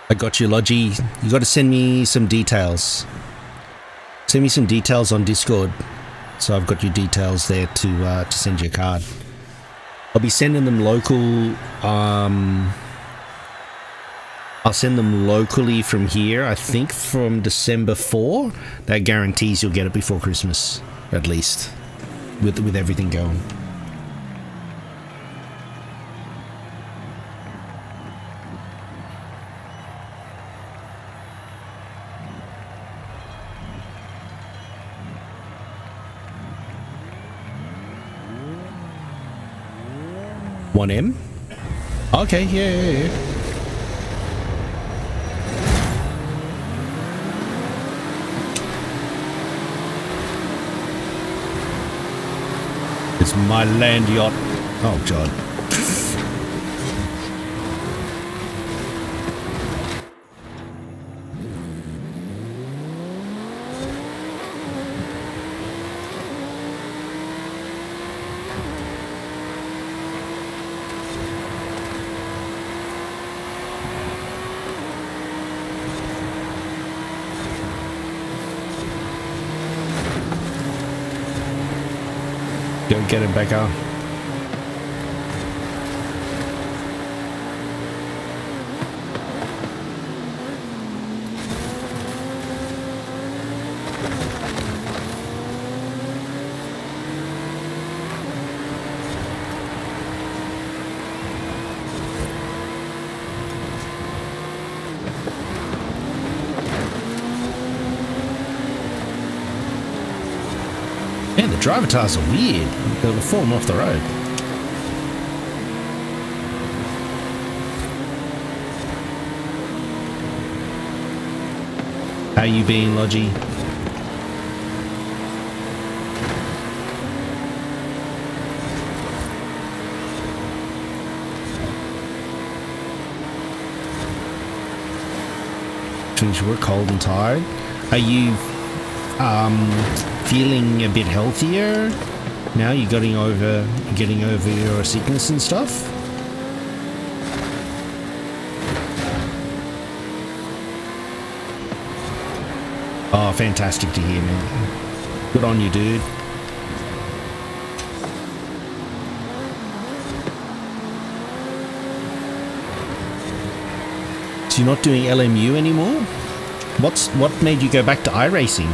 I got you, Logi. You got to send me some details. Send me some details on Discord, so I've got your details there to send you a card. I'll be sending them local. I'll send them locally from here. I think from December 4. That guarantees you'll get it before Christmas, at least, with everything going. One M? Okay, yeah. It's my land yacht. Oh, God. Go get it, Becca. Man, the driver tires are weird. They're falling off the road. How you been, Logi? Finish work cold and tired. Are you feeling a bit healthier now? You're getting over your sickness and stuff? Oh, fantastic to hear, man. Good on you, dude. So you're not doing LMU anymore? What made you go back to iRacing?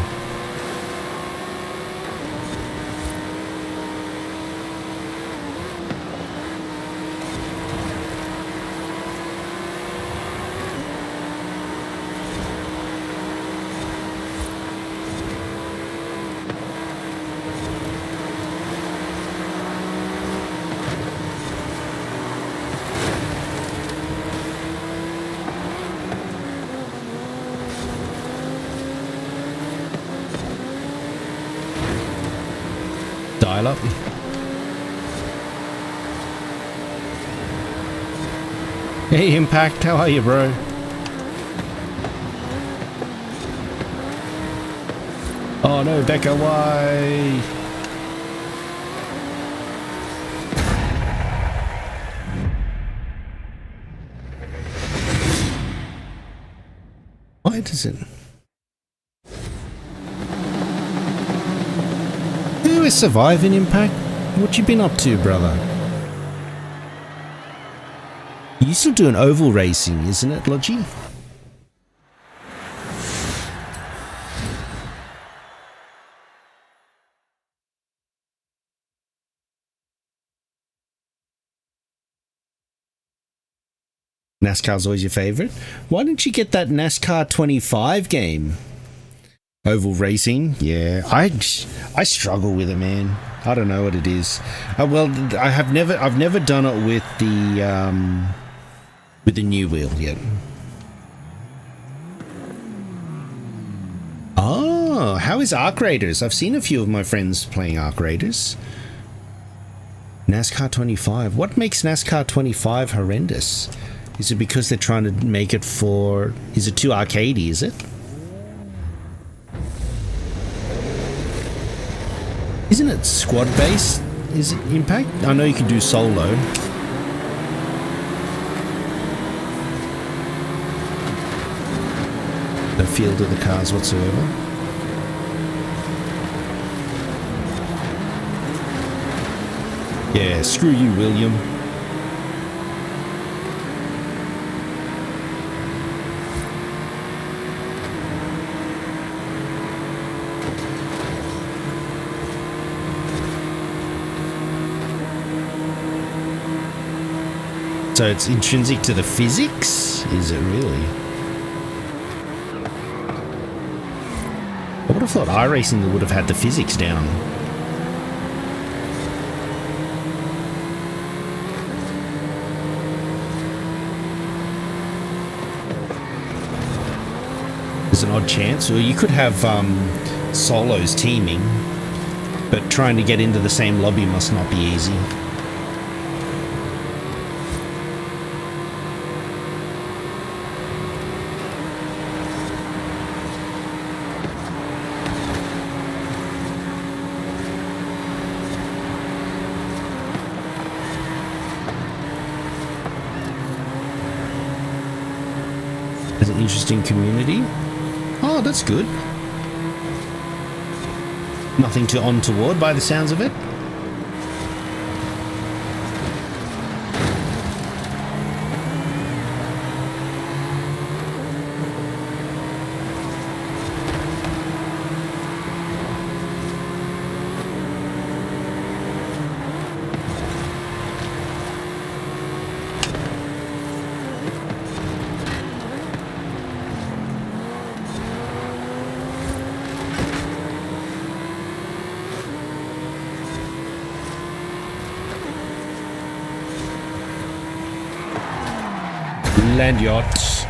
pile up. Hey, Impact, how are you, bro? Oh no, Becca, why? Why does it? Who is surviving Impact? What you been up to, brother? You still doing oval racing, isn't it, Logi? NASCAR's always your favorite. Why didn't you get that NASCAR 25 game? Oval racing, yeah. I struggle with it, man. I don't know what it is. Well, I've never done it with the new wheel yet. Oh, how is Arc Raiders? I've seen a few of my friends playing Arc Raiders. NASCAR 25. What makes NASCAR 25 horrendous? Is it because they're trying to make it for... Is it too arcadey, is it? Isn't it squad-based? Is it Impact? I know you can do solo. No feel to the cars whatsoever. Yeah, screw you, William. So it's intrinsic to the physics? Is it really? I would have thought iRacing would have had the physics down. There's an odd chance. Or you could have solos teaming, but trying to get into the same lobby must not be easy. Interesting community. Oh, that's good. Nothing too untoward by the sounds of it. Land yachts,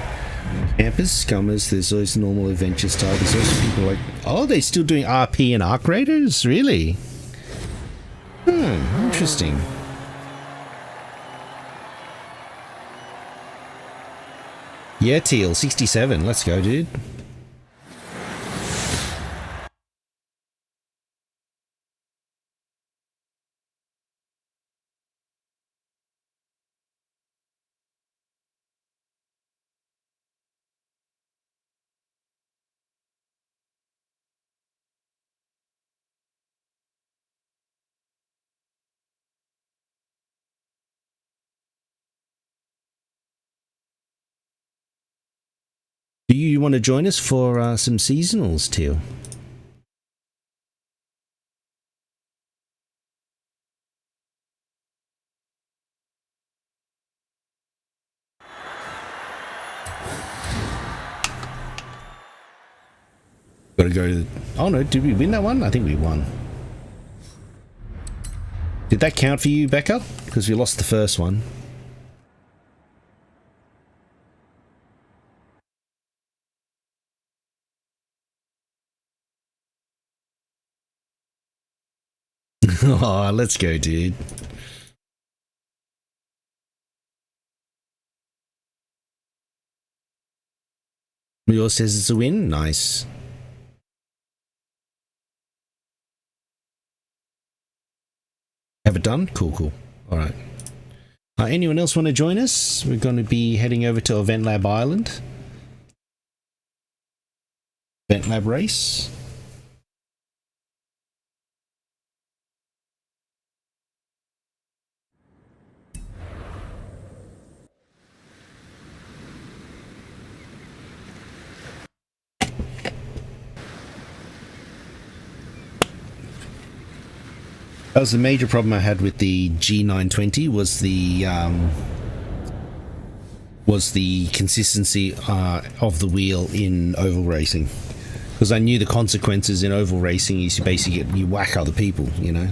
campers, scummers. There's always normal adventure style. There's also people like, oh, they're still doing RP and Arc Raiders, really? Interesting. Yeah, Teal 67. Let's go, dude. Do you want to join us for some seasonals, Teal? Got to go to... Oh no, did we win that one? I think we won. Did that count for you, Becca? Because we lost the first one. Oh, let's go, dude. Yours says it's a win. Nice. Have it done? Cool, cool. All right. Anyone else want to join us? We're going to be heading over to Event Lab Island. Event Lab race. That was the major problem I had with the G920 was the consistency of the wheel in oval racing, because I knew the consequences in oval racing is you basically you whack other people, you know.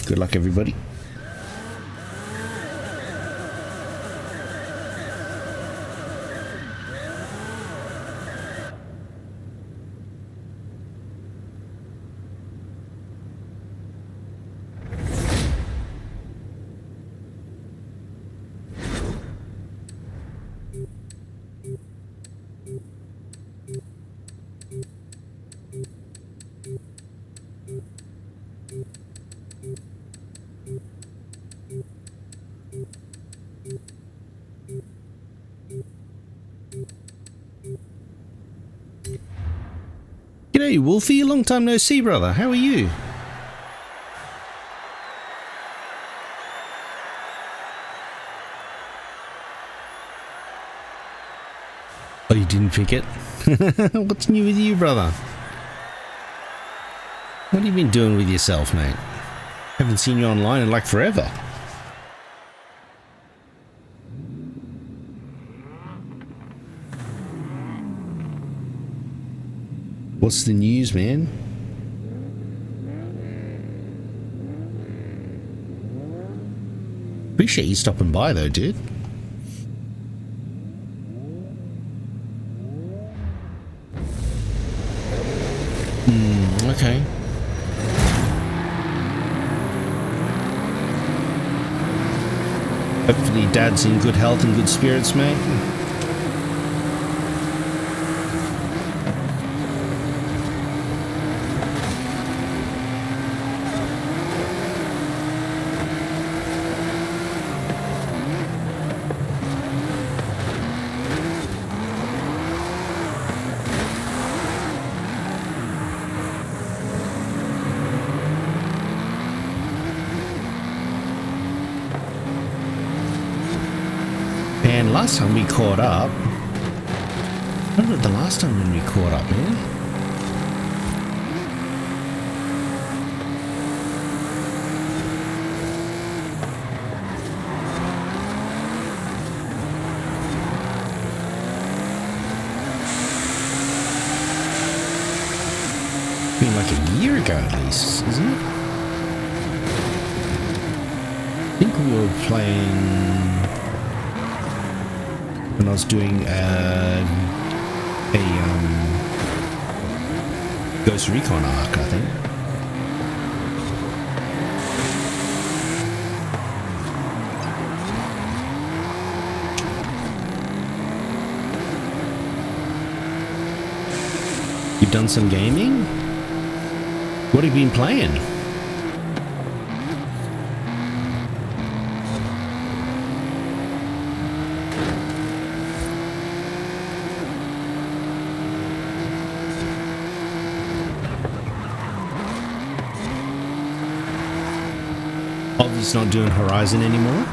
Good luck, everybody. G'day, Wolfie. Long time no see, brother. How are you? Oh, you didn't pick it? What's new with you, brother? What have you been doing with yourself, mate? Haven't seen you online in like forever. What's the news, man? Appreciate you stopping by though, dude. Okay. Hopefully Dad's in good health and good spirits, mate. Man, last time we caught up... I remember the last time when we caught up, man. Been like a year ago at least, isn't it? I think we were playing... when I was doing a Ghost Recon arc, I think. You've done some gaming? What have you been playing? Obviously not doing Horizon anymore.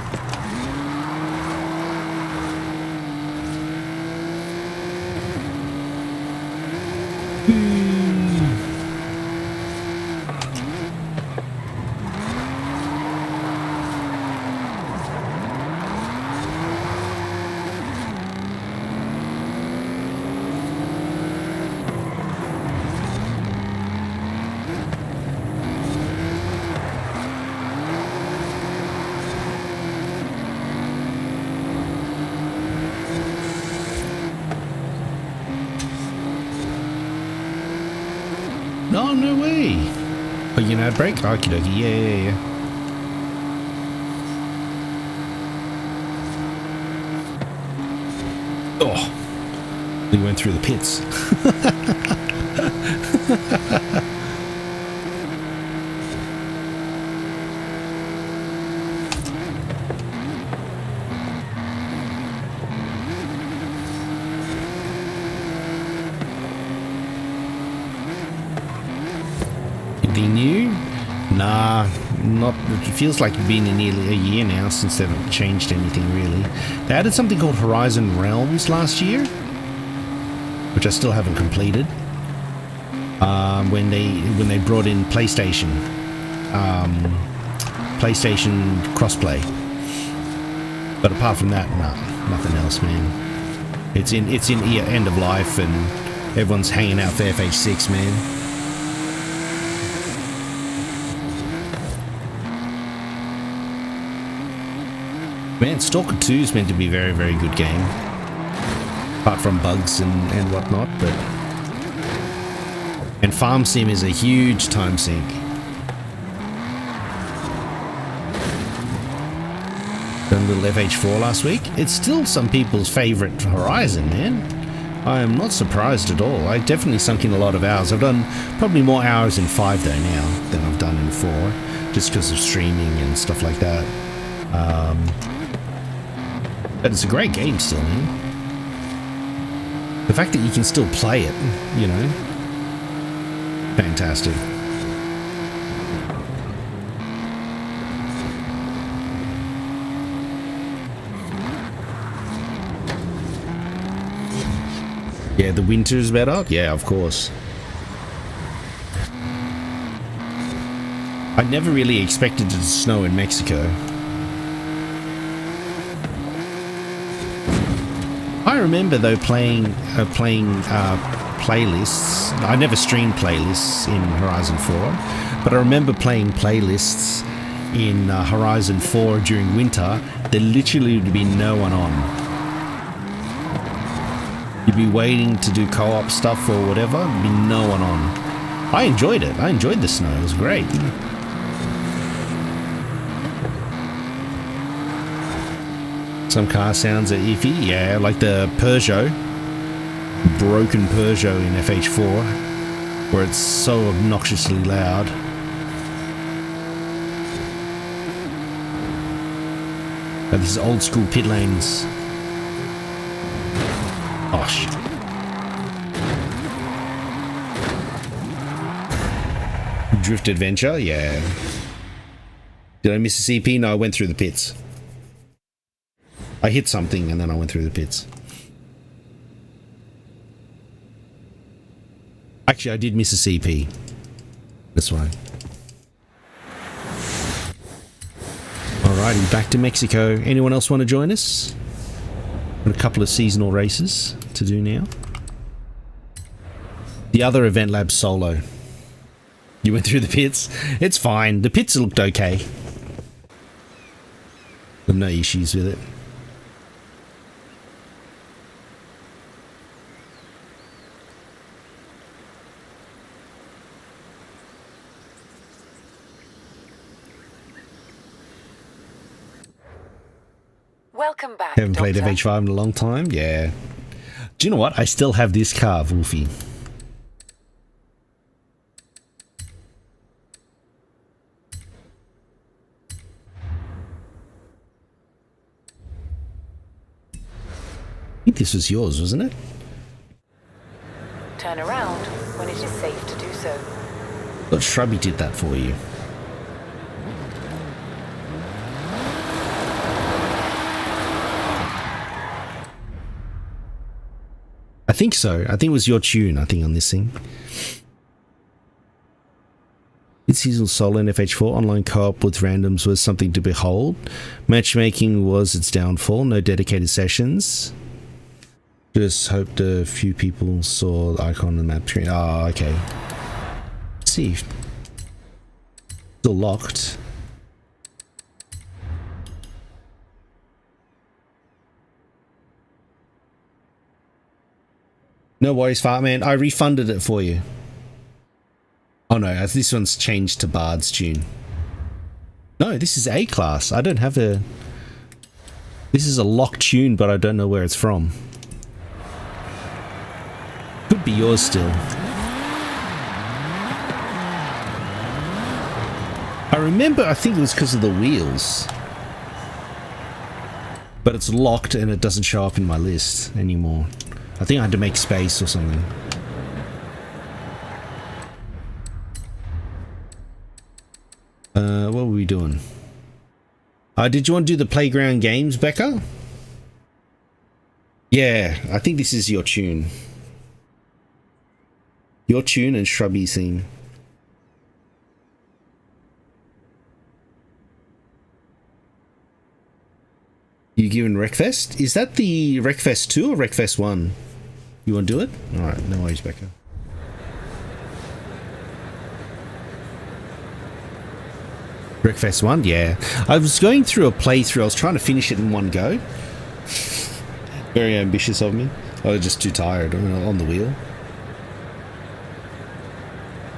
No, no way. Oh, you know how to brake? Okie dokie. Yeah. Oh, he went through the pits. Anything new? Nah, not. It feels like it's been nearly a year now since they haven't changed anything really. They added something called Horizon Realms last year, which I still haven't completed. When they brought in PlayStation crossplay. But apart from that, nah, nothing else, man. It's in end of life, and everyone's hanging out for FH6, man. Man, Stalker 2 is meant to be a very, very good game. Apart from bugs and whatnot, but... And Farm Sim is a huge time sink. Done a little FH4 last week. It's still some people's favourite Horizon, man. I am not surprised at all. I definitely sunk in a lot of hours. I've done probably more hours in 5 though now than I've done in 4. Just because of streaming and stuff like that. But it's a great game still, man. The fact that you can still play it, you know, fantastic. Yeah, the winter's better? Yeah, of course. I never really expected it to snow in Mexico. I remember though playing playlists. I never streamed playlists in Horizon 4, but I remember playing playlists in Horizon 4 during winter. There literally would be no one on. You'd be waiting to do co-op stuff or whatever. There'd be no one on. I enjoyed it. I enjoyed the snow. It was great. Some car sounds are iffy, yeah, like the Peugeot, broken Peugeot in FH4, where it's so obnoxiously loud. But these old school pit lanes. Oh shit. Drift Adventure, yeah. Did I miss a CP? No, I went through the pits. I hit something and then I went through the pits. Actually, I did miss a CP. That's why. Alrighty, back to Mexico. Anyone else want to join us? Got a couple of seasonal races to do now. The other Event Lab solo. You went through the pits? It's fine. The pits looked okay. I've no issues with it. Welcome back. Haven't played Doctor. FH5 in a long time. Yeah. Do you know what? I still have this car, Wolfie. I think this was yours, wasn't it? Turn around when it is safe to do so. But Shrubby did that for you. I think so. I think it was your tune, I think, on this thing. It's seasonal solo in FH4. Online co-op with randoms was something to behold. Matchmaking was its downfall. No dedicated sessions. Just hoped a few people saw the icon on the map screen. Oh, okay. Let's see. Still locked. No worries, Fart Man. I refunded it for you. Oh no, as this one's changed to Bard's tune. No, this is A class. I don't have a... This is a locked tune, but I don't know where it's from. Could be yours still. I remember, I think it was because of the wheels. But it's locked and it doesn't show up in my list anymore. I think I had to make space or something. What were we doing? Did you want to do the playground games, Becca? Yeah, I think this is your tune. Your tune and Shrubby theme. You given Wreckfest? Is that the Wreckfest 2 or Wreckfest 1? You want to do it? Alright, no worries, Becca. Wreckfest 1? Yeah. I was going through a playthrough. I was trying to finish it in one go. Very ambitious of me. I was just too tired. I mean, on the wheel.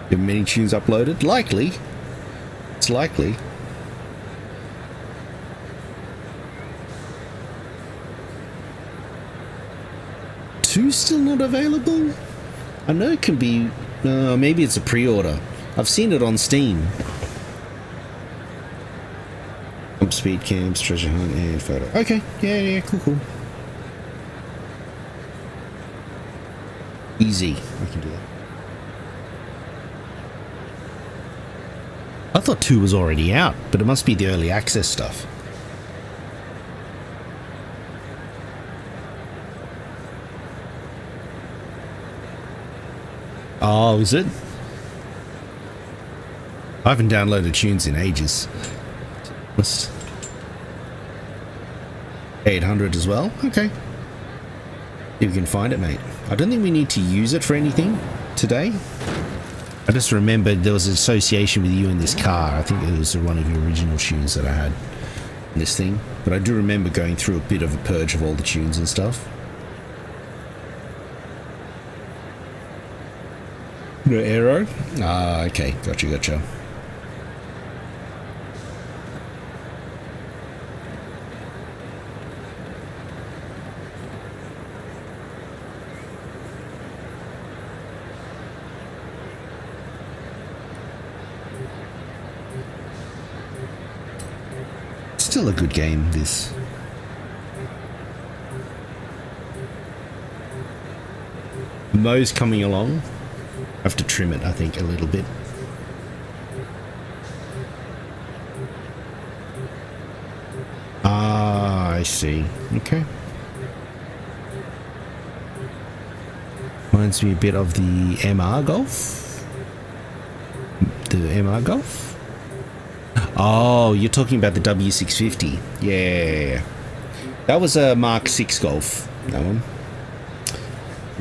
Have many tunes uploaded? Likely. It's likely. Two still not available? I know it can be... maybe it's a pre-order. I've seen it on Steam. Speed cams, treasure hunt, and photo. Okay, yeah, cool. Easy, I can do that. I thought 2 was already out, but it must be the early access stuff. Oh, is it? I haven't downloaded tunes in ages. 800 as well? Okay. If you can find it, mate. I don't think we need to use it for anything today. I just remembered there was an association with you in this car. I think it was one of your original tunes that I had in this thing. But I do remember going through a bit of a purge of all the tunes and stuff. No arrow? Ah, okay. Gotcha. Still a good game, this. Mo's coming along. I have to trim it, I think, a little bit. Ah, I see. Okay. Reminds me a bit of the MR Golf. The MR Golf? Oh, you're talking about the W650. Yeah. That was a Mark 6 Golf, that one.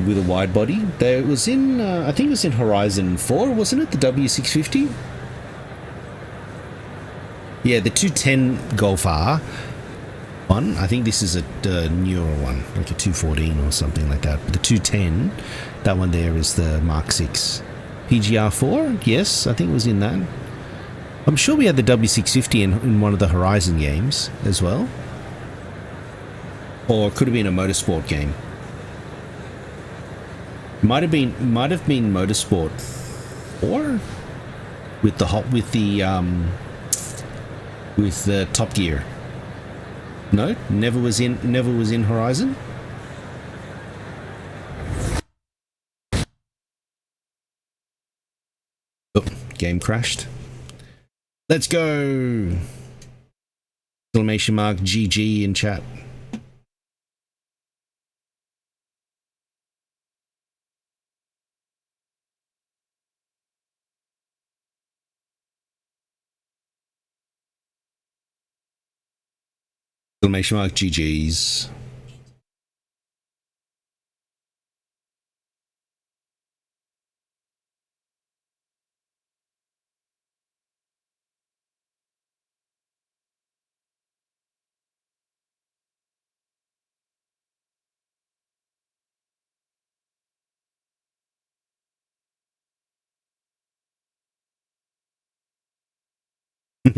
With a wide body. There was in, I think it was in Horizon 4, wasn't it? The W650? Yeah, the 210 Golf R one. I think this is a newer one, like a 214 or something like that. But the 210, that one there is the Mark 6. PGR 4? Yes, I think it was in that. I'm sure we had the W650 in one of the Horizon games as well. Or it could have been a motorsport game. Might have been Motorsport 4 with the Top Gear. No, never was in Horizon. Oh, game crashed. Let's go! Exclamation mark GG in chat. Exclamation mark GG's. I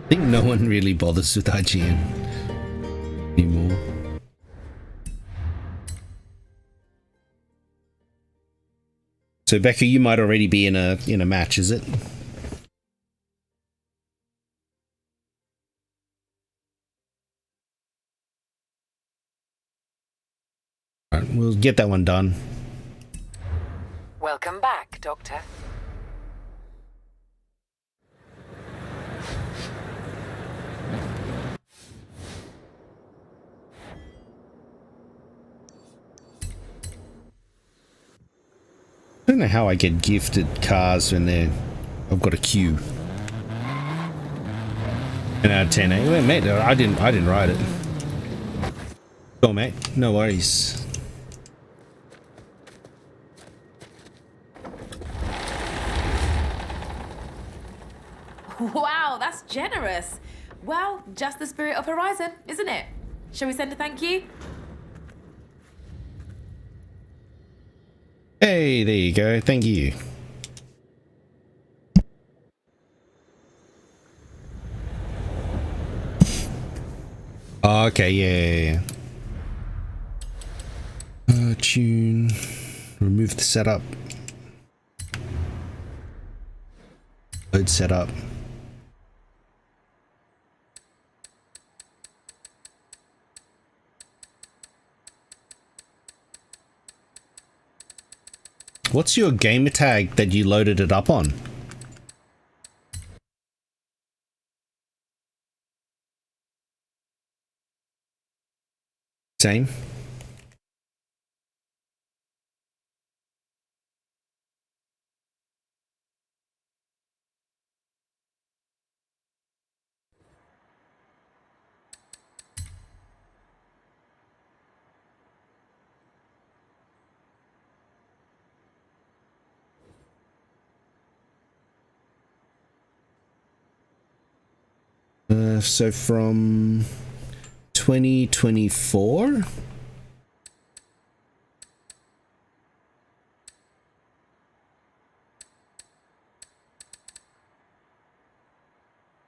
think no one really bothers with IGN anymore. So Becca, you might already be in a match, is it? All right, we'll get that one done. Welcome back, Doctor. I don't know how I get gifted cars when I've got a queue. 10 out of 10, eh? Well, mate, I didn't write it. Go, mate. No worries. Wow, that's generous. Well, just the spirit of Horizon, isn't it? Shall we send a thank you? Hey, there you go. Thank you. Oh, okay, yeah. Tune. Remove the setup. Load setup. What's your gamer tag that you loaded it up on? Same. So from 2024?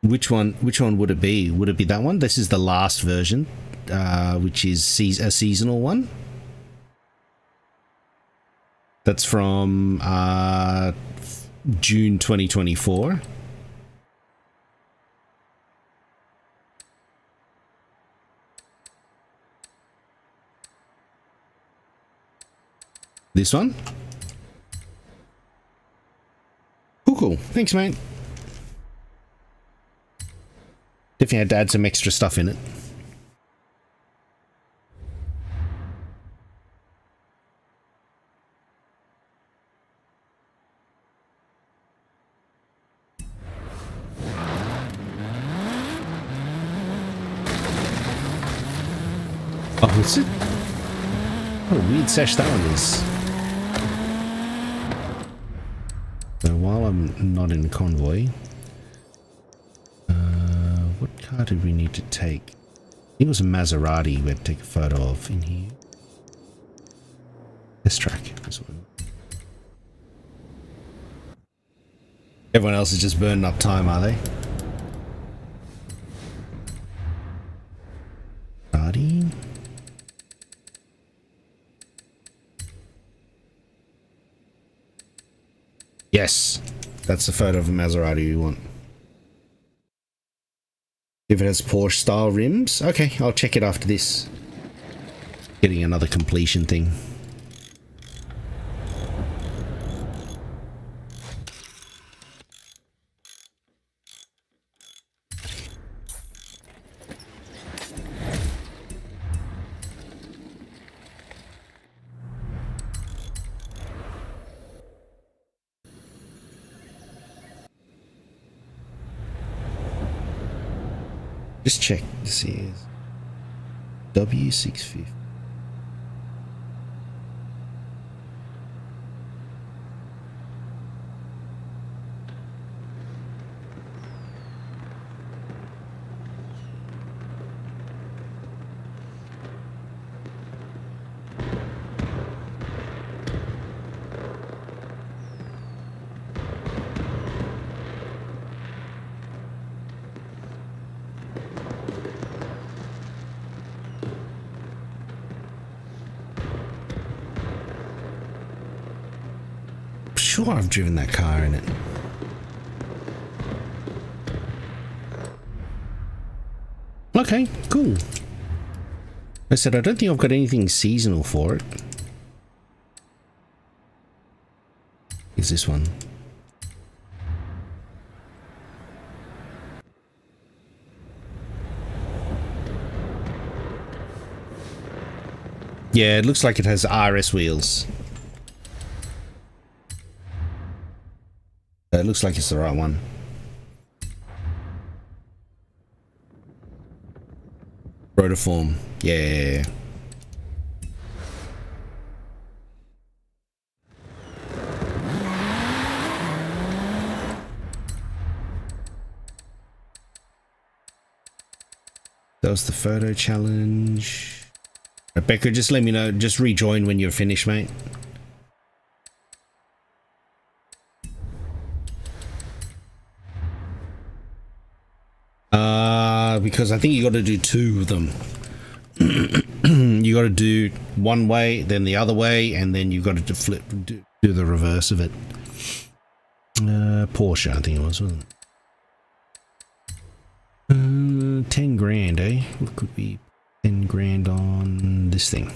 Which one would it be? Would it be that one? This is the last version, which is a seasonal one. That's from June 2024. This one? Cool. Thanks, mate. Definitely had to add some extra stuff in it. Oh, is it? What a weird sesh that one is. So while I'm not in Convoy, what car did we need to take? I think it was a Maserati we had to take a photo of in here. This track. This one. Everyone else is just burning up time, are they? Maserati. Yes, that's the photo of a Maserati we want. If it has Porsche style rims, okay, I'll check it after this. Getting another completion thing. Just check to see. W650. sure I've driven that car in it. Okay, cool. I said I don't think I've got anything seasonal for it. Is this one? Yeah, it looks like it has RS wheels. It looks like it's the right one. Rotiform. Yeah. That was the photo challenge. Rebecca, just let me know. Just rejoin when you're finished, mate. Because I think you got to do 2 of them. You got to do one way, then the other way, and then you got to do the reverse of it. Porsche, I think it was, wasn't it? 10 grand, eh? What could be 10 grand on this thing?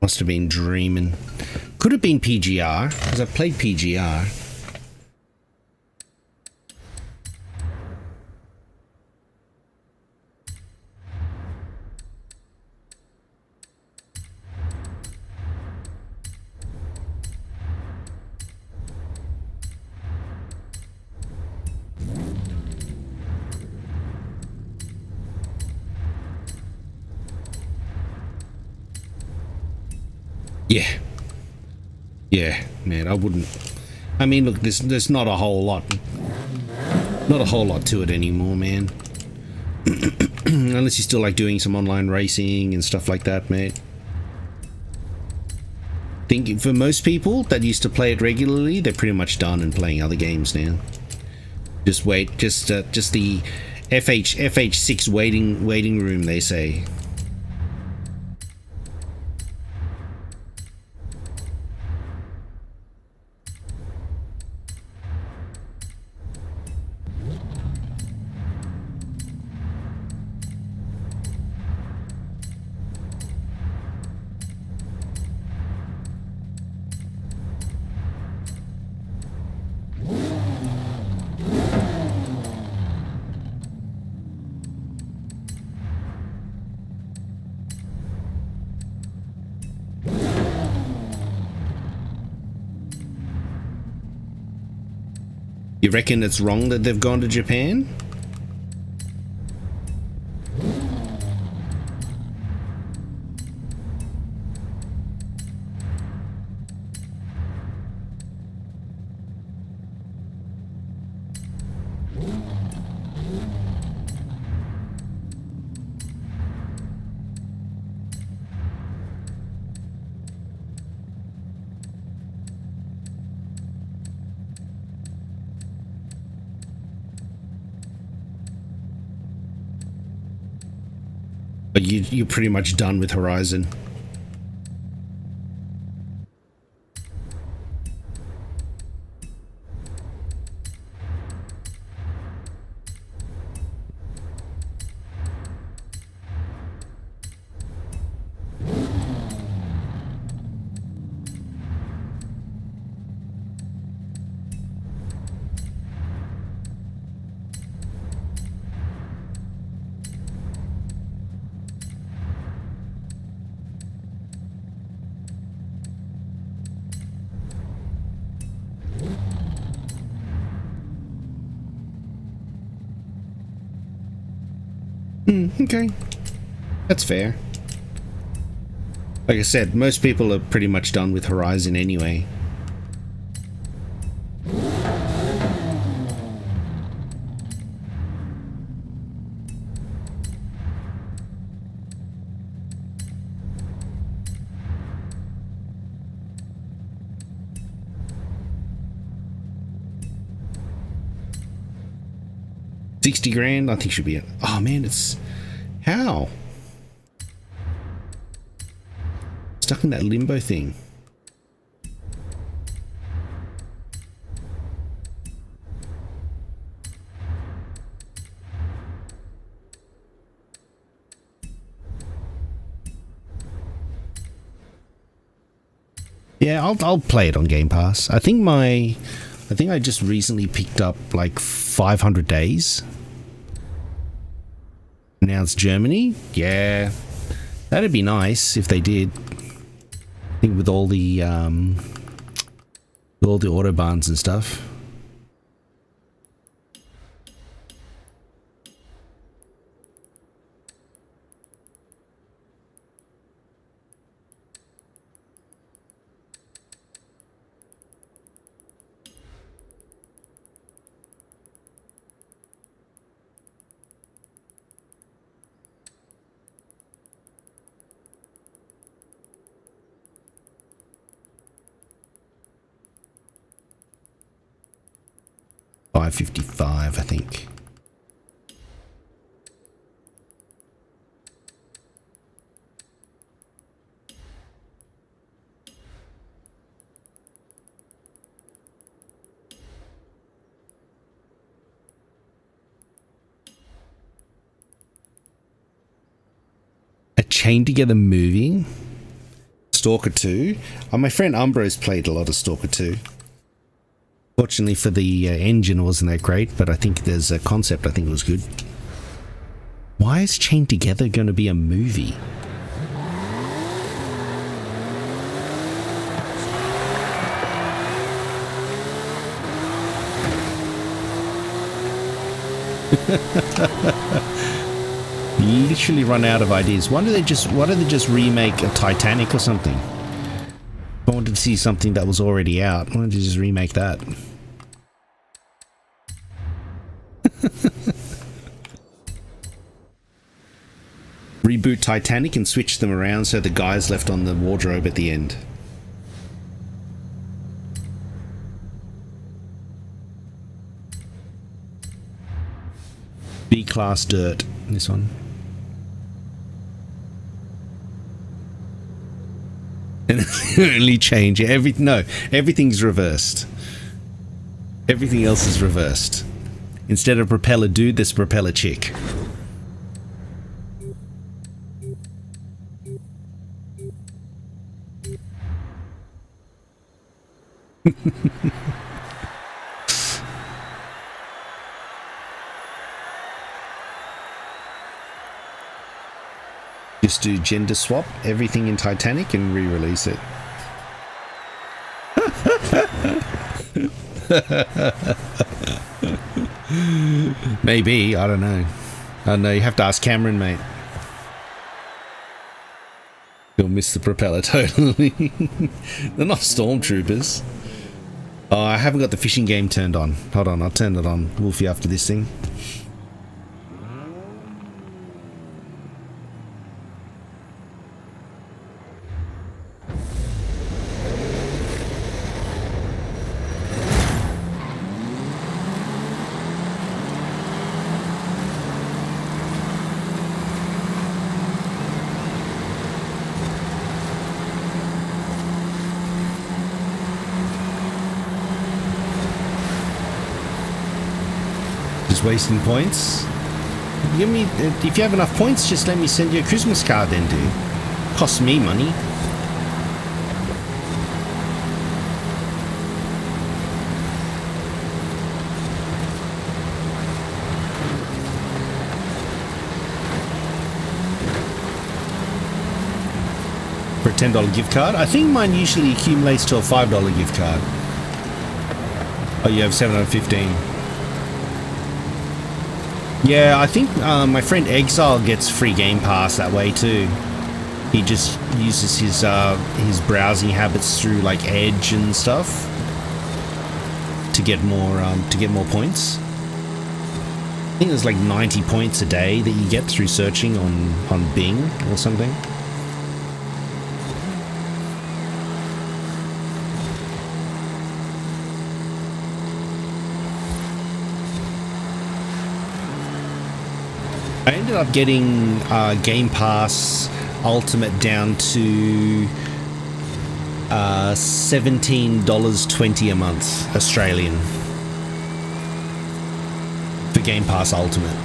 Must have been dreaming. Could have been PGR, because I played PGR. Yeah, man, I wouldn't. I mean, look, there's not a whole lot to it anymore, man. Unless you still like doing some online racing and stuff like that, mate. Think for most people that used to play it regularly, they're pretty much done and playing other games now. Just the FH6 waiting room, they say. You reckon it's wrong that they've gone to Japan? But you're pretty much done with Horizon. Okay. That's fair. Like I said, most people are pretty much done with Horizon anyway. $60,000, I think should be it. Oh man, it's how? Stuck in that limbo thing. Yeah, I'll play it on Game Pass. I think I just recently picked up like 500 Days. Now it's Germany. Yeah, that'd be nice if they did. I think with all the autobahns and stuff. $555, I think. A Chained Together movie? Stalker 2? My friend Umbro's played a lot of Stalker 2. Fortunately for the engine, wasn't that great, but I think there's a concept I think was good. Why is Chained Together going to be a movie? Literally run out of ideas. Why don't they just remake a Titanic or something? I wanted to see something that was already out. Why don't you just remake that? Reboot Titanic and switch them around so the guy's left on the wardrobe at the end. B-class dirt, this one. And only change everything's reversed. Everything else is reversed. Instead of propeller dude, there's propeller chick. Just do gender swap everything in Titanic and re-release it. Maybe, I don't know. I don't know, you have to ask Cameron, mate. You'll miss the propeller totally. They're not stormtroopers. Oh, I haven't got the fishing game turned on. Hold on, I'll turn it on, Wolfie, after this thing. Wasting points. Give me, if you have enough points, just let me send you a Christmas card then, dude. Costs me money. For a $10 gift card. I think mine usually accumulates to a $5 gift card. Oh, you have 715. Yeah, I think my friend Exile gets free Game Pass that way too. He just uses his browsing habits through like Edge and stuff to get more points. I think there's like 90 points a day that you get through searching on Bing or something. I ended up getting Game Pass Ultimate down to $17.20 a month Australian for Game Pass Ultimate.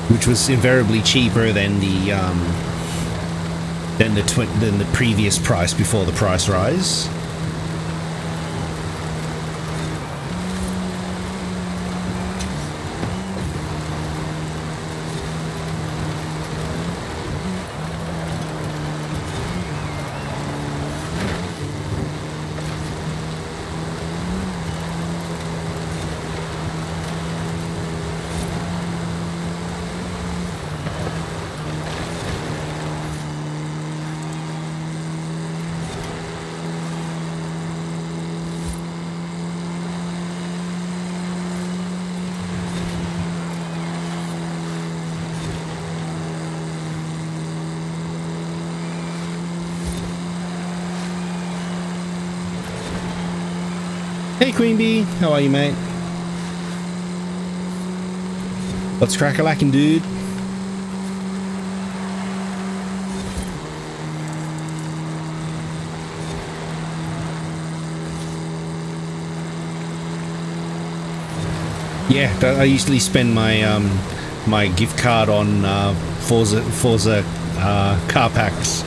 Which was invariably cheaper than the previous price before the price rise. Hey Queen Bee, how are you, mate? What's crack-a-lackin', dude? Yeah, I usually spend my my gift card on Forza car packs.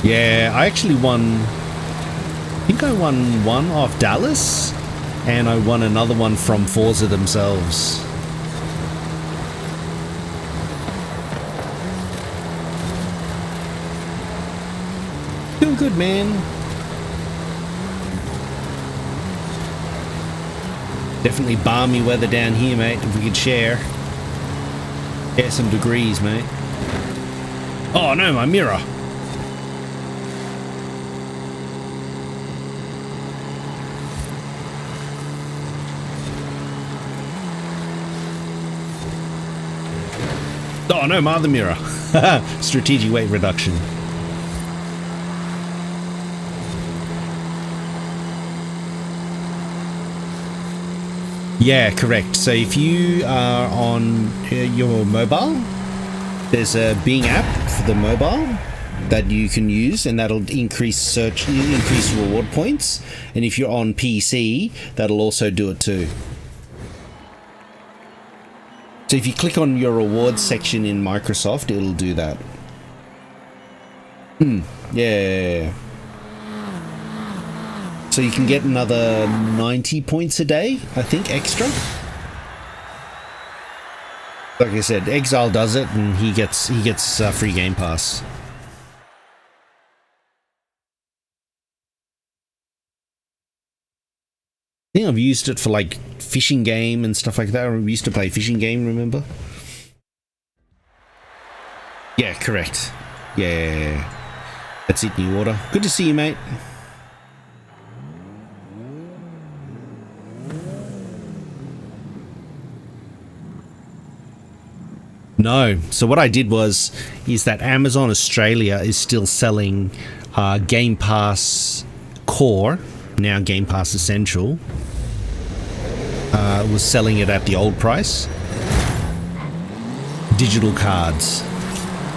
Yeah, I actually won. I think I won one off Dallas, and I won another one from Forza themselves. Doing good, man. Definitely balmy weather down here, mate. If we could share some degrees, mate. Oh no, my mirror. Oh no, my other mirror. Strategic weight reduction. Yeah, correct. So if you are on your mobile, there's a Bing app for the mobile that you can use, and that'll increase reward points. And if you're on PC, that'll also do it too. So if you click on your rewards section in Microsoft, it'll do that. Yeah. So you can get another 90 points a day, I think, extra. Like I said, Exile does it, and he gets free Game Pass. I think I've used it for like fishing game and stuff like that. We used to play fishing game, remember? Yeah, correct. Yeah. That's it, New Order. Good to see you, mate. No. So what I did is that Amazon Australia is still selling Game Pass Core, now Game Pass Essential. Was selling it at the old price. Digital cards.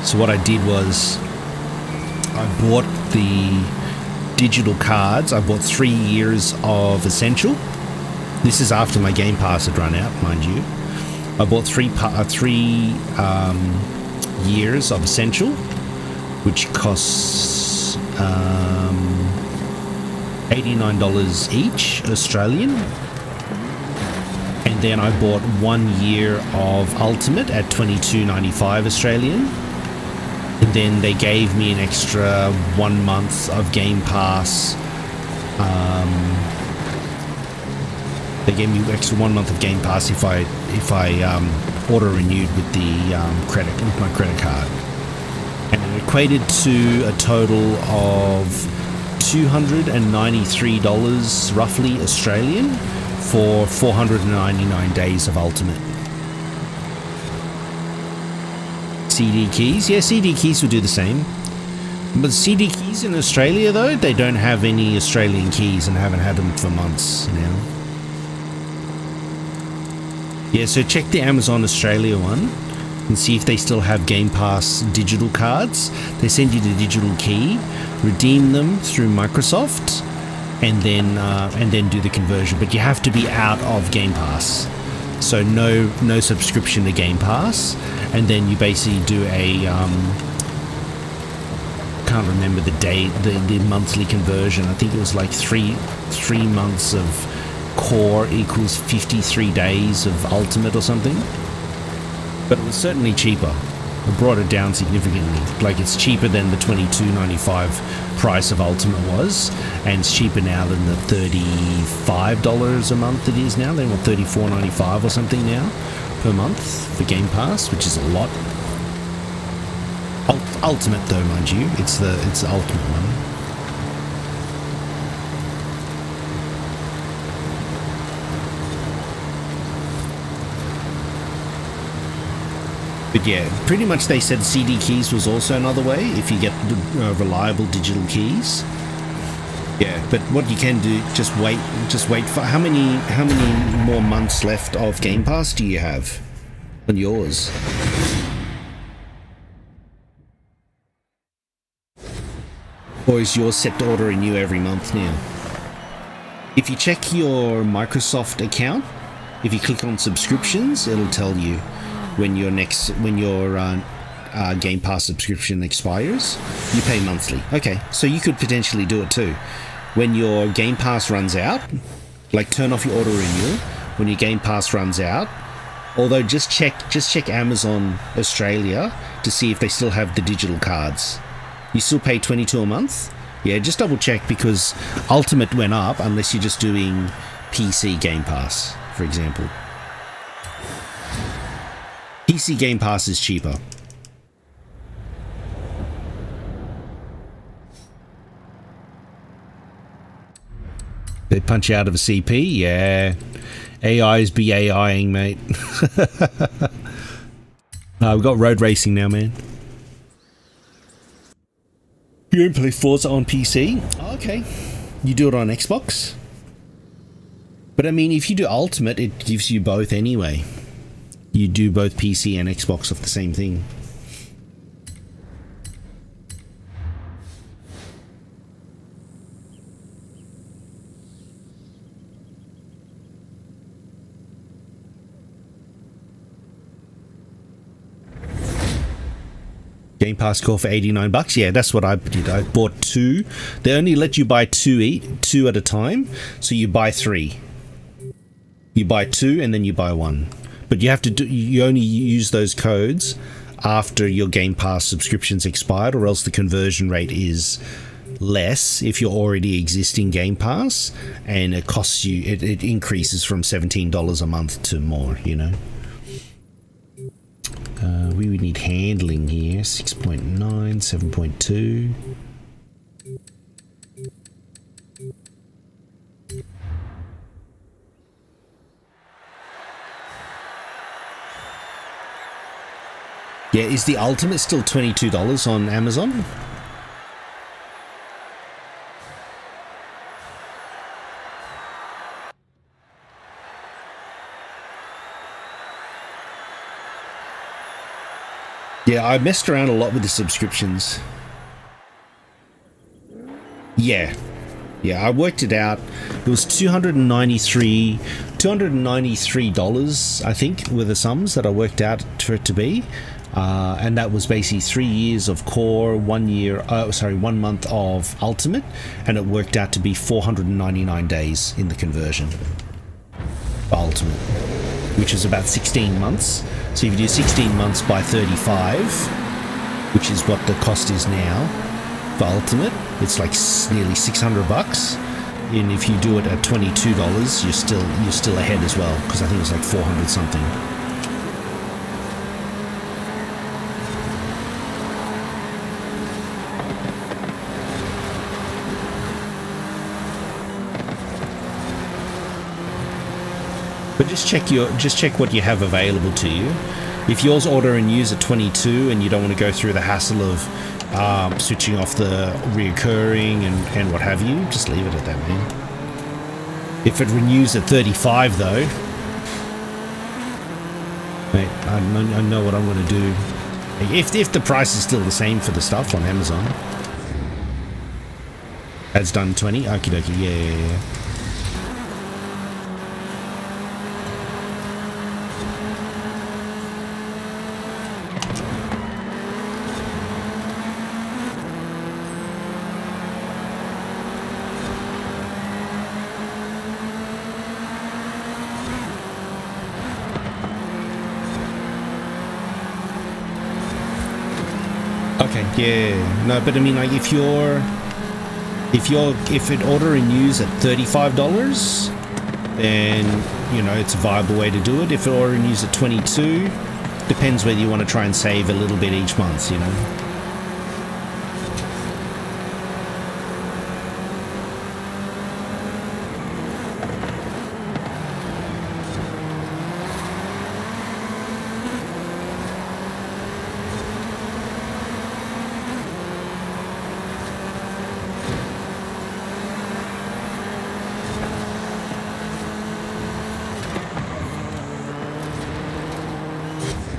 So what I did was I bought the digital cards. I bought 3 years of Essential. This is after my Game Pass had run out, mind you. I bought three years of Essential, which costs $89 each Australian. And then I bought 1 year of Ultimate at $22.95 Australian. And then they gave me an extra 1 month of Game Pass. They gave me extra 1 month of Game Pass if I auto renewed with the my credit card, and it equated to a total of $293 roughly Australian for 499 days of Ultimate. CD keys, yeah, CD keys will do the same. But CD keys in Australia, though, they don't have any Australian keys and haven't had them for months now. Yeah, so check the Amazon Australia one and see if they still have Game Pass digital cards. They send you the digital key, redeem them through Microsoft, and then do the conversion. But you have to be out of Game Pass, so no subscription to Game Pass, and then you basically do a can't remember the date, the monthly conversion. I think it was like three months of Core equals 53 days of Ultimate or something. But it was certainly cheaper. It brought it down significantly. Like, it's cheaper than the $22.95 price of Ultimate was, and it's cheaper now than the $35 a month it is now. They want $34.95 or something now per month for Game Pass, which is a lot. Ultimate though, mind you, it's the Ultimate one. But yeah, pretty much they said CD keys was also another way if you get reliable digital keys. Yeah, but what you can do, just wait for how many more months left of Game Pass do you have on yours? Or is yours set to auto renew every month now? If you check your Microsoft account, if you click on subscriptions, it'll tell you when your Game Pass subscription expires. You pay monthly. Okay, so you could potentially do it too. When your Game Pass runs out, like turn off your auto renewal when your Game Pass runs out. Although just check Amazon Australia to see if they still have the digital cards. You still pay $22 a month? Yeah, just double check, because Ultimate went up unless you're just doing PC Game Pass, for example. PC Game Pass is cheaper. They punch you out of a CP? Yeah. AIs be AIing, mate. We've got road racing now, man. You don't play Forza on PC? Oh, okay. You do it on Xbox? But I mean, if you do Ultimate, it gives you both anyway. You do both PC and Xbox off the same thing. Game Pass core for $89. Yeah, that's what I did. I bought 2. They only let you buy 2 at a time, so you buy 3. You buy 2 and then you buy 1. But you have to you only use those codes after your Game Pass subscription's expired, or else the conversion rate is less if you're already existing Game Pass, and it costs you, it increases from $17 a month to more, you know. We would need handling here, 6.9, 7.2. Yeah, is the Ultimate still $22 on Amazon? Yeah, I messed around a lot with the subscriptions. Yeah, I worked it out. It was $293, I think, were the sums that I worked out for it to be. and that was basically 3 years of core, 1 month of ultimate, and it worked out to be 499 days in the conversion for ultimate, which is about 16 months. So if you do 16 months by 35, which is what the cost is now for ultimate, it's like nearly $600. And if you do it at $22, you're still ahead as well, because I think it's like 400 something. But just check what you have available to you. If yours order and use at 22 and you don't want to go through the hassle of switching off the reoccurring and what have you, just leave it at that, man. If it renews at 35 though, mate, I know what I'm going to do. If the price is still the same for the stuff on Amazon. That's done 20? Okie dokie, yeah. Okay, yeah, no, but I mean, like, if it order renews at $35, then, you know, it's a viable way to do it. If it order renews at 22, depends whether you want to try and save a little bit each month, you know.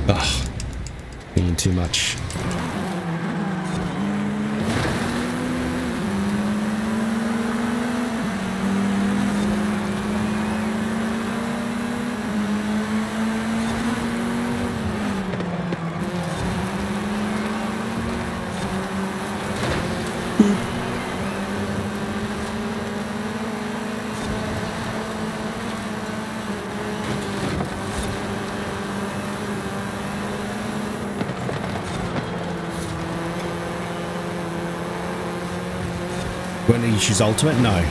Ugh, being too much. When you choose ultimate? No,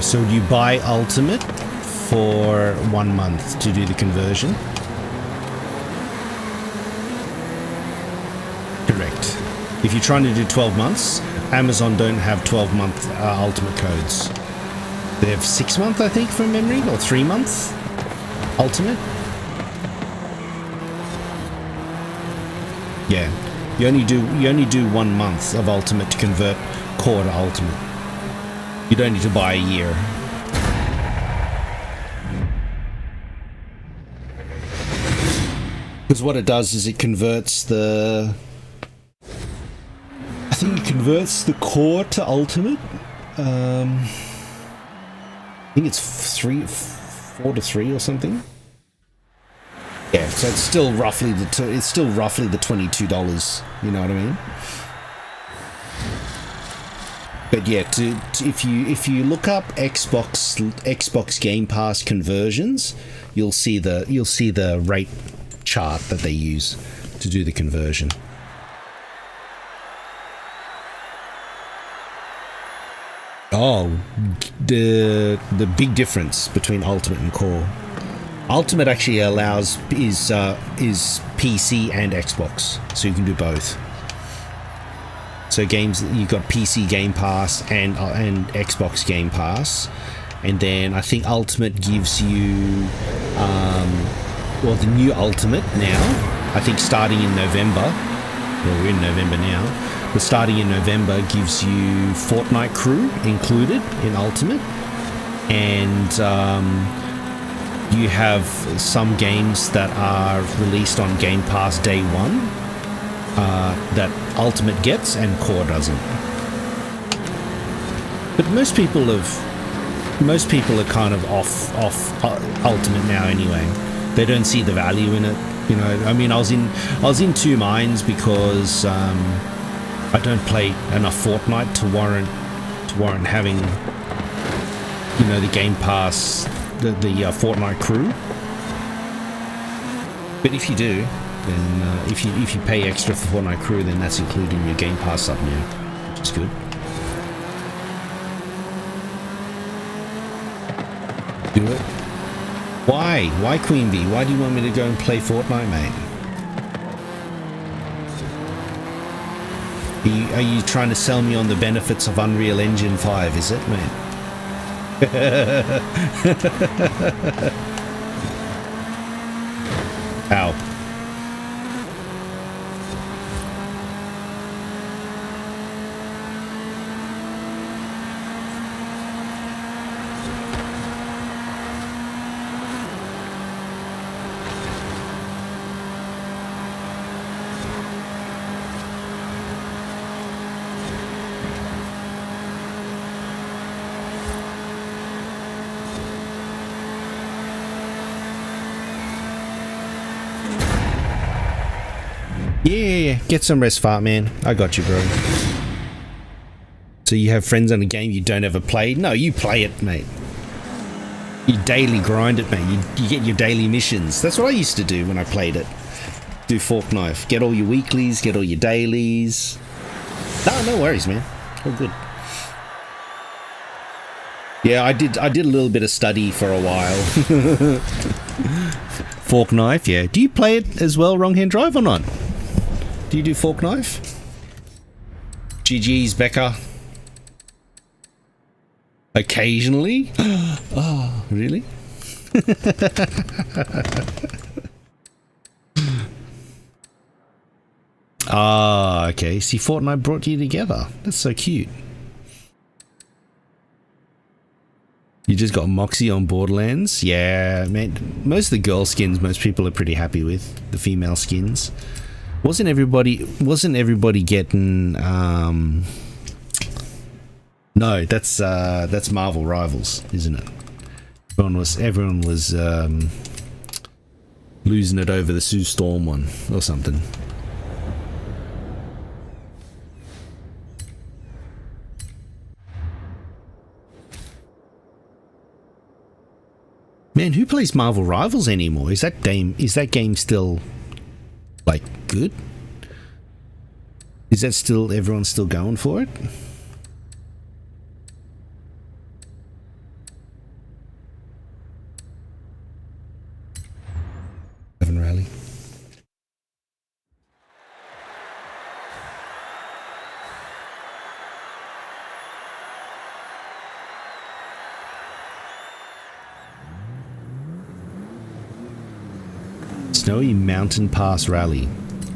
so you buy ultimate for 1 month to do the conversion. Correct. If you're trying to do 12 months, Amazon don't have 12-month ultimate codes. They have 6 month, I think, from memory, or 3 months ultimate. Yeah, you only do 1 month of ultimate to convert core to ultimate. You don't need to buy a year. Because what it does is it converts the... I think it converts the core to ultimate. I think it's 4 to 3 or something. Yeah, so it's still roughly the $22. You know what I mean? But yeah, if you look up Xbox Game Pass conversions, you'll see the rate chart that they use to do the conversion. Oh, the big difference between Ultimate and Core. Ultimate actually is PC and Xbox, so you can do both. So games, you've got PC Game Pass and Xbox Game Pass, and then I think Ultimate gives you, well, the new Ultimate now, I think starting in November, well, we're in November now, but starting in November gives you Fortnite Crew included in Ultimate, and you have some games that are released on Game Pass day one that Ultimate gets and Core doesn't. But most people are kind of off Ultimate now anyway. They don't see the value in it. You know, I mean, I was in two minds because I don't play enough Fortnite to warrant having, you know, the Game Pass, the Fortnite crew. But if you do, then if you pay extra for Fortnite crew, then that's included in your Game Pass sub now, which is good. Do it. Why? Why Queen Bee? Why do you want me to go and play Fortnite, mate? Are you trying to sell me on the benefits of Unreal Engine 5, is it, mate? Ow. Yeah, get some rest, fart man. I got you, bro. So you have friends on a game you don't ever play? No, you play it, mate. You daily grind it, mate. You get your daily missions. That's what I used to do when I played it. Do Fork Knife. Get all your weeklies, get all your dailies. No worries, man. All good. Yeah, I did a little bit of study for a while. Fork Knife, yeah. Do you play it as well, Wrong Hand Drive, or not? Do you do Fork Knife? GG's, Becca. Occasionally? Oh, really? Ah, okay. See, Fortnite brought you together. That's so cute. You just got Moxie on Borderlands? Yeah, man. Most of the girl skins, most people are pretty happy with. The female skins. Wasn't everybody getting no, that's Marvel Rivals, isn't it? Everyone was losing it over the Sue Storm one or something. Man, who plays Marvel Rivals anymore? Is that game still like good? Is that still everyone's still going for it? Heaven Rally. Snowy Mountain Pass Rally.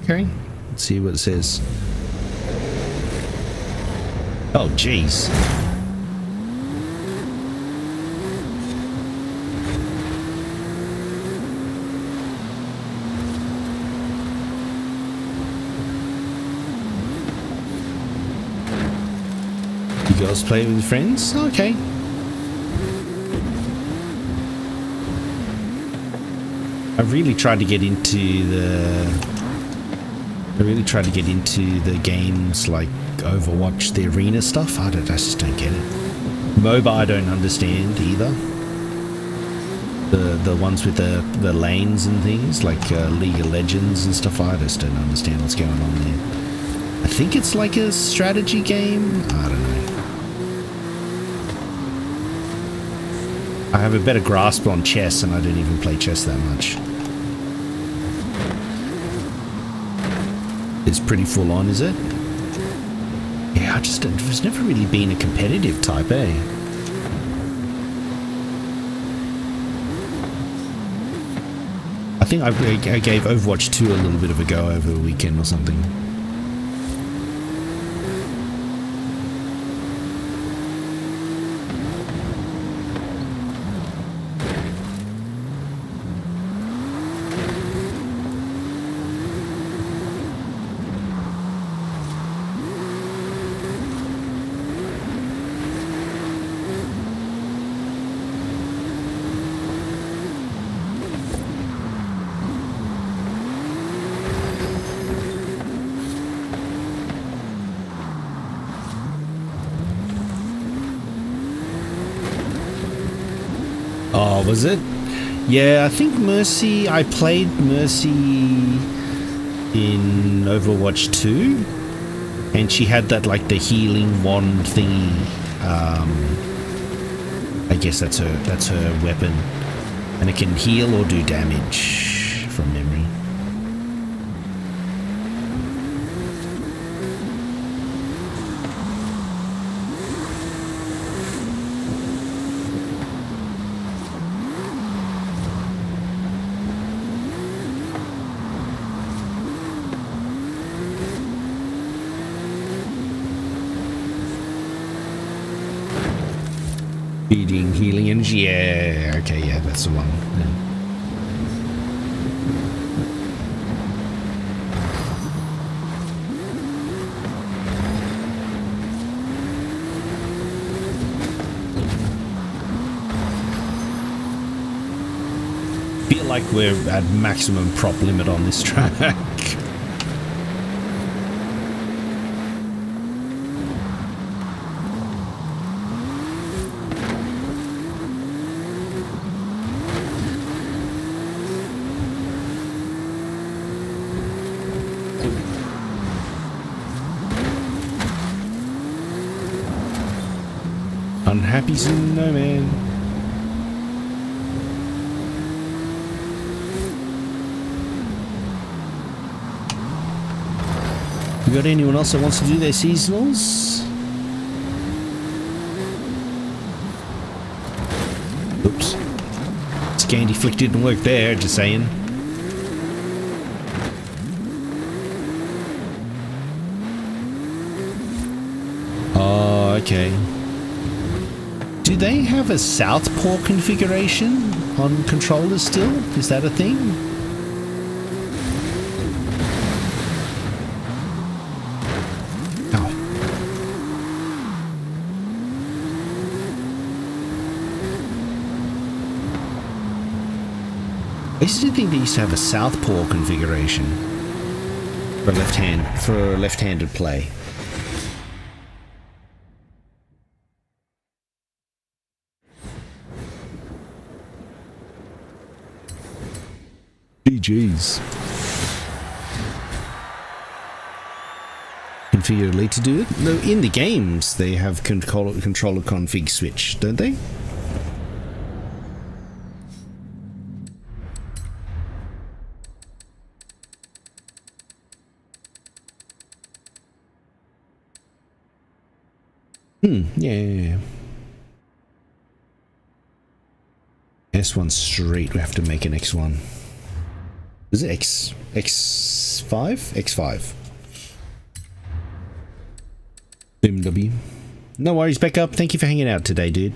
Okay, let's see what it says. Oh, jeez. You girls play with friends? Okay. I really tried to get into the games like Overwatch, the arena stuff. I just don't get it. MOBA I don't understand either. The ones with the lanes and things like League of Legends and stuff. I just don't understand what's going on there. I think it's like a strategy game. I don't know. I have a better grasp on chess, and I don't even play chess that much. It's pretty full on, is it? Yeah, I've never really been a competitive type, eh? I think I gave Overwatch 2 a little bit of a go over the weekend or something. Oh, was it? Yeah, I think Mercy, I played Mercy in Overwatch 2, and she had that, like, the healing wand thingy. I guess that's her weapon, and it can heal or do damage from memory. Feeding healing energy, yeah, okay, yeah, that's the one. Yeah. Feel like we're at maximum prop limit on this track. Unhappy snowman. You got anyone else that wants to do their seasonals? Oops. Scandy flick didn't work there, just saying. Oh, okay. Do they have a southpaw configuration on controllers still? Is that a thing? Oh. I used to think they used to have a southpaw configuration for left-handed play. GG's. Configure elite to do it? No, in the games they have controller config switch, don't they? Yeah. S1 straight, we have to make an X1. Is it X5? X5. BMW. No worries, back up. Thank you for hanging out today, dude.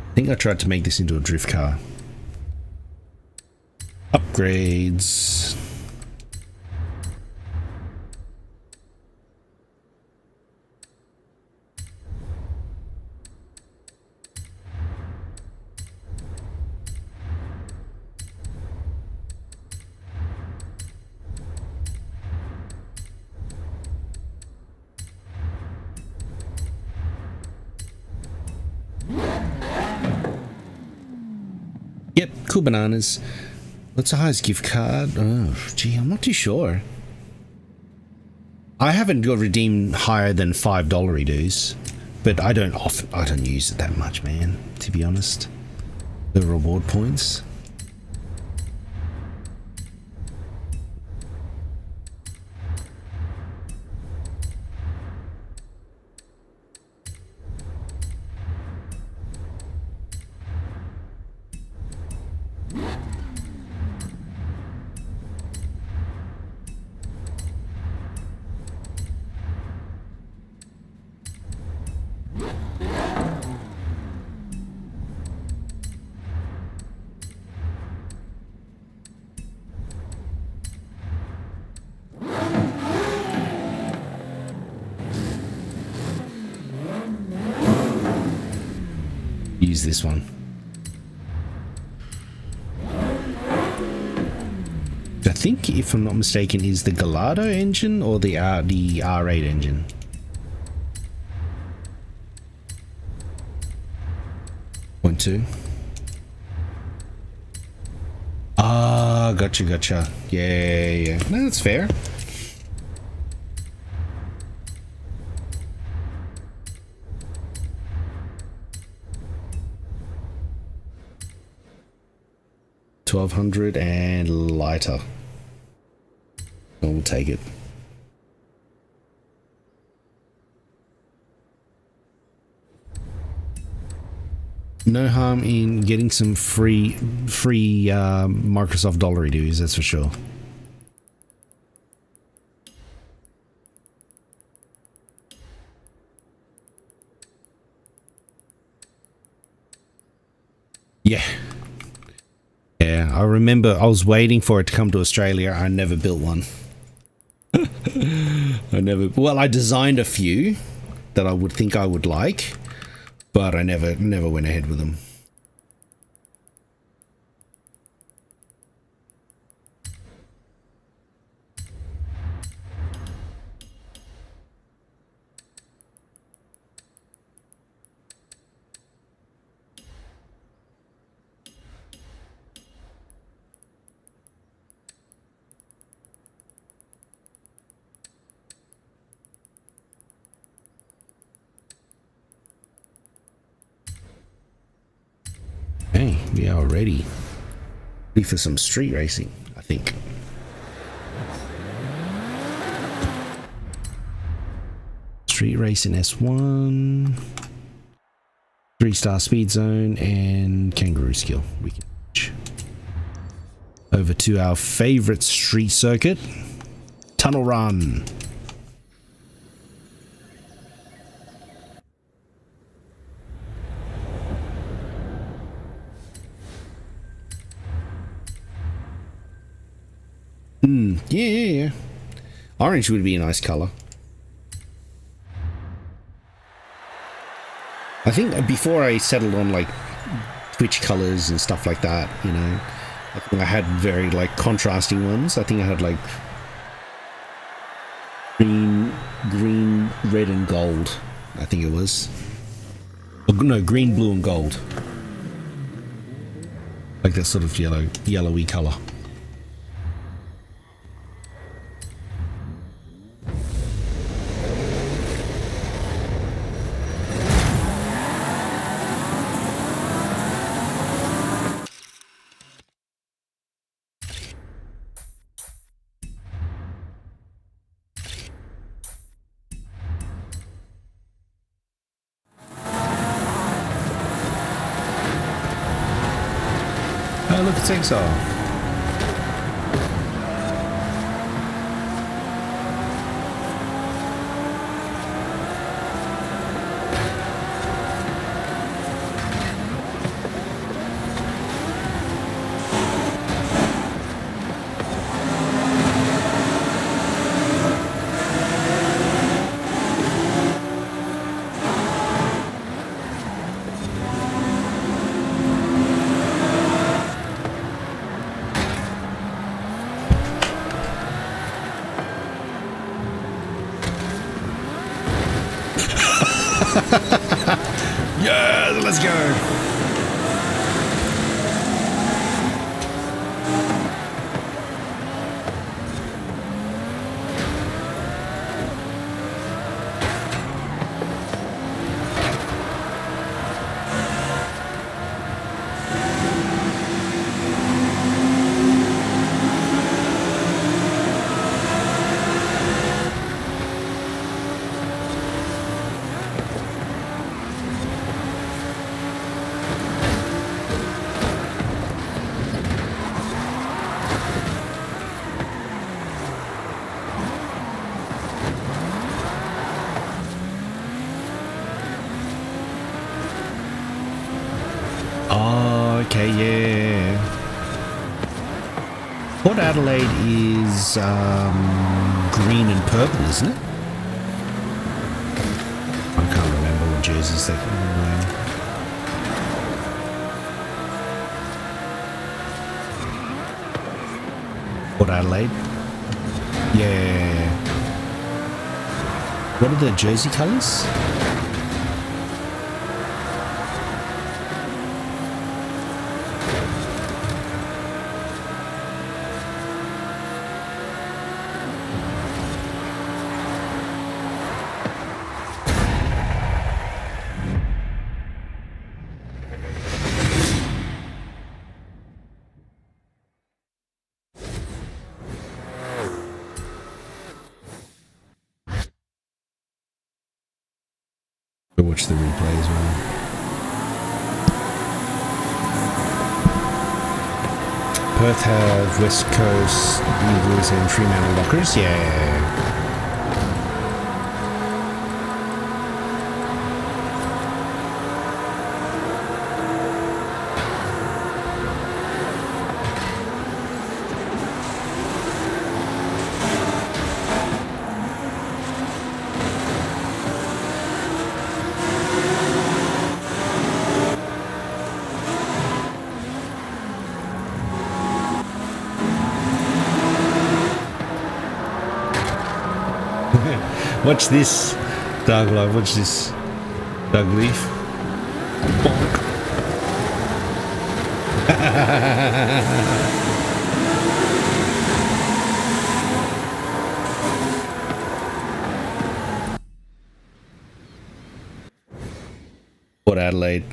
I think I tried to make this into a drift car. Upgrades. Yep, cool bananas. What's the highest gift card? Oh, gee, I'm not too sure. I haven't got redeemed higher than $5 dues, but I don't use it that much, man, to be honest. The reward points. Use this one. think, if I'm not mistaken, is the Gallardo engine or the R8 engine. Point 2. Ah, gotcha. Yeah. No, that's fair. $1,200 and lighter. We'll take it. No harm in getting some free Microsoft dollar dues, that's for sure. Yeah. Yeah, I remember I was waiting for it to come to Australia. I never built one. Well, I designed a few that I would think I would like, but I never went ahead with them. Hey, we are ready for some street racing, I think. Street racing S1, 3-star speed zone, and kangaroo skill. We can over to our favorite street circuit, Tunnel Run. Yeah. Orange would be a nice color. I think before I settled on like Twitch colors and stuff like that, you know, I think I had very like contrasting ones. I think I had like green, red, and gold. I think it was. Oh, no, green, blue, and gold. Like that sort of yellowy color. Oh, look, it's Exile. Yeah, let's go. Oh, okay, yeah. Port Adelaide is green and purple, isn't it? I can't remember what jerseys they're wearing. Port Adelaide. Yeah. What are the jersey colours? Go watch the replay as well. Perth have West Coast Eagles and Fremantle Lockers. Yeah. Watch this, Dark Life. Watch this, Dark Leaf. Bonk. Port Adelaide.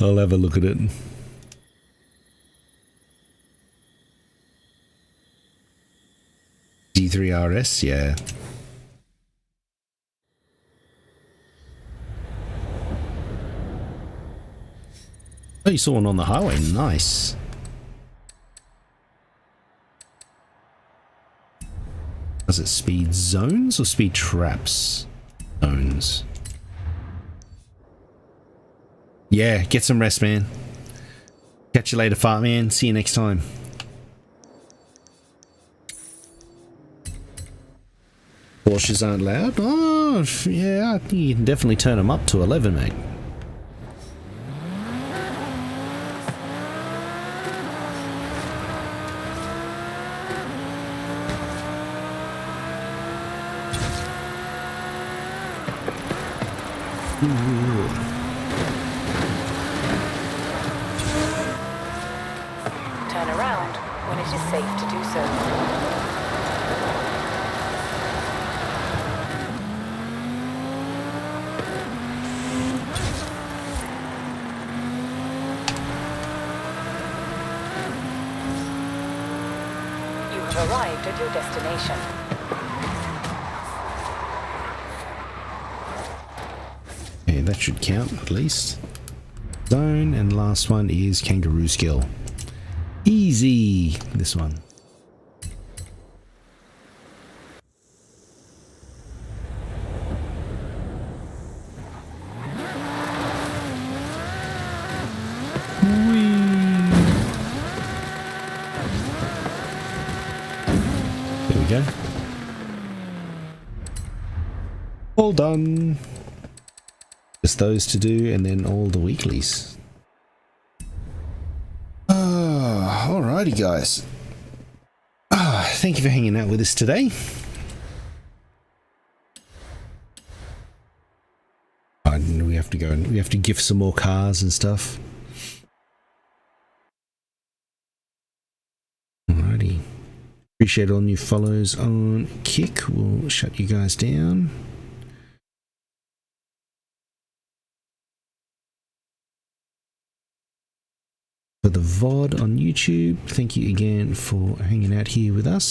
I'll have a look at it. D3RS, yeah. Oh, you saw one on the highway. Nice. Is it speed zones or speed traps? Zones. Yeah, get some rest, man. Catch you later, fart man. See you next time. Porsches aren't loud? Oh, yeah, you can definitely turn them up to 11, mate. Ooh. Turn around when it is safe to do so. Arrived at your destination. Okay, that should count at least. Zone, and last one is Kangaroo Skill. Easy, this one. Go. All done. Just those to do, and then all the weeklies. Alrighty, guys. Thank you for hanging out with us today. We have to go and we have to gift some more cars and stuff. Alrighty. Appreciate all new follows on Kick. We'll shut you guys down. For the VOD on YouTube, thank you again for hanging out here with us.